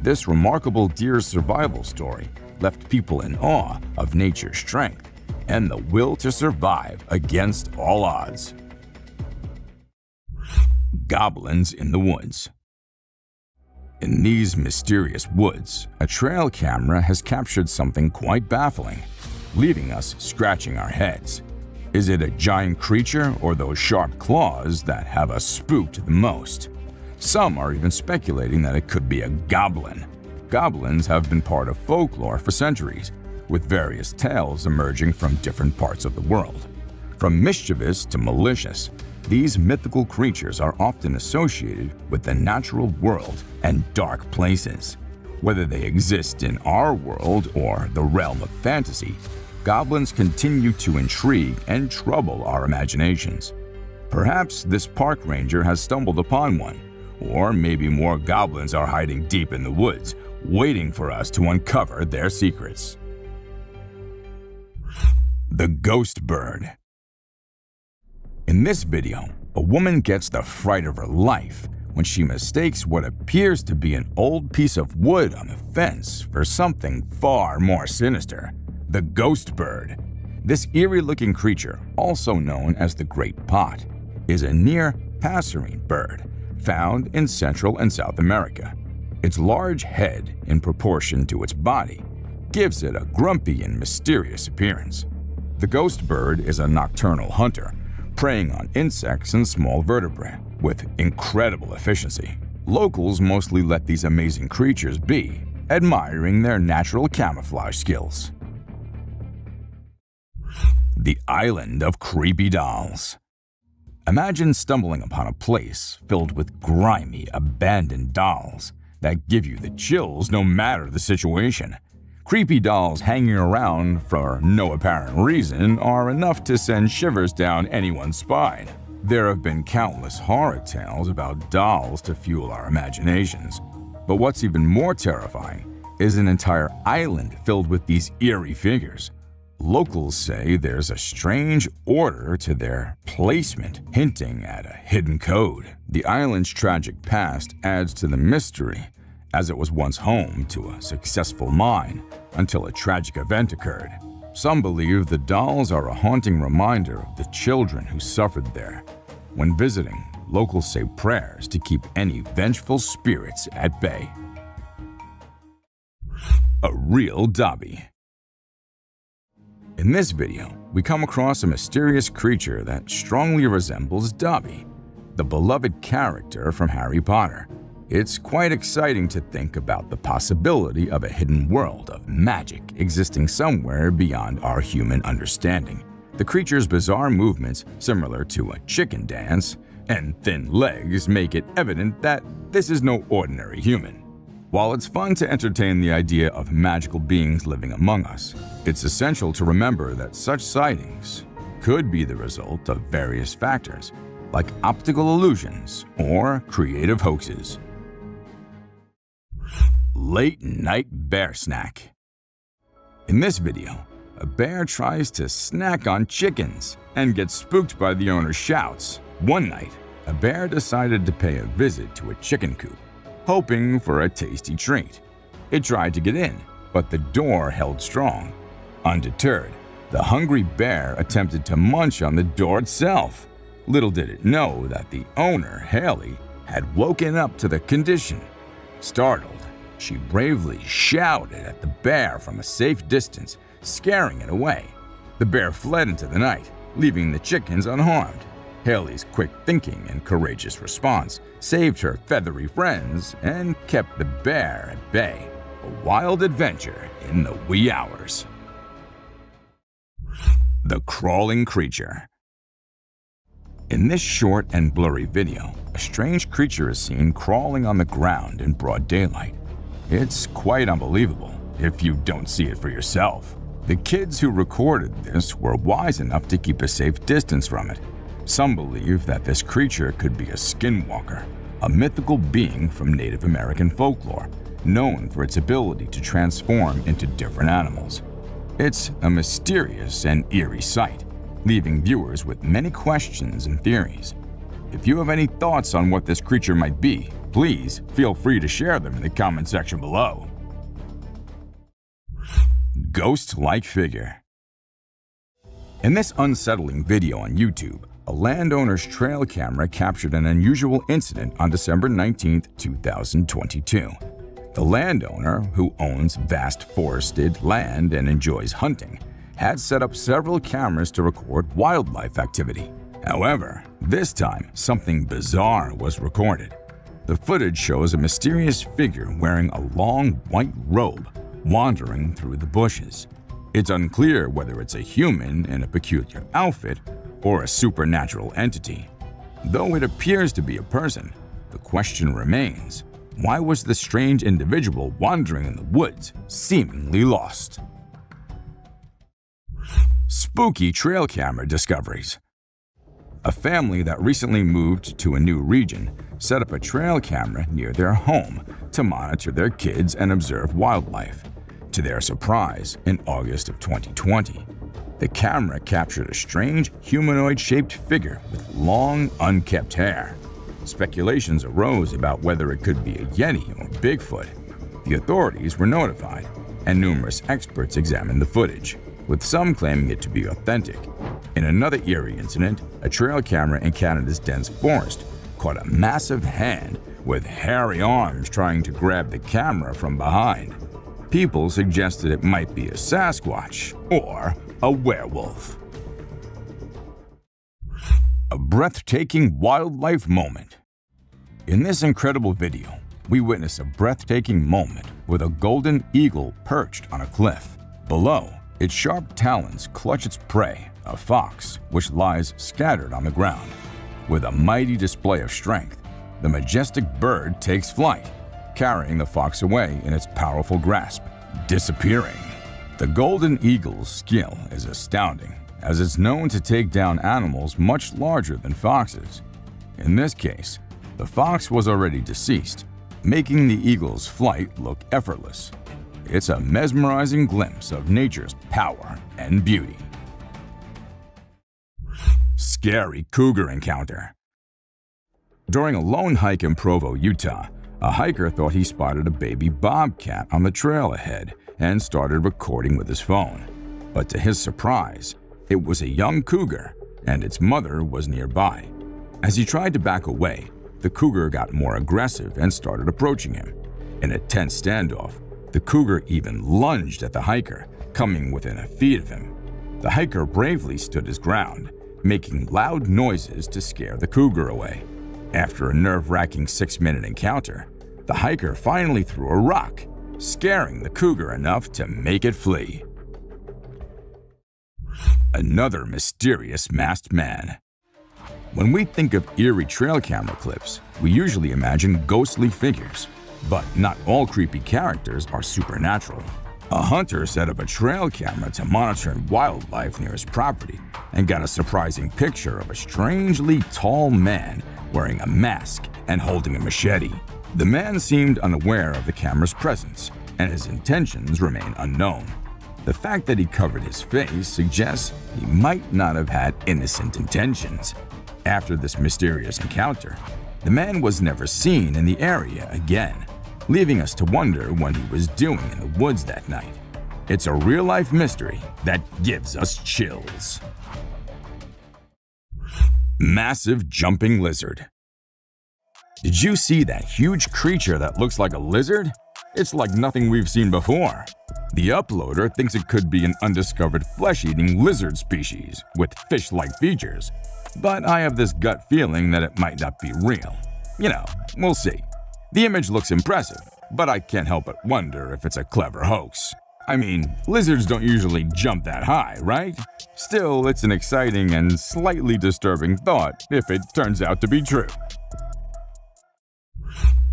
This remarkable deer's survival story left people in awe of nature's strength and the will to survive against all odds. Goblins in the woods. In these mysterious woods, a trail camera has captured something quite baffling, leaving us scratching our heads. Is it a giant creature or those sharp claws that have us spooked the most? Some are even speculating that it could be a goblin. Goblins have been part of folklore for centuries, with various tales emerging from different parts of the world. From mischievous to malicious, these mythical creatures are often associated with the natural world and dark places. Whether they exist in our world or the realm of fantasy, goblins continue to intrigue and trouble our imaginations. Perhaps this park ranger has stumbled upon one, or maybe more goblins are hiding deep in the woods, waiting for us to uncover their secrets. The Ghost Bird. In this video, a woman gets the fright of her life when she mistakes what appears to be an old piece of wood on the fence for something far more sinister: the ghost bird. This eerie-looking creature, also known as the great pot, is a near passerine bird found in Central and South America. Its large head, in proportion to its body, gives it a grumpy and mysterious appearance. The ghost bird is a nocturnal hunter, preying on insects and small vertebrae with incredible efficiency. Locals mostly let these amazing creatures be, admiring their natural camouflage skills. The Island of Creepy Dolls. Imagine stumbling upon a place filled with grimy, abandoned dolls that give you the chills no matter the situation. Creepy dolls hanging around for no apparent reason are enough to send shivers down anyone's spine. There have been countless horror tales about dolls to fuel our imaginations. But what's even more terrifying is an entire island filled with these eerie figures. Locals say there's a strange order to their placement, hinting at a hidden code. The island's tragic past adds to the mystery, as it was once home to a successful mine until a tragic event occurred. Some believe the dolls are a haunting reminder of the children who suffered there. When visiting, locals say prayers to keep any vengeful spirits at bay. A real Dobby. In this video, we come across a mysterious creature that strongly resembles Dobby, the beloved character from Harry Potter. It's quite exciting to think about the possibility of a hidden world of magic existing somewhere beyond our human understanding. The creature's bizarre movements, similar to a chicken dance, and thin legs make it evident that this is no ordinary human. While it's fun to entertain the idea of magical beings living among us, it's essential to remember that such sightings could be the result of various factors, like optical illusions or creative hoaxes. Late Night Bear Snack. In this video, a bear tries to snack on chickens and gets spooked by the owner's shouts. One night, a bear decided to pay a visit to a chicken coop, hoping for a tasty treat. It tried to get in, but the door held strong. Undeterred, the hungry bear attempted to munch on the door itself. Little did it know that the owner, Haley, had woken up to the condition. Startled, she bravely shouted at the bear from a safe distance, scaring it away. The bear fled into the night, leaving the chickens unharmed. Haley's quick thinking and courageous response saved her feathery friends and kept the bear at bay. A wild adventure in the wee hours. The Crawling Creature. In this short and blurry video, a strange creature is seen crawling on the ground in broad daylight. It's quite unbelievable if you don't see it for yourself. The kids who recorded this were wise enough to keep a safe distance from it. Some believe that this creature could be a skinwalker, a mythical being from Native American folklore, known for its ability to transform into different animals. It's a mysterious and eerie sight, leaving viewers with many questions and theories. If you have any thoughts on what this creature might be, please feel free to share them in the comment section below. Ghost-like figure. In this unsettling video on YouTube, a landowner's trail camera captured an unusual incident on December 19, 2022. The landowner, who owns vast forested land and enjoys hunting, had set up several cameras to record wildlife activity. However, this time, something bizarre was recorded. The footage shows a mysterious figure wearing a long white robe wandering through the bushes. It's unclear whether it's a human in a peculiar outfit or a supernatural entity. Though it appears to be a person, the question remains, why was the strange individual wandering in the woods seemingly lost? Spooky trail camera discoveries. A family that recently moved to a new region set up a trail camera near their home to monitor their kids and observe wildlife. To their surprise, in August of 2020, the camera captured a strange humanoid-shaped figure with long, unkempt hair. Speculations arose about whether it could be a Yeti or Bigfoot. The authorities were notified, and numerous experts examined the footage, with some claiming it to be authentic. In another eerie incident, a trail camera in Canada's dense forest caught a massive hand with hairy arms trying to grab the camera from behind. People suggested it might be a SASQUATCH or a werewolf. A breathtaking wildlife moment. In this incredible video, we witness a breathtaking moment with a golden eagle perched on a cliff. Below, its sharp talons clutch its prey, a fox, which lies scattered on the ground. With a mighty display of strength, the majestic bird takes flight, carrying the fox away in its powerful grasp, disappearing. The golden eagle's skill is astounding, as it's known to take down animals much larger than foxes. In this case, the fox was already deceased, making the eagle's flight look effortless. It's a mesmerizing glimpse of nature's power and beauty. Scary cougar encounter. During a lone hike in Provo, Utah, a hiker thought he spotted a baby bobcat on the trail ahead and started recording with his phone. But to his surprise, it was a young cougar, and its mother was nearby. As he tried to back away, the cougar got more aggressive and started approaching him. In a tense standoff, the cougar even lunged at the hiker, coming within a feet of him. The hiker bravely stood his ground, making loud noises to scare the cougar away. After a nerve-wracking 6-minute encounter, the hiker finally threw a rock, scaring the cougar enough to make it flee. Another mysterious masked man. When we think of eerie trail camera clips, we usually imagine ghostly figures, but not all creepy characters are supernatural. A hunter set up a trail camera to monitor wildlife near his property and got a surprising picture of a strangely tall man wearing a mask and holding a machete. The man seemed unaware of the camera's presence, and his intentions remain unknown. The fact that he covered his face suggests he might not have had innocent intentions. After this mysterious encounter, the man was never seen in the area again, leaving us to wonder what he was doing in the woods that night. It's a real-life mystery that gives us chills. Massive jumping lizard. Did you see that huge creature that looks like a lizard? It's like nothing we've seen before. The uploader thinks it could be an undiscovered flesh-eating lizard species with fish-like features, but I have this gut feeling that it might not be real. We'll see. The image looks impressive, but I can't help but wonder if it's a clever hoax. I mean, lizards don't usually jump that high, right? Still, it's an exciting and slightly disturbing thought if it turns out to be true.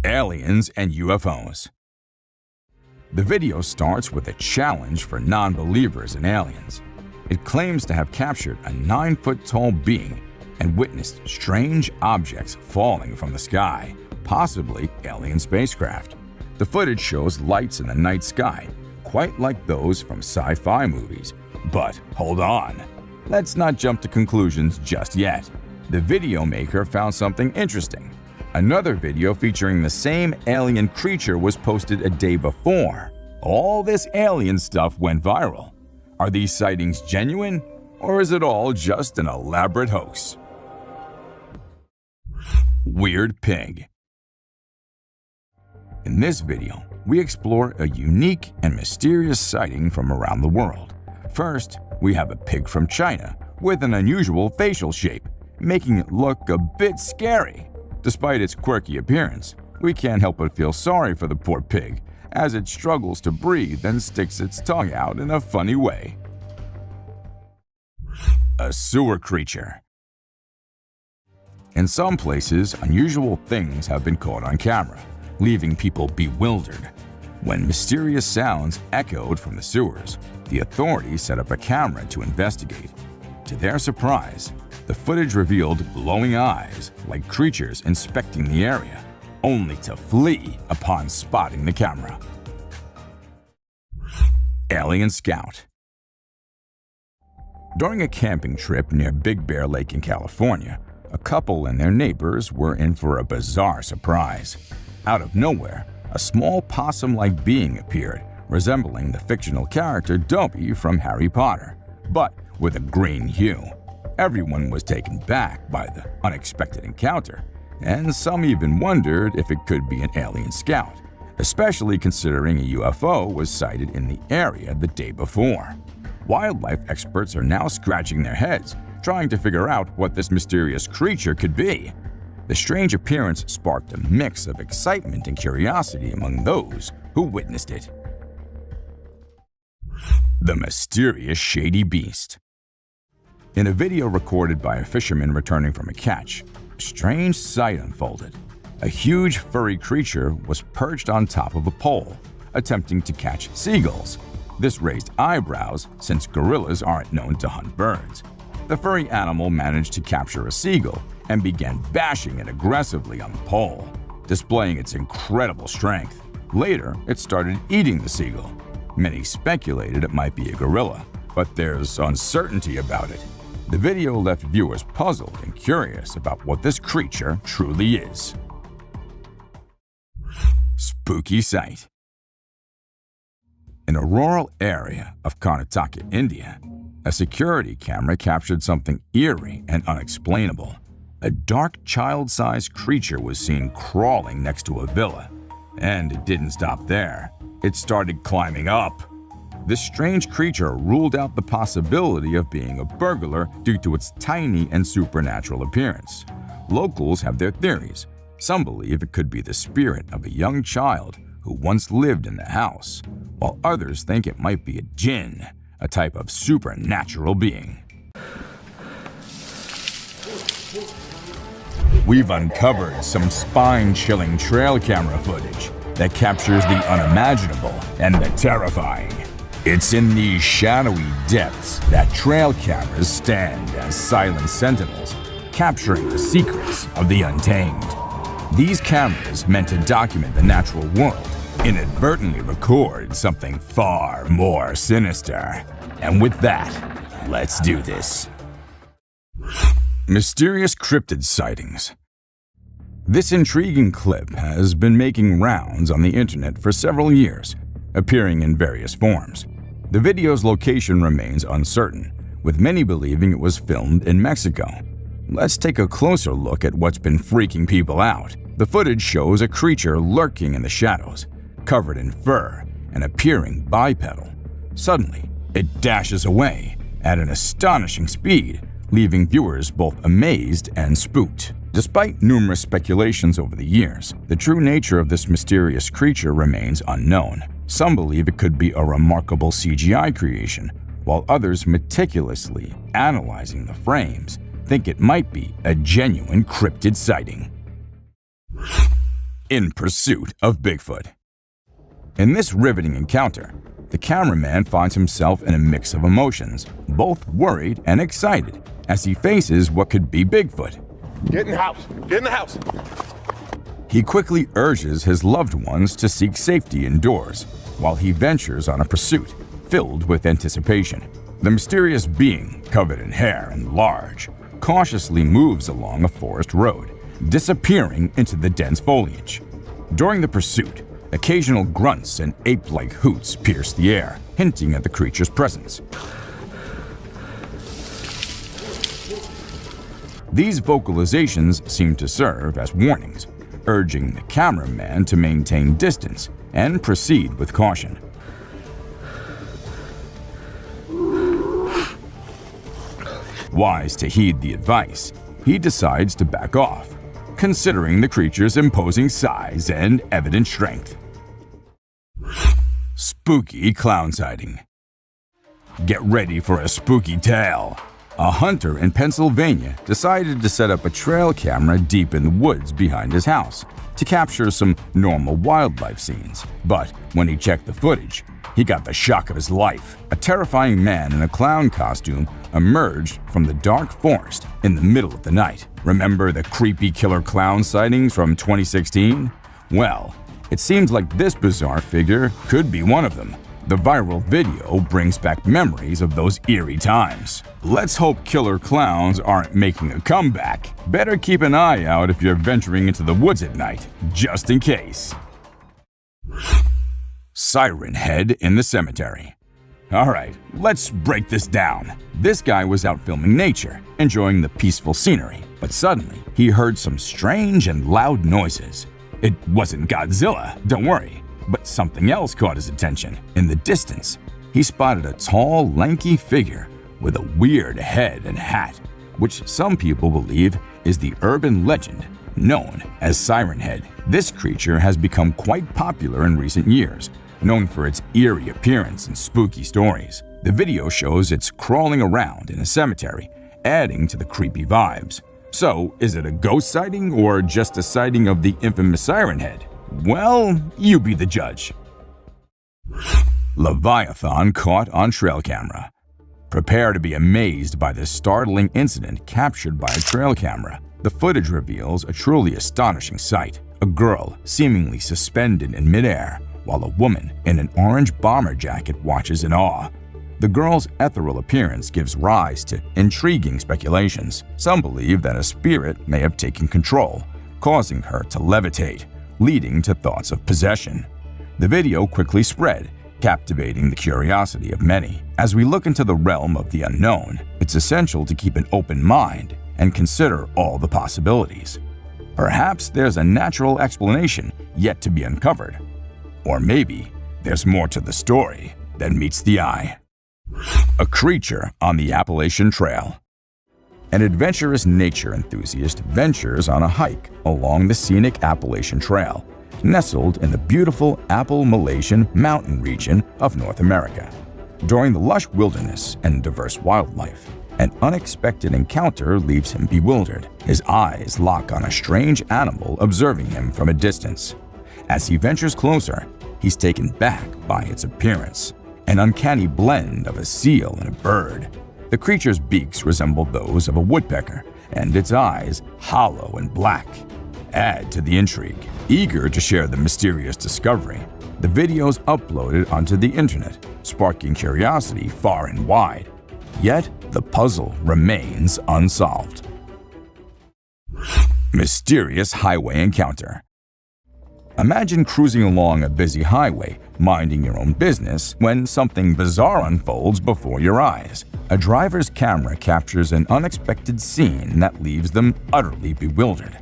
Aliens and UFOs. The video starts with a challenge for non-believers in aliens. It claims to have captured a 9-foot-tall being and witnessed strange objects falling from the sky, possibly alien spacecraft. The footage shows lights in the night sky, quite like those from sci-fi movies. But hold on, let's not jump to conclusions just yet. The video maker found something interesting. Another video featuring the same alien creature was posted a day before. All this alien stuff went viral. Are these sightings genuine, or is it all just an elaborate hoax? weird pig. In this video, we explore a unique and mysterious sighting from around the world. First, we have a pig from China with an unusual facial shape, making it look a bit scary. Despite its quirky appearance, we can't help but feel sorry for the poor pig as it struggles to breathe and sticks its tongue out in a funny way. A sewer creature. In some places, unusual things have been caught on camera, leaving people bewildered. When mysterious sounds echoed from the sewers, the authorities set up a camera to investigate. To their surprise, the footage revealed glowing eyes like creatures inspecting the area, only to flee upon spotting the camera. Alien Scout. During a camping trip near Big Bear Lake in California, a couple and their neighbors were in for a bizarre surprise. Out of nowhere, a small possum-like being appeared, resembling the fictional character Dobby from Harry Potter, but with a green hue. Everyone was taken back by the unexpected encounter, and some even wondered if it could be an alien scout, especially considering a UFO was sighted in the area the day before. Wildlife experts are now scratching their heads, trying to figure out what this mysterious creature could be. The strange appearance sparked a mix of excitement and curiosity among those who witnessed it. The mysterious shady beast. In a video recorded by a fisherman returning from a catch, a strange sight unfolded. A huge furry creature was perched on top of a pole, attempting to catch seagulls. This raised eyebrows since gorillas aren't known to hunt birds. The furry animal managed to capture a seagull and began bashing it aggressively on the pole, displaying its incredible strength. Later, it started eating the seagull. Many speculated it might be a gorilla, but there's uncertainty about it. The video left viewers puzzled and curious about what this creature truly is. Spooky sight. In a rural area of Karnataka, India, a security camera captured something eerie and unexplainable. A dark child-sized creature was seen crawling next to a villa. And it didn't stop there. It started climbing up. This strange creature ruled out the possibility of being a burglar due to its tiny and supernatural appearance. Locals have their theories. Some believe it could be the spirit of a young child who once lived in the house, while others think it might be a jinn, a type of supernatural being. We've uncovered some spine-chilling trail camera footage that captures the unimaginable and the terrifying. It's in these shadowy depths that trail cameras stand as silent sentinels, capturing the secrets of the untamed. These cameras, meant to document the natural world, inadvertently record something far more sinister. And with that, let's do this. Mysterious cryptid sightings. This intriguing clip has been making rounds on the internet for several years, appearing in various forms. The video's location remains uncertain, with many believing it was filmed in Mexico. Let's take a closer look at what's been freaking people out. The footage shows a creature lurking in the shadows, covered in fur and appearing bipedal. Suddenly, it dashes away at an astonishing speed, leaving viewers both amazed and spooked. Despite numerous speculations over the years, the true nature of this mysterious creature remains unknown. Some believe it could be a remarkable CGI creation, while others, meticulously analyzing the frames, think it might be a genuine cryptid sighting. In pursuit of Bigfoot. In this riveting encounter, the cameraman finds himself in a mix of emotions, both worried and excited, as he faces what could be Bigfoot. Get in the house! Get in the house! He quickly urges his loved ones to seek safety indoors, while he ventures on a pursuit filled with anticipation. The mysterious being, covered in hair and large, cautiously moves along a forest road, disappearing into the dense foliage. During the pursuit, occasional grunts and ape-like hoots pierce the air, hinting at the creature's presence. These vocalizations seem to serve as warnings, urging the cameraman to maintain distance and proceed with caution. Wise to heed the advice, he decides to back off, considering the creature's imposing size and evident strength. Spooky clown sighting. Get ready for a spooky tale. A hunter in Pennsylvania decided to set up a trail camera deep in the woods behind his house to capture some normal wildlife scenes. But when he checked the footage, he got the shock of his life. A terrifying man in a clown costume emerged from the dark forest in the middle of the night. Remember the creepy killer clown sightings from 2016? Well, it seems like this bizarre figure could be one of them. The viral video brings back memories of those eerie times. Let's hope killer clowns aren't making a comeback. Better keep an eye out if you're venturing into the woods at night, just in case. Siren head in the cemetery. Alright, let's break this down. This guy was out filming nature, enjoying the peaceful scenery, but suddenly he heard some strange and loud noises. It wasn't Godzilla, don't worry. But something else caught his attention. In the distance, he spotted a tall, lanky figure with a weird head and hat, which some people believe is the urban legend known as Siren Head. This creature has become quite popular in recent years, known for its eerie appearance and spooky stories. The video shows it's crawling around in a cemetery, adding to the creepy vibes. So, is it a ghost sighting or just a sighting of the infamous Siren Head? Well, you be the judge. Leviathan caught on trail camera. Prepare to be amazed by this startling incident captured by a trail camera. The footage reveals a truly astonishing sight. A girl seemingly suspended in midair, while a woman in an orange bomber jacket watches in awe. The girl's ethereal appearance gives rise to intriguing speculations. Some believe that a spirit may have taken control, causing her to levitate, leading to thoughts of possession. The video quickly spread, captivating the curiosity of many. As we look into the realm of the unknown, it's essential to keep an open mind and consider all the possibilities. Perhaps there's a natural explanation yet to be uncovered. Or maybe there's more to the story than meets the eye. A creature on the Appalachian Trail. An adventurous nature enthusiast ventures on a hike along the scenic Appalachian Trail, nestled in the beautiful Appalachian mountain region of North America. During the lush wilderness and diverse wildlife, an unexpected encounter leaves him bewildered. His eyes lock on a strange animal observing him from a distance. As he ventures closer, he's taken back by its appearance, an uncanny blend of a seal and a bird. The creature's beaks resemble those of a woodpecker, and its eyes, hollow and black, add to the intrigue. Eager to share the mysterious discovery, the video's uploaded onto the internet, sparking curiosity far and wide. Yet, the puzzle remains unsolved. Mysterious highway encounter. Imagine cruising along a busy highway, minding your own business, when something bizarre unfolds before your eyes. A driver's camera captures an unexpected scene that leaves them utterly bewildered.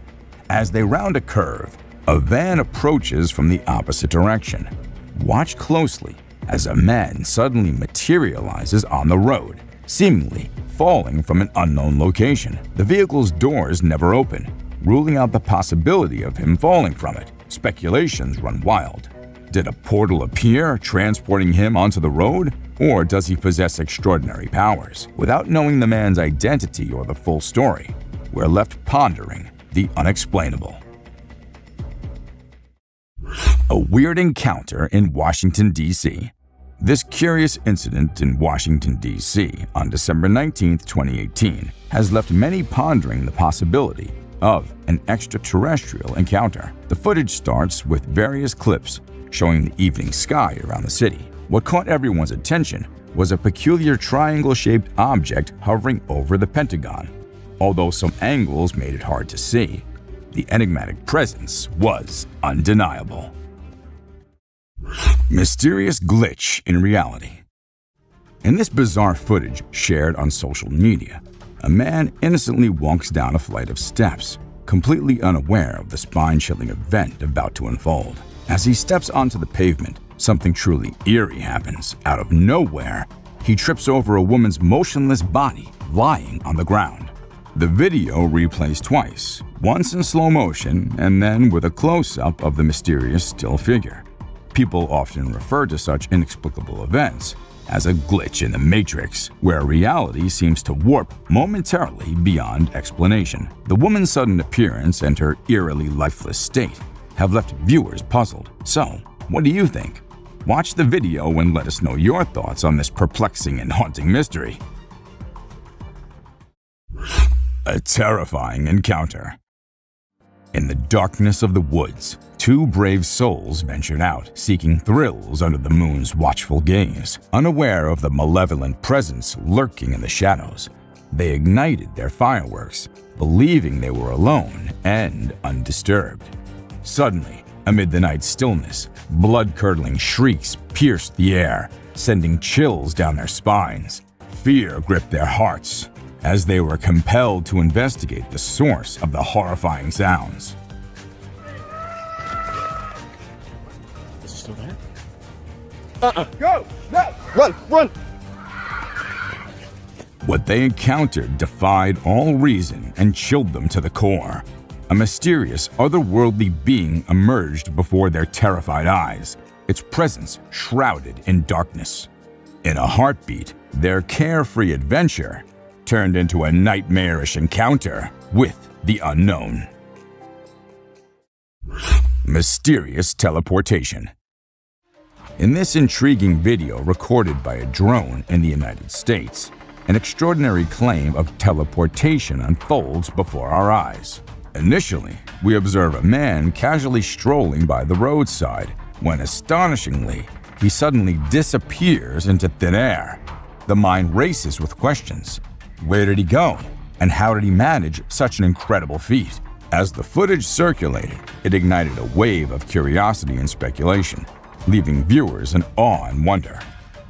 As they round a curve, a van approaches from the opposite direction. Watch closely as a man suddenly materializes on the road, seemingly falling from an unknown location. The vehicle's doors never open, ruling out the possibility of him falling from it. Speculations run wild. Did a portal appear, transporting him onto the road? Or does he possess extraordinary powers? Without knowing the man's identity or the full story, we're left pondering the unexplainable. A weird encounter in Washington, D.C. This curious incident in Washington, D.C. on December 19, 2018 has left many pondering the possibility of an extraterrestrial encounter. The footage starts with various clips showing the evening sky around the city. What caught everyone's attention was a peculiar triangle-shaped object hovering over the Pentagon. Although some angles made it hard to see, the enigmatic presence was undeniable. Mysterious glitch in reality. In this bizarre footage shared on social media, A man innocently walks down a flight of steps, completely unaware of the spine-chilling event about to unfold. As he steps onto the pavement, something truly eerie happens. Out of nowhere, he trips over a woman's motionless body lying on the ground. The video replays twice, once in slow motion and then with a close-up of the mysterious still figure. People often refer to such inexplicable events as a glitch in the matrix, where reality seems to warp momentarily beyond explanation. The woman's sudden appearance and her eerily lifeless state have left viewers puzzled. So, what do you think? Watch the video and let us know your thoughts on this perplexing and haunting mystery. A terrifying encounter. In the darkness of the woods, two brave souls ventured out, seeking thrills under the moon's watchful gaze. Unaware of the malevolent presence lurking in the shadows, they ignited their fireworks, believing they were alone and undisturbed. Suddenly, amid the night's stillness, blood-curdling shrieks pierced the air, sending chills down their spines. Fear gripped their hearts as they were compelled to investigate the source of the horrifying sounds. Is he still there? Go! No! Run! What they encountered defied all reason and chilled them to the core. A mysterious, otherworldly being emerged before their terrified eyes, its presence shrouded in darkness. In a heartbeat, their carefree adventure turned into a nightmarish encounter with the unknown. Mysterious teleportation. In this intriguing video recorded by a drone in the United States, an extraordinary claim of teleportation unfolds before our eyes. Initially, we observe a man casually strolling by the roadside when, astonishingly, he suddenly disappears into thin air. The mind races with questions. Where did he go? And how did he manage such an incredible feat? As the footage circulated, it ignited a wave of curiosity and speculation, leaving viewers in awe and wonder.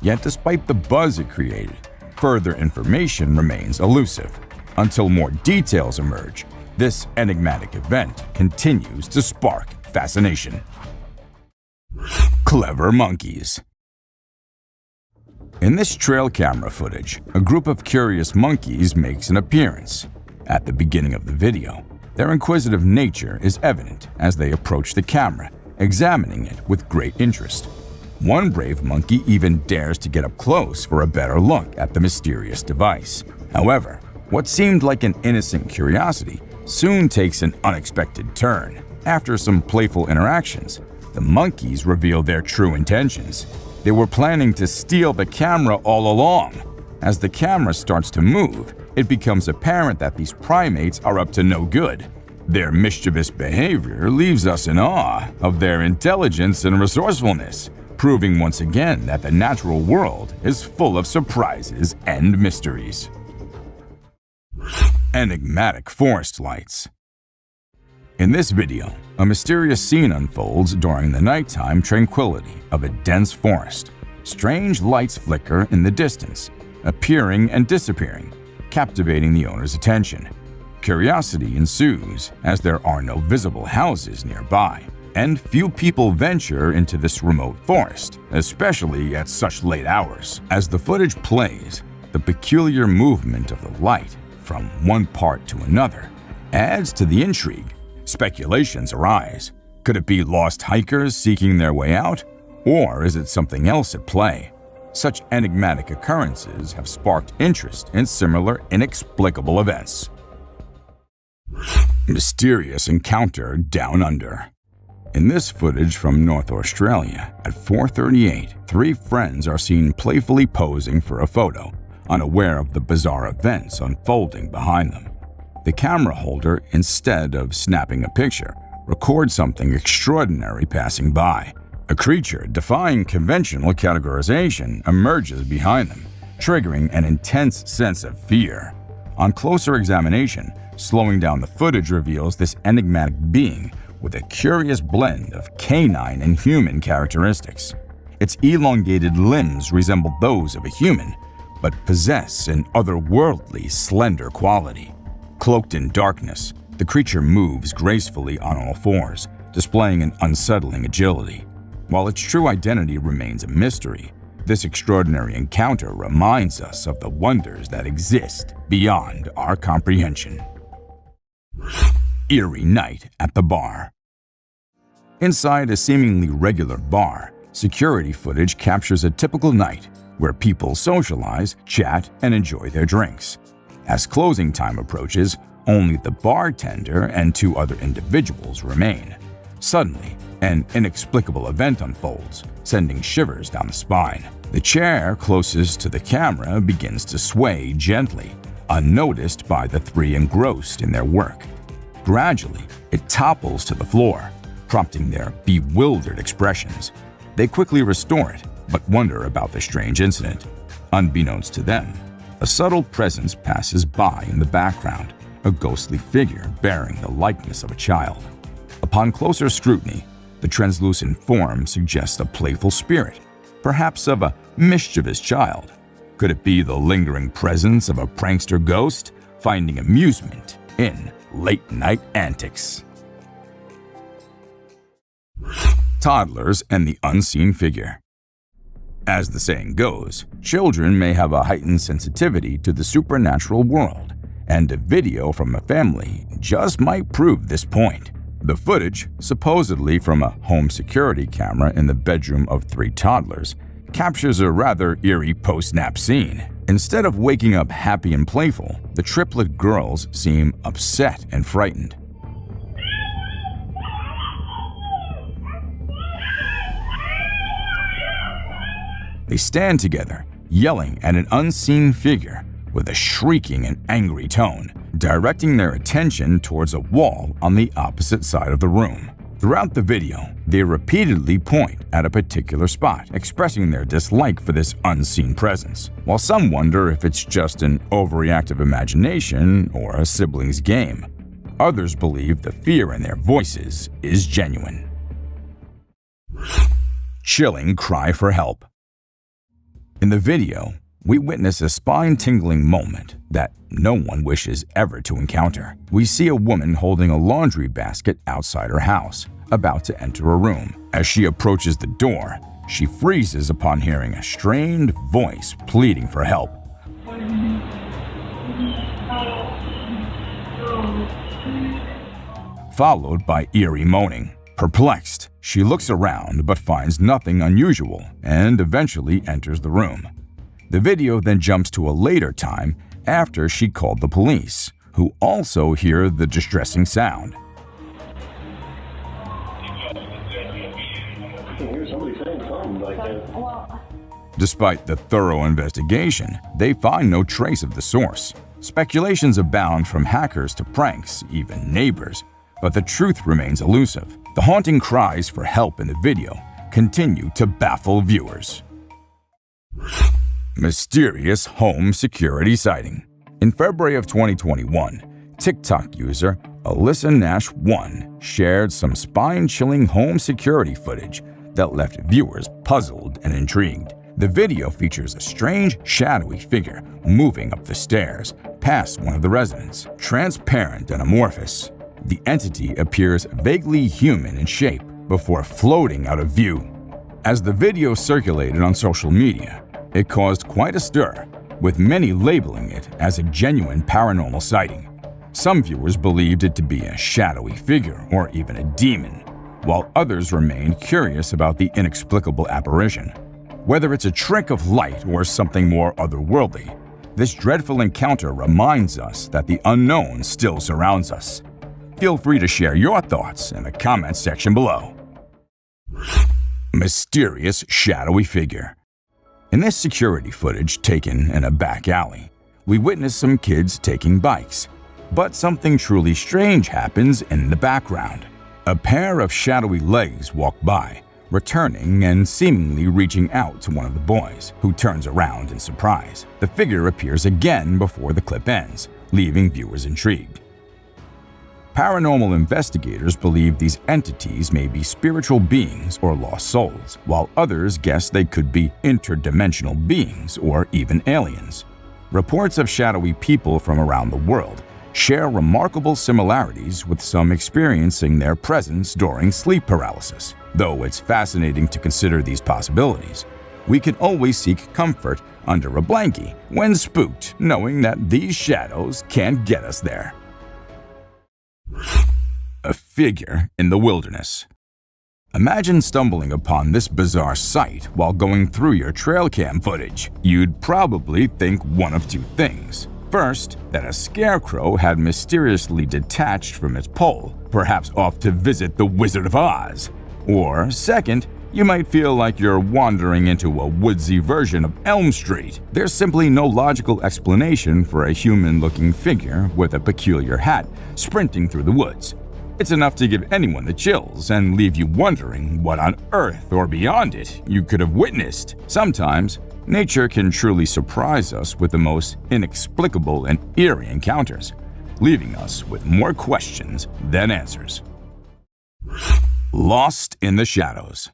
Yet despite the buzz it created, further information remains elusive. Until more details emerge, this enigmatic event continues to spark fascination. Clever monkeys. In this trail camera footage, a group of curious monkeys makes an appearance. At the beginning of the video, their inquisitive nature is evident as they approach the camera, examining it with great interest. One brave monkey even dares to get up close for a better look at the mysterious device. However, what seemed like an innocent curiosity soon takes an unexpected turn. After some playful interactions, the monkeys reveal their true intentions. They were planning to steal the camera all along. As the camera starts to move, it becomes apparent that these primates are up to no good. Their mischievous behavior leaves us in awe of their intelligence and resourcefulness, proving once again that the natural world is full of surprises and mysteries. Enigmatic forest lights. In this video, a mysterious scene unfolds during the nighttime tranquility of a dense forest. Strange lights flicker in the distance, appearing and disappearing, captivating the owner's attention. Curiosity ensues as there are no visible houses nearby, and few people venture into this remote forest, especially at such late hours. As the footage plays, the peculiar movement of the light from one part to another adds to the intrigue. Speculations arise. Could it be lost hikers seeking their way out? Or is it something else at play? Such enigmatic occurrences have sparked interest in similar inexplicable events. Mysterious encounter down under. In this footage from North Australia, at 4:38, three friends are seen playfully posing for a photo, unaware of the bizarre events unfolding behind them. The camera holder, instead of snapping a picture, records something extraordinary passing by. A creature defying conventional categorization emerges behind them, triggering an intense sense of fear. On closer examination, slowing down the footage reveals this enigmatic being with a curious blend of canine and human characteristics. Its elongated limbs resemble those of a human, but possess an otherworldly, slender quality. Cloaked in darkness, the creature moves gracefully on all fours, displaying an unsettling agility. While its true identity remains a mystery, this extraordinary encounter reminds us of the wonders that exist beyond our comprehension. Eerie night at the bar. Inside a seemingly regular bar, security footage captures a typical night where people socialize, chat, and enjoy their drinks. As closing time approaches, only the bartender and two other individuals remain. Suddenly, an inexplicable event unfolds, sending shivers down the spine. The chair closest to the camera begins to sway gently, unnoticed by the three engrossed in their work. Gradually, it topples to the floor, prompting their bewildered expressions. They quickly restore it, but wonder about the strange incident. Unbeknownst to them, a subtle presence passes by in the background, a ghostly figure bearing the likeness of a child. Upon closer scrutiny, the translucent form suggests a playful spirit, perhaps of a mischievous child. Could it be the lingering presence of a prankster ghost finding amusement in late-night antics? Toddlers and the unseen figure. As the saying goes, children may have a heightened sensitivity to the supernatural world, and a video from a family just might prove this point. The footage, supposedly from a home security camera in the bedroom of three toddlers, captures a rather eerie post-nap scene. Instead of waking up happy and playful, the triplet girls seem upset and frightened. They stand together, yelling at an unseen figure with a shrieking and angry tone, directing their attention towards a wall on the opposite side of the room. Throughout the video, they repeatedly point at a particular spot, expressing their dislike for this unseen presence. While some wonder if it's just an overreactive imagination or a sibling's game, others believe the fear in their voices is genuine. Chilling cry for help. In the video, we witness a spine-tingling moment that no one wishes ever to encounter. We see a woman holding a laundry basket outside her house, about to enter a room. As she approaches the door, she freezes upon hearing a strained voice pleading for help. Followed by eerie moaning. Perplexed, she looks around but finds nothing unusual and eventually enters the room. The video then jumps to a later time after she called the police, who also hear the distressing sound. Despite the thorough investigation, they find no trace of the source. Speculations abound from hackers to pranks, even neighbors, but the truth remains elusive. The haunting cries for help in the video continue to baffle viewers. Mysterious home security sighting. In February of 2021, TikTok user Alyssa Nash 1 shared some spine-chilling home security footage that left viewers puzzled and intrigued. The video features a strange, shadowy figure moving up the stairs past one of the residents. Transparent and amorphous, the entity appears vaguely human in shape before floating out of view. As the video circulated on social media, it caused quite a stir, with many labeling it as a genuine paranormal sighting. Some viewers believed it to be a shadowy figure or even a demon, while others remained curious about the inexplicable apparition. Whether it's a trick of light or something more otherworldly, this dreadful encounter reminds us that the unknown still surrounds us. Feel free to share your thoughts in the comments section below. Mysterious shadowy figure. In this security footage taken in a back alley, we witness some kids taking bikes. But something truly strange happens in the background. A pair of shadowy legs walk by, returning and seemingly reaching out to one of the boys, who turns around in surprise. The figure appears again before the clip ends, leaving viewers intrigued. Paranormal investigators believe these entities may be spiritual beings or lost souls, while others guess they could be interdimensional beings or even aliens. Reports of shadowy people from around the world share remarkable similarities, with some experiencing their presence during sleep paralysis. Though it's fascinating to consider these possibilities, we can always seek comfort under a blankie when spooked, knowing that these shadows can't get us there. A figure in the wilderness. Imagine stumbling upon this bizarre sight while going through your trail cam footage. You'd probably think one of two things. First, that a scarecrow had mysteriously detached from its pole, perhaps off to visit the Wizard of Oz. Or second, you might feel like you're wandering into a woodsy version of Elm Street. There's simply no logical explanation for a human-looking figure with a peculiar hat sprinting through the woods. It's enough to give anyone the chills and leave you wondering what on earth or beyond it you could have witnessed. Sometimes, nature can truly surprise us with the most inexplicable and eerie encounters, leaving us with more questions than answers. Lost in the shadows.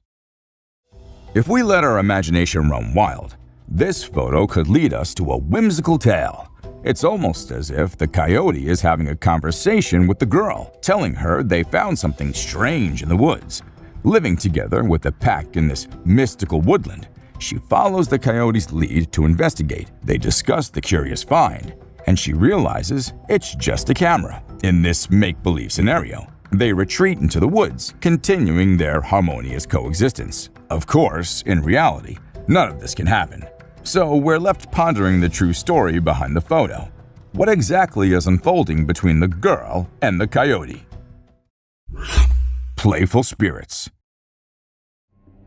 If we let our imagination run wild, this photo could lead us to a whimsical tale. It's almost as if the coyote is having a conversation with the girl, telling her they found something strange in the woods. Living together with the pack in this mystical woodland, she follows the coyote's lead to investigate. They discuss the curious find, and she realizes it's just a camera. In this make-believe scenario, they retreat into the woods, continuing their harmonious coexistence. Of course, in reality, none of this can happen. So we're left pondering the true story behind the photo. What exactly is unfolding between the girl and the coyote? Playful spirits.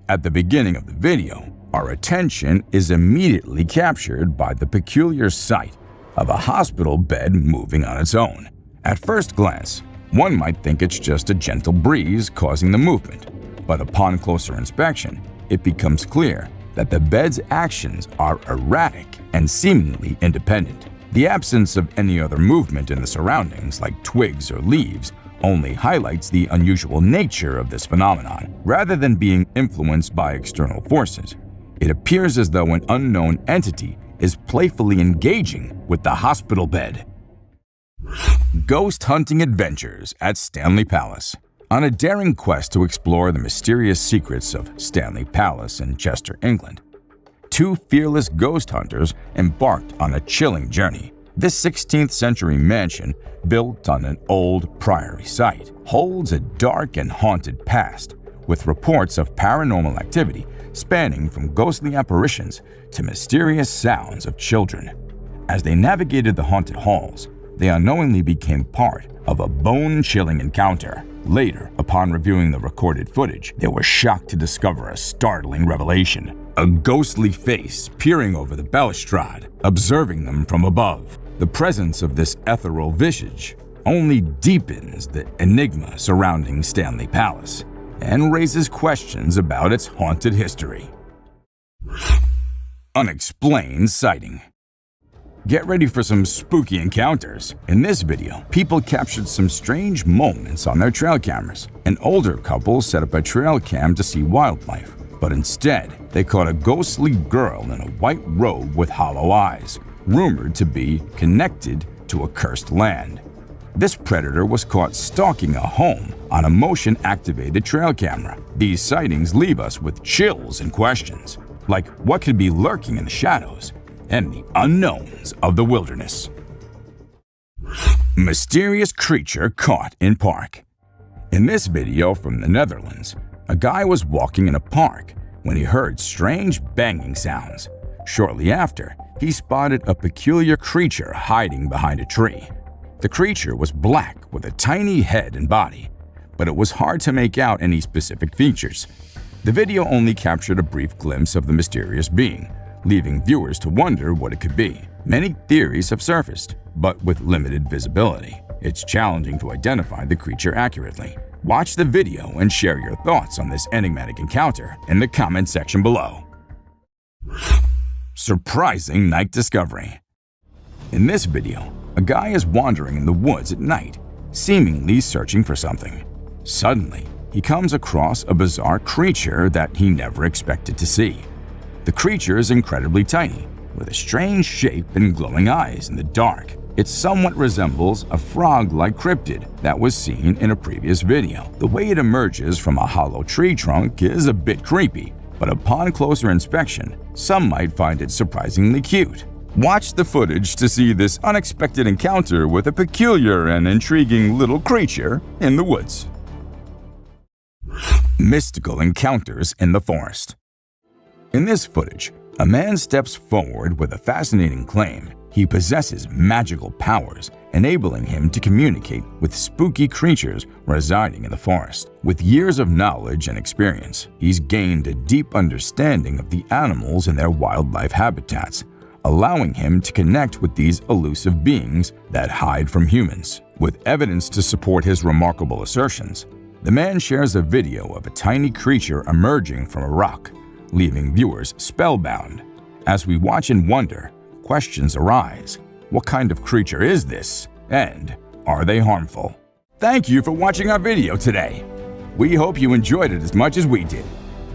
At the beginning of the video, our attention is immediately captured by the peculiar sight of a hospital bed moving on its own. At first glance, one might think it's just a gentle breeze causing the movement, but upon closer inspection, it becomes clear that the bed's actions are erratic and seemingly independent. The absence of any other movement in the surroundings, like twigs or leaves, only highlights the unusual nature of this phenomenon. Rather than being influenced by external forces, it appears as though an unknown entity is playfully engaging with the hospital bed. Ghost hunting adventures at Stanley Palace. On a daring quest to explore the mysterious secrets of Stanley Palace in Chester, England, two fearless ghost hunters embarked on a chilling journey. This 16th century mansion, built on an old priory site, holds a dark and haunted past, with reports of paranormal activity spanning from ghostly apparitions to mysterious sounds of children. As they navigated the haunted halls, they unknowingly became part of a bone-chilling encounter. Later, upon reviewing the recorded footage, they were shocked to discover a startling revelation. A ghostly face peering over the balustrade, observing them from above. The presence of this ethereal visage only deepens the enigma surrounding Stanley Palace and raises questions about its haunted history. Unexplained sighting. Get ready for some spooky encounters. In this video, people captured some strange moments on their trail cameras. An older couple set up a trail cam to see wildlife, but instead, they caught a ghostly girl in a white robe with hollow eyes, rumored to be connected to a cursed land. This predator was caught stalking a home on a motion-activated trail camera. These sightings leave us with chills and questions, like what could be lurking in the shadows and the unknowns of the wilderness. Mysterious creature caught in park. In this video from the Netherlands, a guy was walking in a park when he heard strange banging sounds. Shortly after, he spotted a peculiar creature hiding behind a tree. The creature was black with a tiny head and body, but it was hard to make out any specific features. The video only captured a brief glimpse of the mysterious being, leaving viewers to wonder what it could be. Many theories have surfaced, but with limited visibility. It's challenging to identify the creature accurately. Watch the video and share your thoughts on this enigmatic encounter in the comment section below. Surprising night discovery. In this video, a guy is wandering in the woods at night seemingly searching for something. Suddenly, he comes across a bizarre creature that he never expected to see. The creature is incredibly tiny, with a strange shape and glowing eyes in the dark. It somewhat resembles a frog-like cryptid that was seen in a previous video. The way it emerges from a hollow tree trunk is a bit creepy, but upon closer inspection, some might find it surprisingly cute. Watch the footage to see this unexpected encounter with a peculiar and intriguing little creature in the woods. Mystical encounters in the forest. In this footage, a man steps forward with a fascinating claim. He possesses magical powers, enabling him to communicate with spooky creatures residing in the forest. With years of knowledge and experience, he's gained a deep understanding of the animals and their wildlife habitats, allowing him to connect with these elusive beings that hide from humans. With evidence to support his remarkable assertions, the man shares a video of a tiny creature emerging from a rock, leaving viewers spellbound. As we watch and wonder, questions arise. What kind of creature is this? And are they harmful? Thank you for watching our video today. We hope you enjoyed it as much as we did.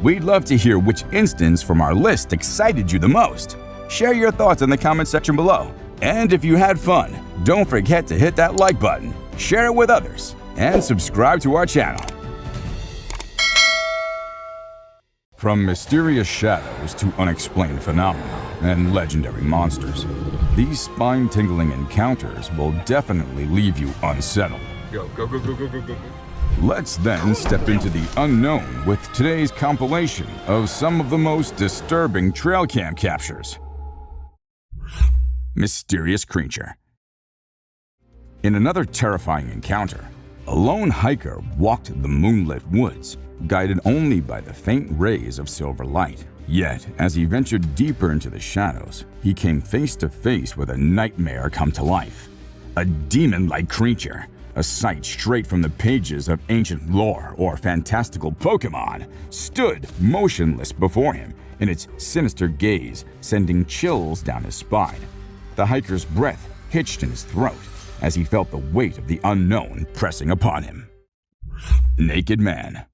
We'd love to hear which instance from our list excited you the most. Share your thoughts in the comment section below. And if you had fun, don't forget to hit that like button, share it with others, and subscribe to our channel. From mysterious shadows to unexplained phenomena and legendary monsters, these spine-tingling encounters will definitely leave you unsettled. Go, go, go, go, go, go, go, go. Let's then step into the unknown with today's compilation of some of the most disturbing trail cam captures. Mysterious creature. In another terrifying encounter, a lone hiker walked the moonlit woods, guided only by the faint rays of silver light. Yet, as he ventured deeper into the shadows, he came face to face with a nightmare come to life. A demon-like creature, a sight straight from the pages of ancient lore or fantastical Pokemon, stood motionless before him, in its sinister gaze sending chills down his spine. The hiker's breath hitched in his throat as he felt the weight of the unknown pressing upon him. Naked man.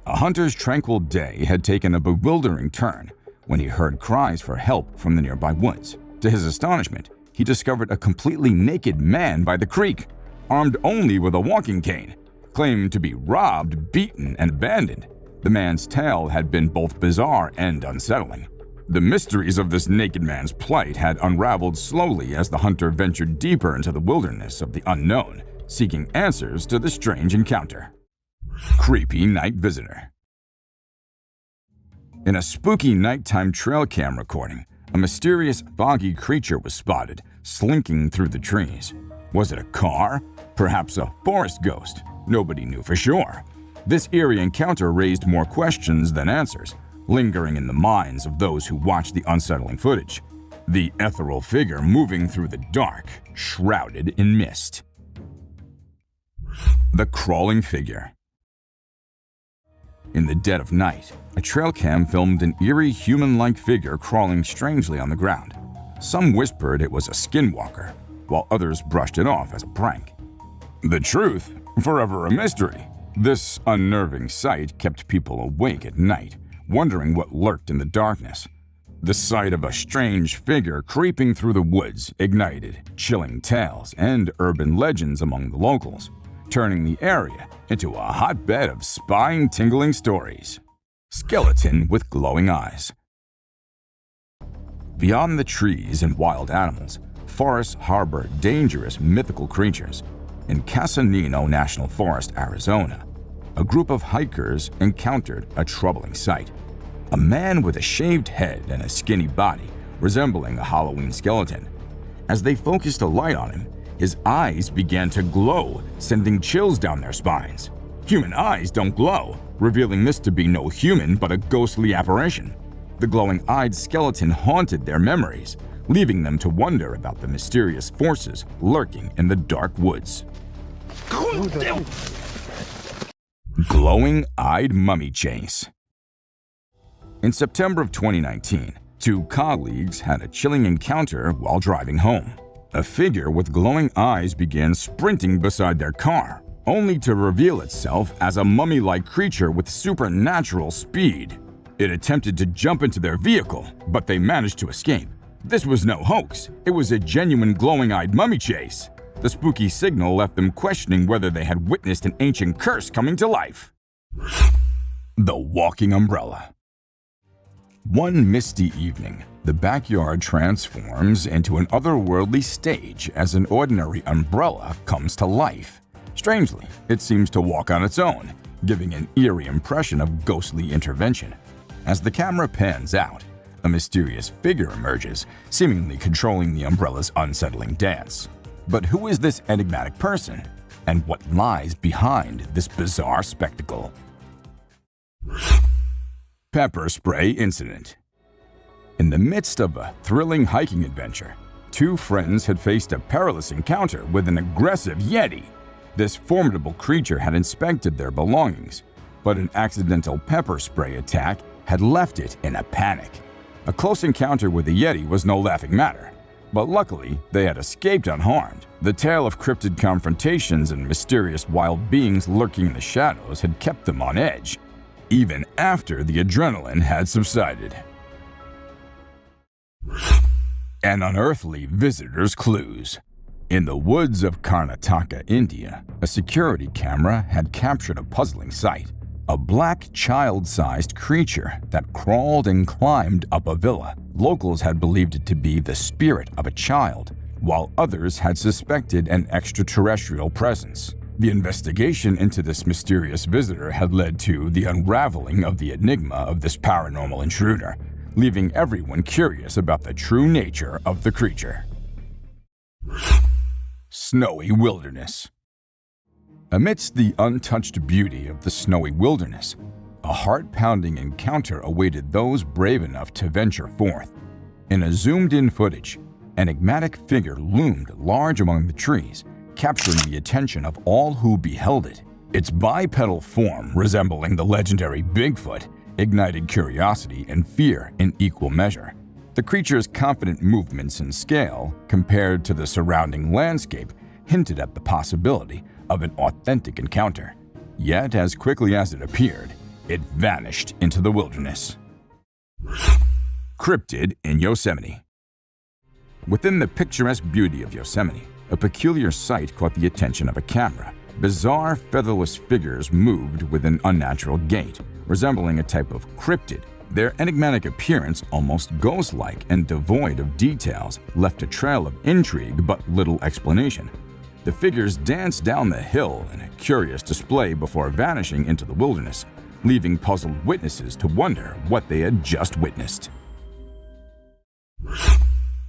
A hunter's tranquil day had taken a bewildering turn when he heard cries for help from the nearby woods. To his astonishment, he discovered a completely naked man by the creek, armed only with a walking cane, claimed to be robbed, beaten, and abandoned. The man's tale had been both bizarre and unsettling. The mysteries of this naked man's plight had unraveled slowly as the hunter ventured deeper into the wilderness of the unknown, seeking answers to the strange encounter. Creepy night visitor. In a spooky nighttime trail cam recording, a mysterious foggy creature was spotted, slinking through the trees. Was it a car? Perhaps a forest ghost? Nobody knew for sure. This eerie encounter raised more questions than answers, lingering in the minds of those who watched the unsettling footage. The ethereal figure moving through the dark, shrouded in mist. The crawling figure. In the dead of night, a trail cam filmed an eerie human-like figure crawling strangely on the ground. Some whispered it was a skinwalker, while others brushed it off as a prank. The truth, forever a mystery. This unnerving sight kept people awake at night, wondering what lurked in the darkness. The sight of a strange figure creeping through the woods ignited chilling tales and urban legends among the locals, turning the area into a hotbed of spine-tingling stories. Skeleton with glowing eyes. Beyond the trees and wild animals, forests harbor dangerous mythical creatures. In Casanino National Forest, Arizona, a group of hikers encountered a troubling sight. A man with a shaved head and a skinny body, resembling a Halloween skeleton. As they focused a light on him, his eyes began to glow, sending chills down their spines. Human eyes don't glow, revealing this to be no human but a ghostly apparition. The glowing-eyed skeleton haunted their memories, leaving them to wonder about the mysterious forces lurking in the dark woods. Glowing-eyed mummy chase. In September of 2019, two colleagues had a chilling encounter while driving home. A figure with glowing eyes began sprinting beside their car, only to reveal itself as a mummy-like creature with supernatural speed. It attempted to jump into their vehicle, but they managed to escape. This was no hoax. It was a genuine glowing-eyed mummy chase. The spooky signal left them questioning whether they had witnessed an ancient curse coming to life. The Walking Umbrella. One misty evening, the backyard transforms into an otherworldly stage as an ordinary umbrella comes to life. Strangely, it seems to walk on its own, giving an eerie impression of ghostly intervention. As the camera pans out, a mysterious figure emerges, seemingly controlling the umbrella's unsettling dance. But who is this enigmatic person, and what lies behind this bizarre spectacle? Pepper Spray Incident. In the midst of a thrilling hiking adventure, two friends had faced a perilous encounter with an aggressive Yeti. This formidable creature had inspected their belongings, but an accidental pepper spray attack had left it in a panic. A close encounter with the Yeti was no laughing matter, but luckily they had escaped unharmed. The tale of cryptid confrontations and mysterious wild beings lurking in the shadows had kept them on edge, even after the adrenaline had subsided. An unearthly visitor's clues. In the woods of Karnataka, India, a security camera had captured a puzzling sight. A black child-sized creature that crawled and climbed up a villa. Locals had believed it to be the spirit of a child, while others had suspected an extraterrestrial presence. The investigation into this mysterious visitor had led to the unraveling of the enigma of this paranormal intruder, leaving everyone curious about the true nature of the creature. Snowy Wilderness. Amidst the untouched beauty of the snowy wilderness, a heart-pounding encounter awaited those brave enough to venture forth. In a zoomed-in footage, an enigmatic figure loomed large among the trees, capturing the attention of all who beheld it. Its bipedal form, resembling the legendary Bigfoot, ignited curiosity and fear in equal measure. The creature's confident movements and scale, compared to the surrounding landscape, hinted at the possibility of an authentic encounter. Yet, as quickly as it appeared, it vanished into the wilderness. Cryptid in Yosemite. Within the picturesque beauty of Yosemite, a peculiar sight caught the attention of a camera. Bizarre, featherless figures moved with an unnatural gait, resembling a type of cryptid. Their enigmatic appearance, almost ghost-like and devoid of details, left a trail of intrigue but little explanation. The figures danced down the hill in a curious display before vanishing into the wilderness, leaving puzzled witnesses to wonder what they had just witnessed.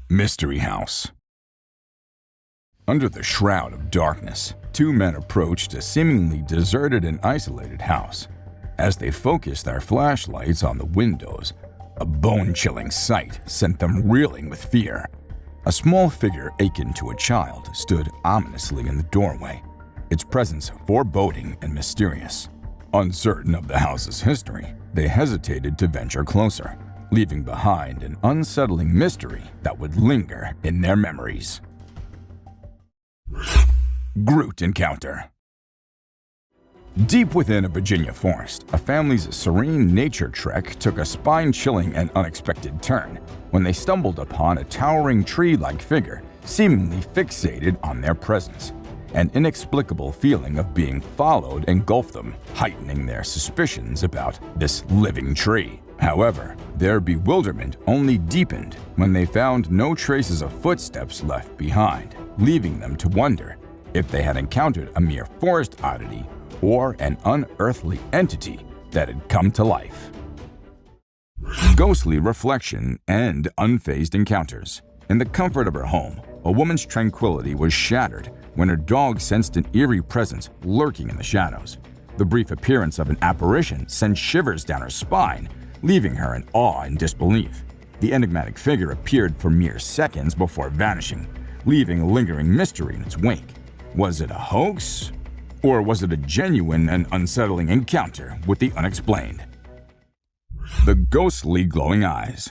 Mystery House. Under the shroud of darkness, two men approached a seemingly deserted and isolated house. As they focused their flashlights on the windows, a bone-chilling sight sent them reeling with fear. A small figure akin to a child stood ominously in the doorway, its presence foreboding and mysterious. Uncertain of the house's history, they hesitated to venture closer, leaving behind an unsettling mystery that would linger in their memories. Groot Encounter. Deep within a Virginia forest, a family's serene nature trek took a spine-chilling and unexpected turn when they stumbled upon a towering tree-like figure seemingly fixated on their presence. An inexplicable feeling of being followed engulfed them, heightening their suspicions about this living tree. However, their bewilderment only deepened when they found no traces of footsteps left behind, leaving them to wonder if they had encountered a mere forest oddity or an unearthly entity that had come to life. Ghostly reflection and unfazed encounters. In the comfort of her home, a woman's tranquility was shattered when her dog sensed an eerie presence lurking in the shadows. The brief appearance of an apparition sent shivers down her spine, leaving her in awe and disbelief. The enigmatic figure appeared for mere seconds before vanishing, leaving a lingering mystery in its wake. Was it a hoax? Or was it a genuine and unsettling encounter with the unexplained? The ghostly glowing eyes.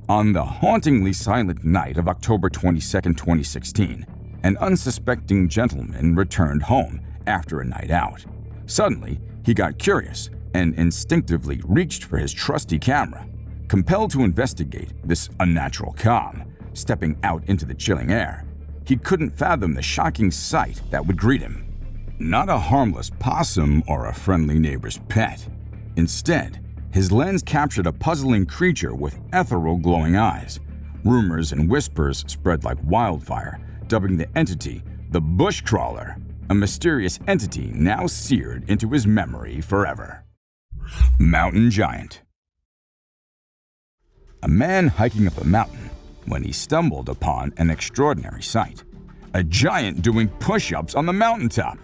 On the hauntingly silent night of October 22, 2016, an unsuspecting gentleman returned home after a night out. Suddenly, he got curious and instinctively reached for his trusty camera. Compelled to investigate this unnatural calm, stepping out into the chilling air, he couldn't fathom the shocking sight that would greet him. Not a harmless possum or a friendly neighbor's pet. Instead, his lens captured a puzzling creature with ethereal glowing eyes. Rumors and whispers spread like wildfire, dubbing the entity the Bushcrawler, a mysterious entity now seared into his memory forever. Mountain Giant. A man hiking up a mountain when he stumbled upon an extraordinary sight. A giant doing push-ups on the mountaintop.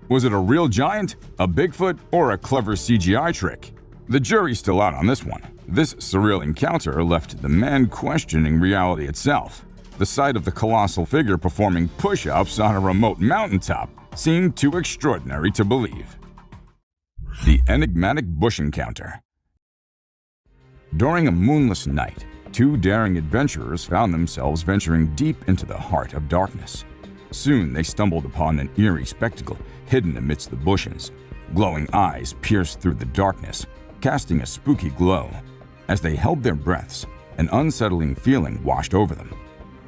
Was it a real giant, a Bigfoot, or a clever CGI trick? The jury's still out on this one. This surreal encounter left the man questioning reality itself. The sight of the colossal figure performing push-ups on a remote mountaintop seemed too extraordinary to believe. The enigmatic bush encounter. During a moonless night, two daring adventurers found themselves venturing deep into the heart of darkness. Soon they stumbled upon an eerie spectacle hidden amidst the bushes. Glowing eyes pierced through the darkness, casting a spooky glow. As they held their breaths, an unsettling feeling washed over them.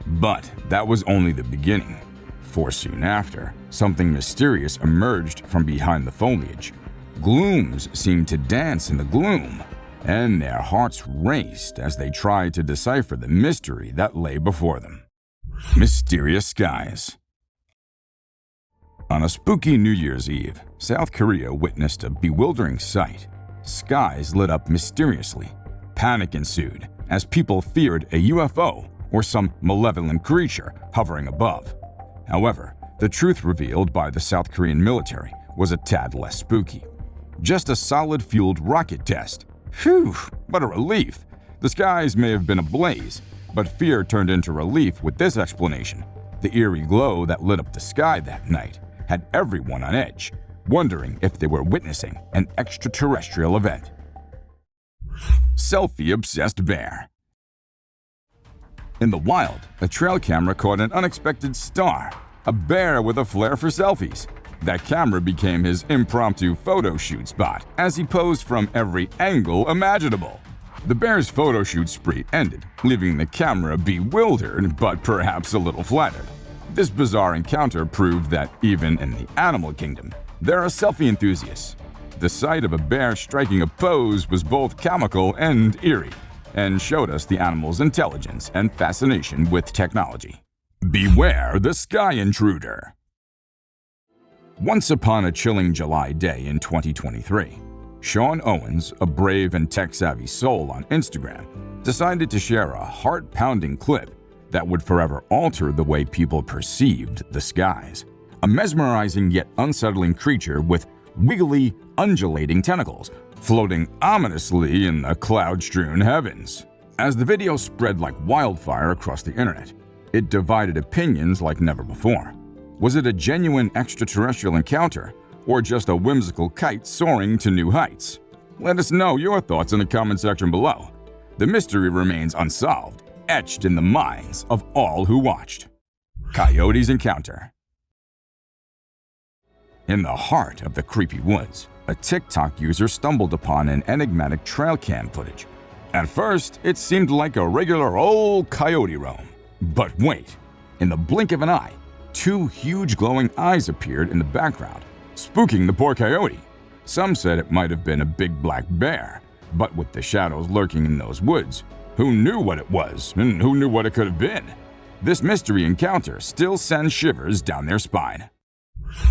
But that was only the beginning, for soon after, something mysterious emerged from behind the foliage. Glooms seemed to dance in the gloom, and their hearts raced as they tried to decipher the mystery that lay before them. Mysterious skies. On a spooky New Year's Eve, South Korea witnessed a bewildering sight. Skies lit up mysteriously. Panic ensued as people feared a UFO or some malevolent creature hovering above. However, the truth revealed by the South Korean military was a tad less spooky. Just a solid-fueled rocket test. Phew, what a relief. The skies may have been ablaze, but fear turned into relief with this explanation. The eerie glow that lit up the sky that night had everyone on edge, wondering if they were witnessing an extraterrestrial event. Selfie-obsessed bear. In the wild, a trail camera caught an unexpected star, a bear with a flair for selfies. That camera became his impromptu photo shoot spot as he posed from every angle imaginable. The bear's photo shoot spree ended, leaving the camera bewildered but perhaps a little flattered. This bizarre encounter proved that even in the animal kingdom, there are selfie enthusiasts. The sight of a bear striking a pose was both comical and eerie, and showed us the animal's intelligence and fascination with technology. Beware the sky intruder. Once upon a chilling July day in 2023, Sean Owens, a brave and tech-savvy soul on Instagram, decided to share a heart-pounding clip that would forever alter the way people perceived the skies. A mesmerizing yet unsettling creature with wiggly, undulating tentacles floating ominously in the cloud-strewn heavens. As the video spread like wildfire across the internet, it divided opinions like never before. Was it a genuine extraterrestrial encounter, or just a whimsical kite soaring to new heights? Let us know your thoughts in the comment section below. The mystery remains unsolved, etched in the minds of all who watched. Coyote's encounter. In the heart of the creepy woods, a TikTok user stumbled upon an enigmatic trail cam footage. At first, it seemed like a regular old coyote roam. But wait, in the blink of an eye, two huge glowing eyes appeared in the background, spooking the poor coyote. Some said it might have been a big black bear, but with the shadows lurking in those woods, who knew what it was and who knew what it could have been? This mystery encounter still sends shivers down their spine.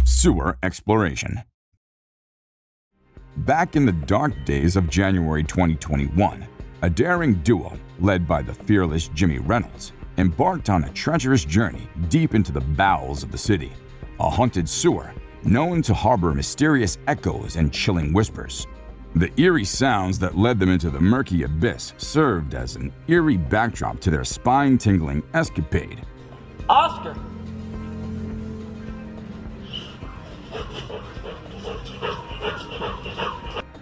Sewer exploration. Back in the dark days of January 2021, a daring duo, led by the fearless Jimmy Reynolds, embarked on a treacherous journey deep into the bowels of the city, a haunted sewer known to harbor mysterious echoes and chilling whispers. The eerie sounds that led them into the murky abyss served as an eerie backdrop to their spine-tingling escapade. Oscar!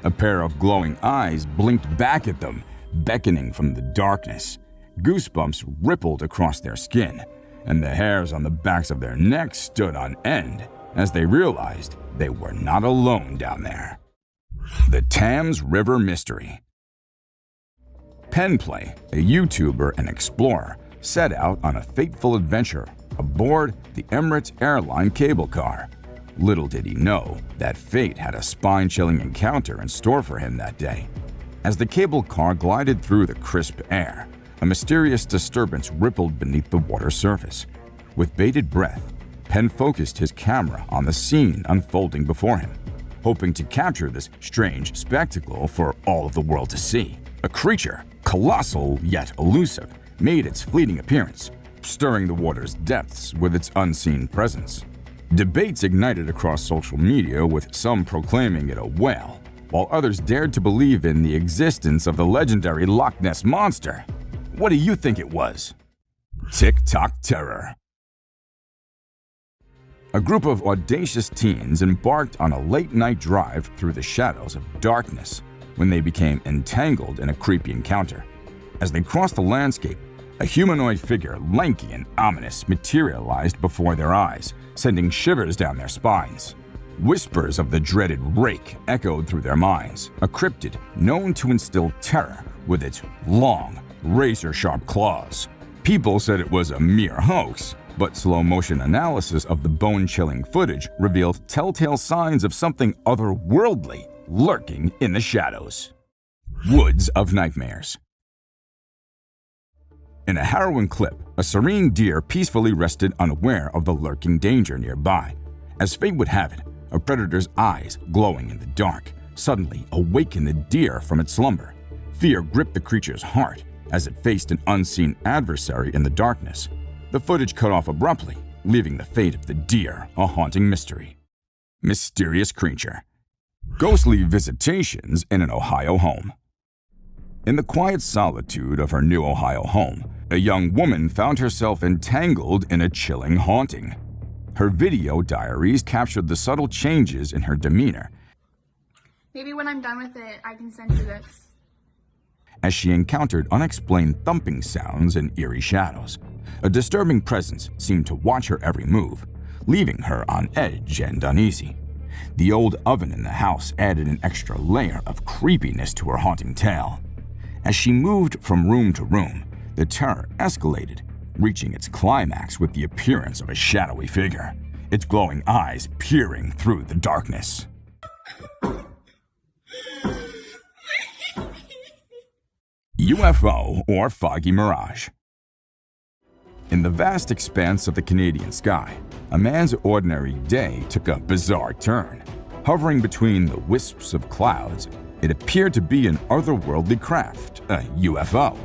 A pair of glowing eyes blinked back at them, beckoning from the darkness. Goosebumps rippled across their skin, and the hairs on the backs of their necks stood on end as they realized they were not alone down there. The Thames River Mystery. Penplay, a YouTuber and explorer, set out on a fateful adventure aboard the Emirates airline cable car. Little did he know that fate had a spine-chilling encounter in store for him that day. As the cable car glided through the crisp air, a mysterious disturbance rippled beneath the water surface. With bated breath, Penn focused his camera on the scene unfolding before him, hoping to capture this strange spectacle for all of the world to see. A creature, colossal yet elusive, made its fleeting appearance, stirring the water's depths with its unseen presence. Debates ignited across social media, with some proclaiming it a whale, while others dared to believe in the existence of the legendary Loch Ness Monster. What do you think it was? TikTok terror. A group of audacious teens embarked on a late-night drive through the shadows of darkness when they became entangled in a creepy encounter. As they crossed the landscape, a humanoid figure, lanky and ominous, materialized before their eyes, sending shivers down their spines. Whispers of the dreaded rake echoed through their minds, a cryptid known to instill terror with its long, razor-sharp claws. People said it was a mere hoax, but slow-motion analysis of the bone-chilling footage revealed telltale signs of something otherworldly lurking in the shadows. Woods of Nightmares. In a harrowing clip, a serene deer peacefully rested unaware of the lurking danger nearby. As fate would have it, a predator's eyes, glowing in the dark, suddenly awakened the deer from its slumber. Fear gripped the creature's heart as it faced an unseen adversary in the darkness. The footage cut off abruptly, leaving the fate of the deer a haunting mystery. Mysterious creature. Ghostly visitations in an Ohio home. In the quiet solitude of her new Ohio home, a young woman found herself entangled in a chilling haunting. Her video diaries captured the subtle changes in her demeanor. Maybe when I'm done with it, I can send you this. As she encountered unexplained thumping sounds and eerie shadows. A disturbing presence seemed to watch her every move, leaving her on edge and uneasy. The old oven in the house added an extra layer of creepiness to her haunting tale. As she moved from room to room, the terror escalated, reaching its climax with the appearance of a shadowy figure, its glowing eyes peering through the darkness. UFO or foggy mirage. In the vast expanse of the Canadian sky, a man's ordinary day took a bizarre turn. Hovering between the wisps of clouds, it appeared to be an otherworldly craft, a UFO.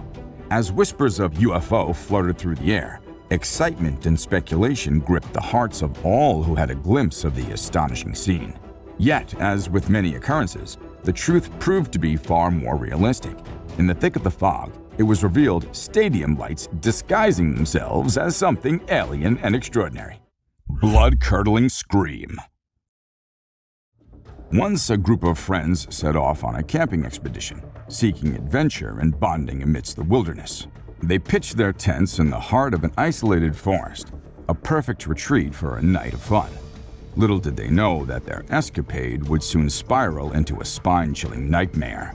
As whispers of UFO floated through the air, excitement and speculation gripped the hearts of all who had a glimpse of the astonishing scene. Yet, as with many occurrences, the truth proved to be far more realistic. In the thick of the fog, it was revealed stadium lights disguising themselves as something alien and extraordinary. Blood-curdling scream. Once a group of friends set off on a camping expedition, seeking adventure and bonding amidst the wilderness. They pitched their tents in the heart of an isolated forest, a perfect retreat for a night of fun. Little did they know that their escapade would soon spiral into a spine-chilling nightmare.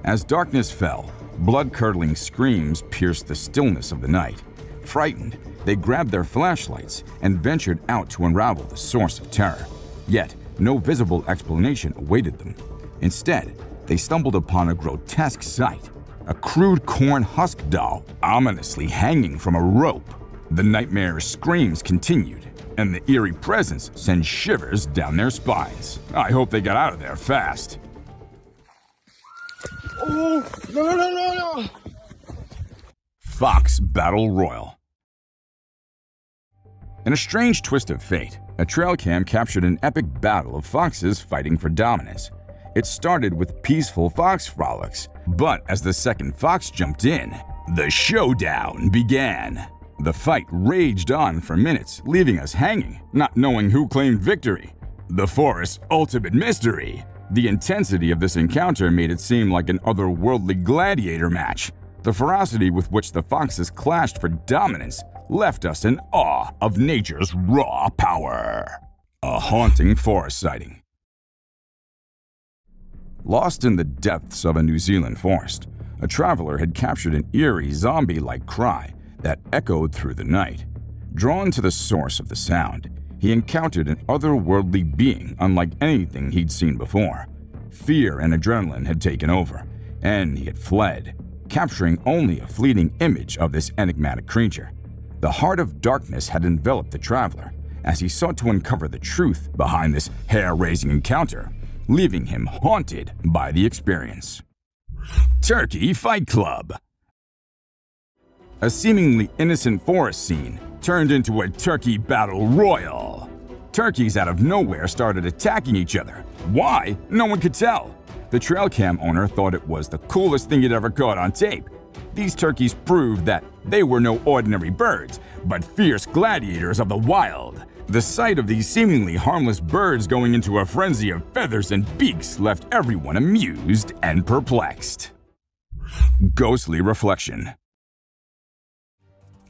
As darkness fell, blood-curdling screams pierced the stillness of the night. Frightened, they grabbed their flashlights and ventured out to unravel the source of terror. Yet, no visible explanation awaited them. Instead, they stumbled upon a grotesque sight, a crude corn husk doll ominously hanging from a rope. The nightmare screams continued, and the eerie presence sent shivers down their spines. I hope they got out of there fast. Oh, no. Fox Battle Royal. In a strange twist of fate, a trail cam captured an epic battle of foxes fighting for dominance. It started with peaceful fox frolics, but as the second fox jumped in, the showdown began. The fight raged on for minutes, leaving us hanging, not knowing who claimed victory. The forest's ultimate mystery. The intensity of this encounter made it seem like an otherworldly gladiator match. The ferocity with which the foxes clashed for dominance left us in awe of nature's raw power. A haunting forest sighting. Lost in the depths of a New Zealand forest, a traveler had captured an eerie zombie-like cry that echoed through the night. Drawn to the source of the sound, he encountered an otherworldly being unlike anything he'd seen before. Fear and adrenaline had taken over, and he had fled, capturing only a fleeting image of this enigmatic creature. The heart of darkness had enveloped the traveler as he sought to uncover the truth behind this hair-raising encounter, leaving him haunted by the experience. Turkey Fight Club. A seemingly innocent forest scene turned into a turkey battle royal. Turkeys out of nowhere started attacking each other. Why? No one could tell. The trail cam owner thought it was the coolest thing he'd ever caught on tape. These turkeys proved that they were no ordinary birds, but fierce gladiators of the wild. The sight of these seemingly harmless birds going into a frenzy of feathers and beaks left everyone amused and perplexed. Ghostly reflection.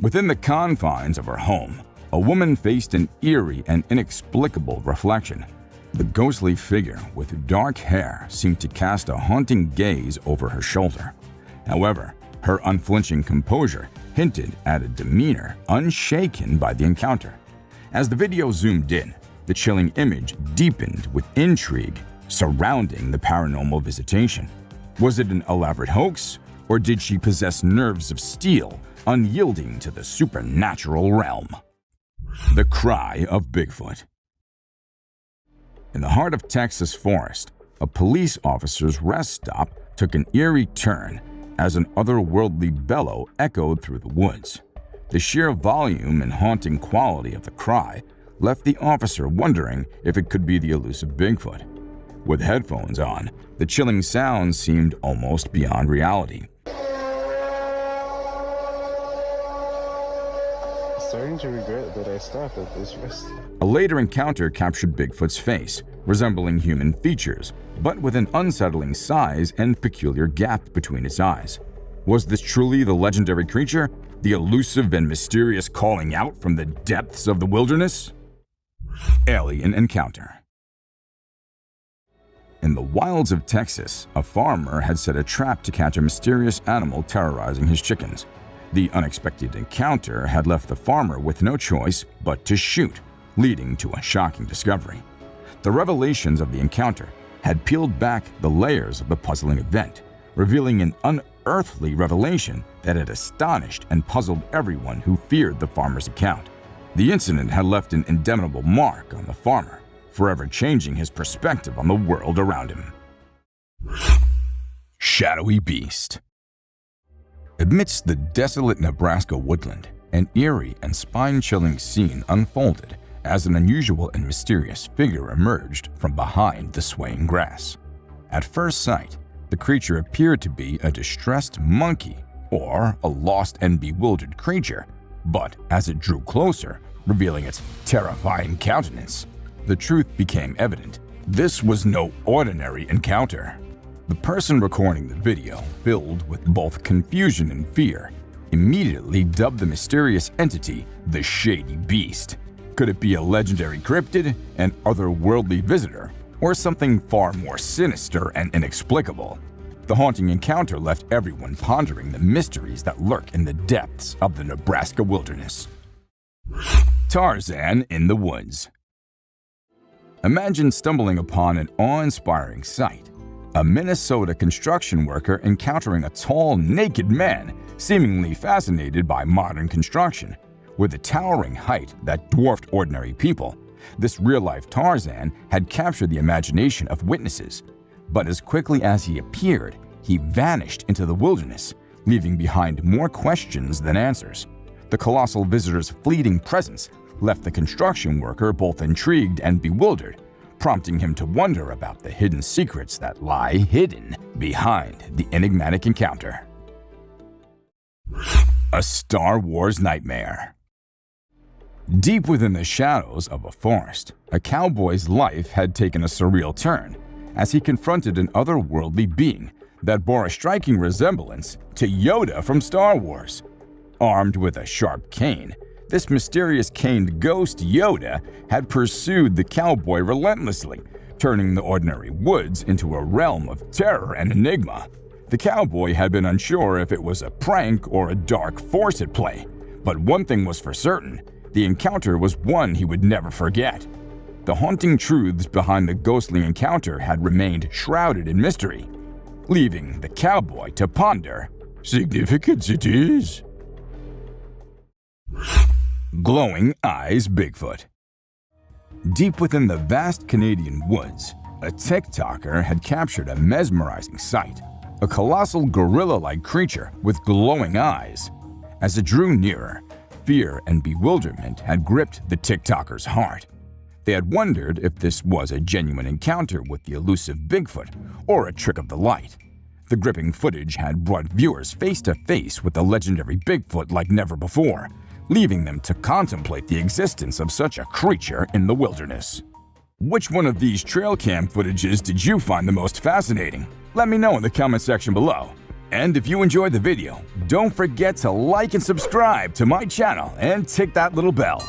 Within the confines of her home, a woman faced an eerie and inexplicable reflection. The ghostly figure with dark hair seemed to cast a haunting gaze over her shoulder. However, her unflinching composure hinted at a demeanor unshaken by the encounter. As the video zoomed in, the chilling image deepened with intrigue surrounding the paranormal visitation. Was it an elaborate hoax, or did she possess nerves of steel, unyielding to the supernatural realm? The Cry of Bigfoot. In the heart of Texas forest, a police officer's rest stop took an eerie turn as an otherworldly bellow echoed through the woods. The sheer volume and haunting quality of the cry left the officer wondering if it could be the elusive Bigfoot. With headphones on, the chilling sound seemed almost beyond reality. Starting to regret that I stopped at this rest. A later encounter captured Bigfoot's face, resembling human features, but with an unsettling size and peculiar gap between its eyes. Was this truly the legendary creature, the elusive and mysterious calling out from the depths of the wilderness? Alien encounter. In the wilds of Texas, a farmer had set a trap to catch a mysterious animal terrorizing his chickens. The unexpected encounter had left the farmer with no choice but to shoot, leading to a shocking discovery. The revelations of the encounter had peeled back the layers of the puzzling event, revealing an unearthly revelation that had astonished and puzzled everyone who feared the farmer's account. The incident had left an indelible mark on the farmer, forever changing his perspective on the world around him. Shadowy Beast. Amidst the desolate Nebraska woodland, an eerie and spine-chilling scene unfolded as an unusual and mysterious figure emerged from behind the swaying grass. At first sight, the creature appeared to be a distressed monkey or a lost and bewildered creature, but as it drew closer, revealing its terrifying countenance, the truth became evident. This was no ordinary encounter. The person recording the video, filled with both confusion and fear, immediately dubbed the mysterious entity the Shady Beast. Could it be a legendary cryptid, an otherworldly visitor, or something far more sinister and inexplicable? The haunting encounter left everyone pondering the mysteries that lurk in the depths of the Nebraska wilderness. Tarzan in the woods. Imagine stumbling upon an awe-inspiring sight. A Minnesota construction worker encountering a tall, naked man seemingly fascinated by modern construction. With a towering height that dwarfed ordinary people, this real-life Tarzan had captured the imagination of witnesses. But as quickly as he appeared, he vanished into the wilderness, leaving behind more questions than answers. The colossal visitor's fleeting presence left the construction worker both intrigued and bewildered, prompting him to wonder about the hidden secrets that lie hidden behind the enigmatic encounter. A Star Wars nightmare. Deep within the shadows of a forest, a cowboy's life had taken a surreal turn as he confronted an otherworldly being that bore a striking resemblance to Yoda from Star Wars. Armed with a sharp cane, this mysterious caned ghost Yoda had pursued the cowboy relentlessly, turning the ordinary woods into a realm of terror and enigma. The cowboy had been unsure if it was a prank or a dark force at play, but one thing was for certain: the encounter was one he would never forget. The haunting truths behind the ghostly encounter had remained shrouded in mystery, leaving the cowboy to ponder. Significance it is. Glowing Eyes Bigfoot. Deep within the vast Canadian woods, a TikToker had captured a mesmerizing sight: a colossal gorilla-like creature with glowing eyes. As it drew nearer, fear and bewilderment had gripped the TikToker's heart. They had wondered if this was a genuine encounter with the elusive Bigfoot or a trick of the light. The gripping footage had brought viewers face to face with the legendary Bigfoot like never before, leaving them to contemplate the existence of such a creature in the wilderness. Which one of these trail cam footages did you find the most fascinating? Let me know in the comment section below. And if you enjoyed the video, don't forget to like and subscribe to my channel and tick that little bell.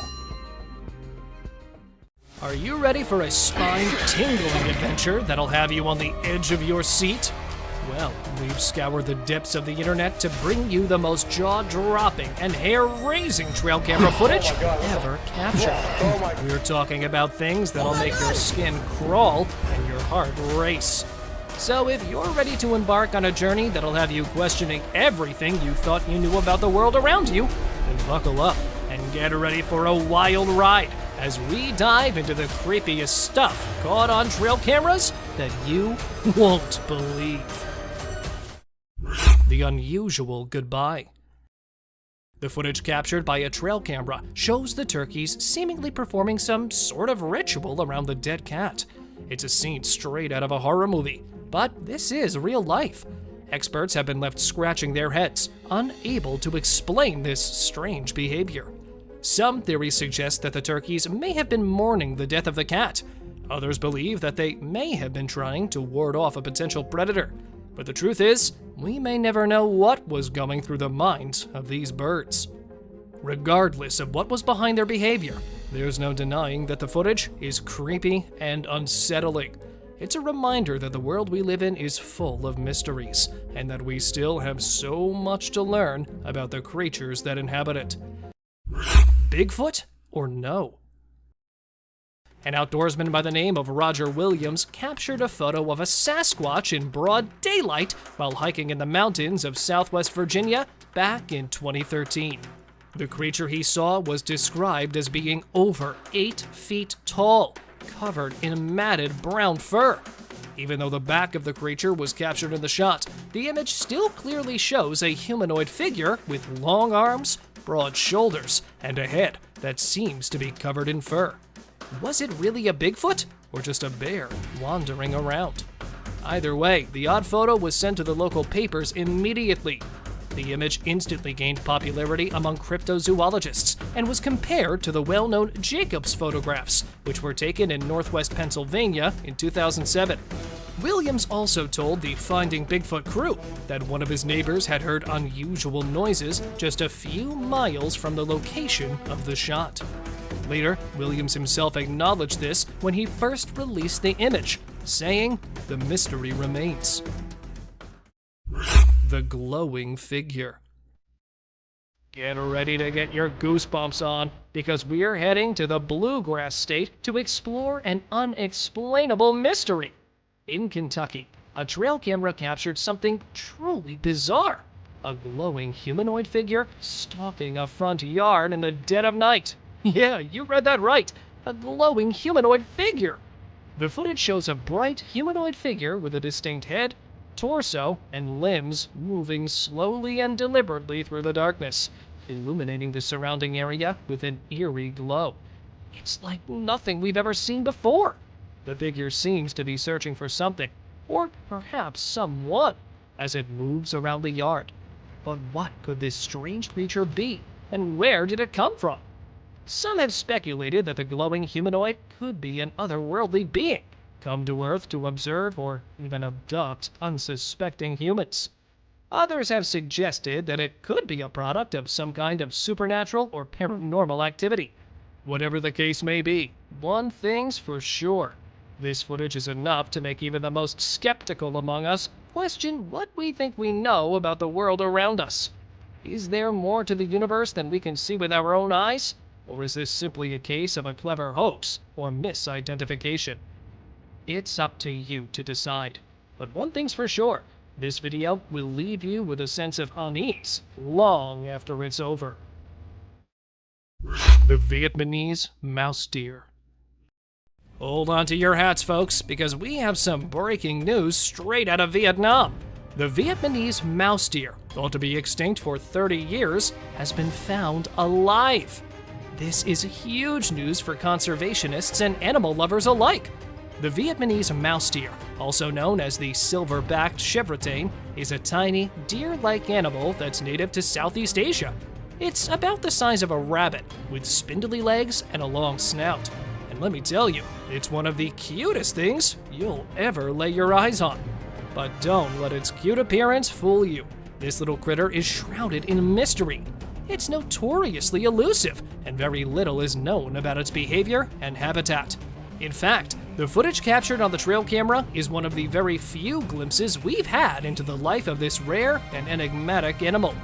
Are you ready for a spine-tingling adventure that'll have you on the edge of your seat? Well, we've scoured the depths of the internet to bring you the most jaw-dropping and hair-raising trail camera footage ever captured. We're talking about things that'll make your skin crawl and your heart race. So if you're ready to embark on a journey that'll have you questioning everything you thought you knew about the world around you, then buckle up and get ready for a wild ride as we dive into the creepiest stuff caught on trail cameras that you won't believe. The unusual goodbye. The footage captured by a trail camera shows the turkeys seemingly performing some sort of ritual around the dead cat. It's a scene straight out of a horror movie, but this is real life. Experts have been left scratching their heads, unable to explain this strange behavior. Some theories suggest that the turkeys may have been mourning the death of the cat. Others believe that they may have been trying to ward off a potential predator. But the truth is, we may never know what was going through the minds of these birds. Regardless of what was behind their behavior, there's no denying that the footage is creepy and unsettling. It's a reminder that the world we live in is full of mysteries, and that we still have so much to learn about the creatures that inhabit it. Bigfoot or no? An outdoorsman by the name of Roger Williams captured a photo of a Sasquatch in broad daylight while hiking in the mountains of Southwest Virginia back in 2013. The creature he saw was described as being over 8 feet tall, covered in matted brown fur. Even though the back of the creature was captured in the shot, the image still clearly shows a humanoid figure with long arms, broad shoulders, and a head that seems to be covered in fur. Was it really a Bigfoot, or just a bear wandering around? Either way, the odd photo was sent to the local papers immediately. The image instantly gained popularity among cryptozoologists and was compared to the well-known Jacobs photographs, which were taken in northwest Pennsylvania in 2007. Williams also told the Finding Bigfoot crew that one of his neighbors had heard unusual noises just a few miles from the location of the shot. Later, Williams himself acknowledged this when he first released the image, saying, "The mystery remains." The glowing figure. Get ready to get your goosebumps on, because we're heading to the Bluegrass State to explore an unexplainable mystery. In Kentucky, a trail camera captured something truly bizarre: a glowing humanoid figure stalking a front yard in the dead of night. Yeah, you read that right, a glowing humanoid figure. The footage shows a bright humanoid figure with a distinct head, torso, and limbs moving slowly and deliberately through the darkness, illuminating the surrounding area with an eerie glow. It's like nothing we've ever seen before. The figure seems to be searching for something, or perhaps someone, as it moves around the yard. But what could this strange creature be, and where did it come from? Some have speculated that the glowing humanoid could be an otherworldly being, come to Earth to observe or even abduct unsuspecting humans. Others have suggested that it could be a product of some kind of supernatural or paranormal activity. Whatever the case may be, one thing's for sure. This footage is enough to make even the most skeptical among us question what we think we know about the world around us. Is there more to the universe than we can see with our own eyes? Or is this simply a case of a clever hoax or misidentification? It's up to you to decide. But one thing's for sure, this video will leave you with a sense of unease long after it's over. The Vietnamese mouse deer. Hold on to your hats, folks, because we have some breaking news straight out of Vietnam. The Vietnamese mouse deer, thought to be extinct for 30 years, has been found alive. This is huge news for conservationists and animal lovers alike. The Vietnamese mouse deer, also known as the silver-backed chevrotain, is a tiny, deer-like animal that's native to Southeast Asia. It's about the size of a rabbit, with spindly legs and a long snout. And let me tell you, it's one of the cutest things you'll ever lay your eyes on. But don't let its cute appearance fool you. This little critter is shrouded in mystery. It's notoriously elusive, and very little is known about its behavior and habitat. In fact, the footage captured on the trail camera is one of the very few glimpses we've had into the life of this rare and enigmatic animal.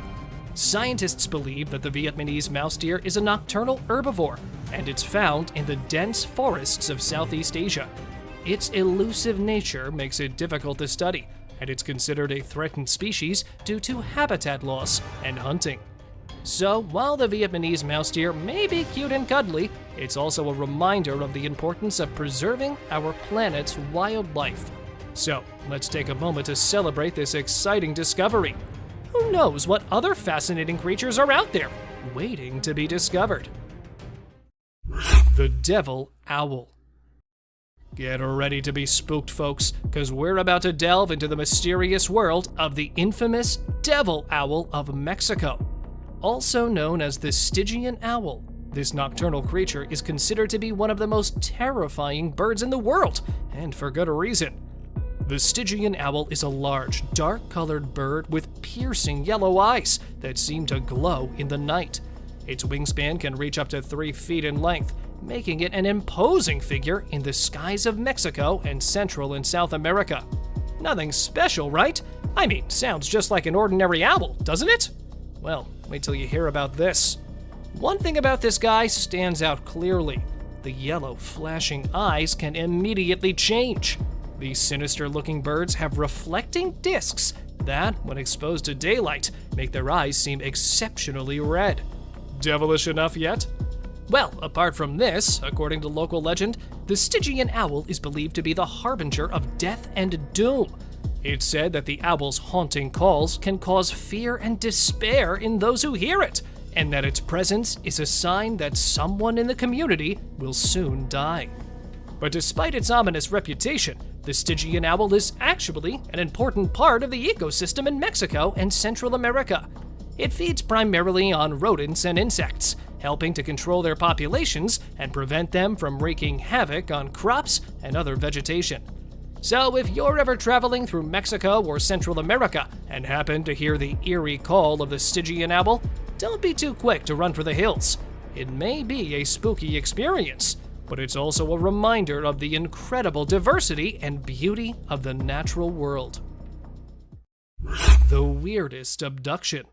Scientists believe that the Vietnamese mouse deer is a nocturnal herbivore, and it's found in the dense forests of Southeast Asia. Its elusive nature makes it difficult to study, and it's considered a threatened species due to habitat loss and hunting. So, while the Vietnamese mouse deer may be cute and cuddly, it's also a reminder of the importance of preserving our planet's wildlife. So, let's take a moment to celebrate this exciting discovery. Who knows what other fascinating creatures are out there, waiting to be discovered? The devil owl. Get ready to be spooked, folks, because we're about to delve into the mysterious world of the infamous devil owl of Mexico. Also known as the Stygian owl, this nocturnal creature is considered to be one of the most terrifying birds in the world, and for good reason. The Stygian owl is a large, dark-colored bird with piercing yellow eyes that seem to glow in the night. Its wingspan can reach up to 3 feet in length, making it an imposing figure in the skies of Mexico and Central and South America. Nothing special, right? I mean, sounds just like an ordinary owl, doesn't it? Well, wait till you hear about this. One thing about this guy stands out clearly. The yellow, flashing eyes can immediately change. These sinister-looking birds have reflecting discs that, when exposed to daylight, make their eyes seem exceptionally red. Devilish enough yet? Well, apart from this, according to local legend, the Stygian owl is believed to be the harbinger of death and doom. It's said that the owl's haunting calls can cause fear and despair in those who hear it, and that its presence is a sign that someone in the community will soon die. But despite its ominous reputation, the Stygian owl is actually an important part of the ecosystem in Mexico and Central America. It feeds primarily on rodents and insects, helping to control their populations and prevent them from wreaking havoc on crops and other vegetation. So if you're ever traveling through Mexico or Central America and happen to hear the eerie call of the Stygian owl, don't be too quick to run for the hills. It may be a spooky experience, but it's also a reminder of the incredible diversity and beauty of the natural world. The weirdest abduction.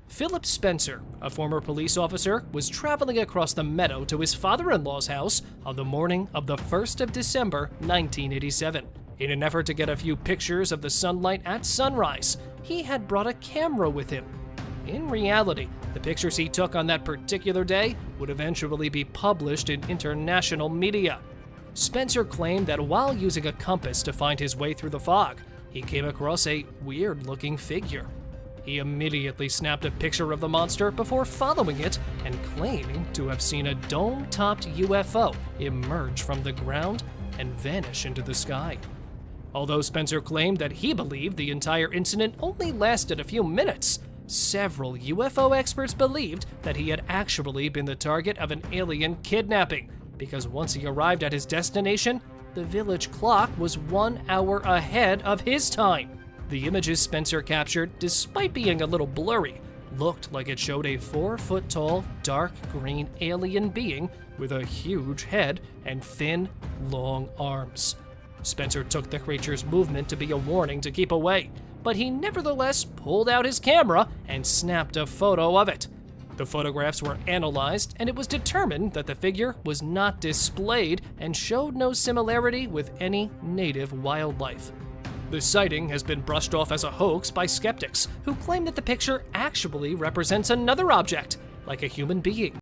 Philip Spencer, a former police officer, was traveling across the meadow to his father-in-law's house on the morning of the 1st of December, 1987. In an effort to get a few pictures of the sunlight at sunrise, he had brought a camera with him. In reality, the pictures he took on that particular day would eventually be published in international media. Spencer claimed that while using a compass to find his way through the fog, he came across a weird-looking figure. He immediately snapped a picture of the monster before following it and claiming to have seen a dome-topped UFO emerge from the ground and vanish into the sky. Although Spencer claimed that he believed the entire incident only lasted a few minutes, several UFO experts believed that he had actually been the target of an alien kidnapping, because once he arrived at his destination, the village clock was 1 hour ahead of his time. The images Spencer captured, despite being a little blurry, looked like it showed a 4-foot-tall, dark green alien being with a huge head and thin, long arms. Spencer took the creature's movement to be a warning to keep away, but he nevertheless pulled out his camera and snapped a photo of it. The photographs were analyzed, and it was determined that the figure was not displayed and showed no similarity with any native wildlife. The sighting has been brushed off as a hoax by skeptics, who claim that the picture actually represents another object, like a human being.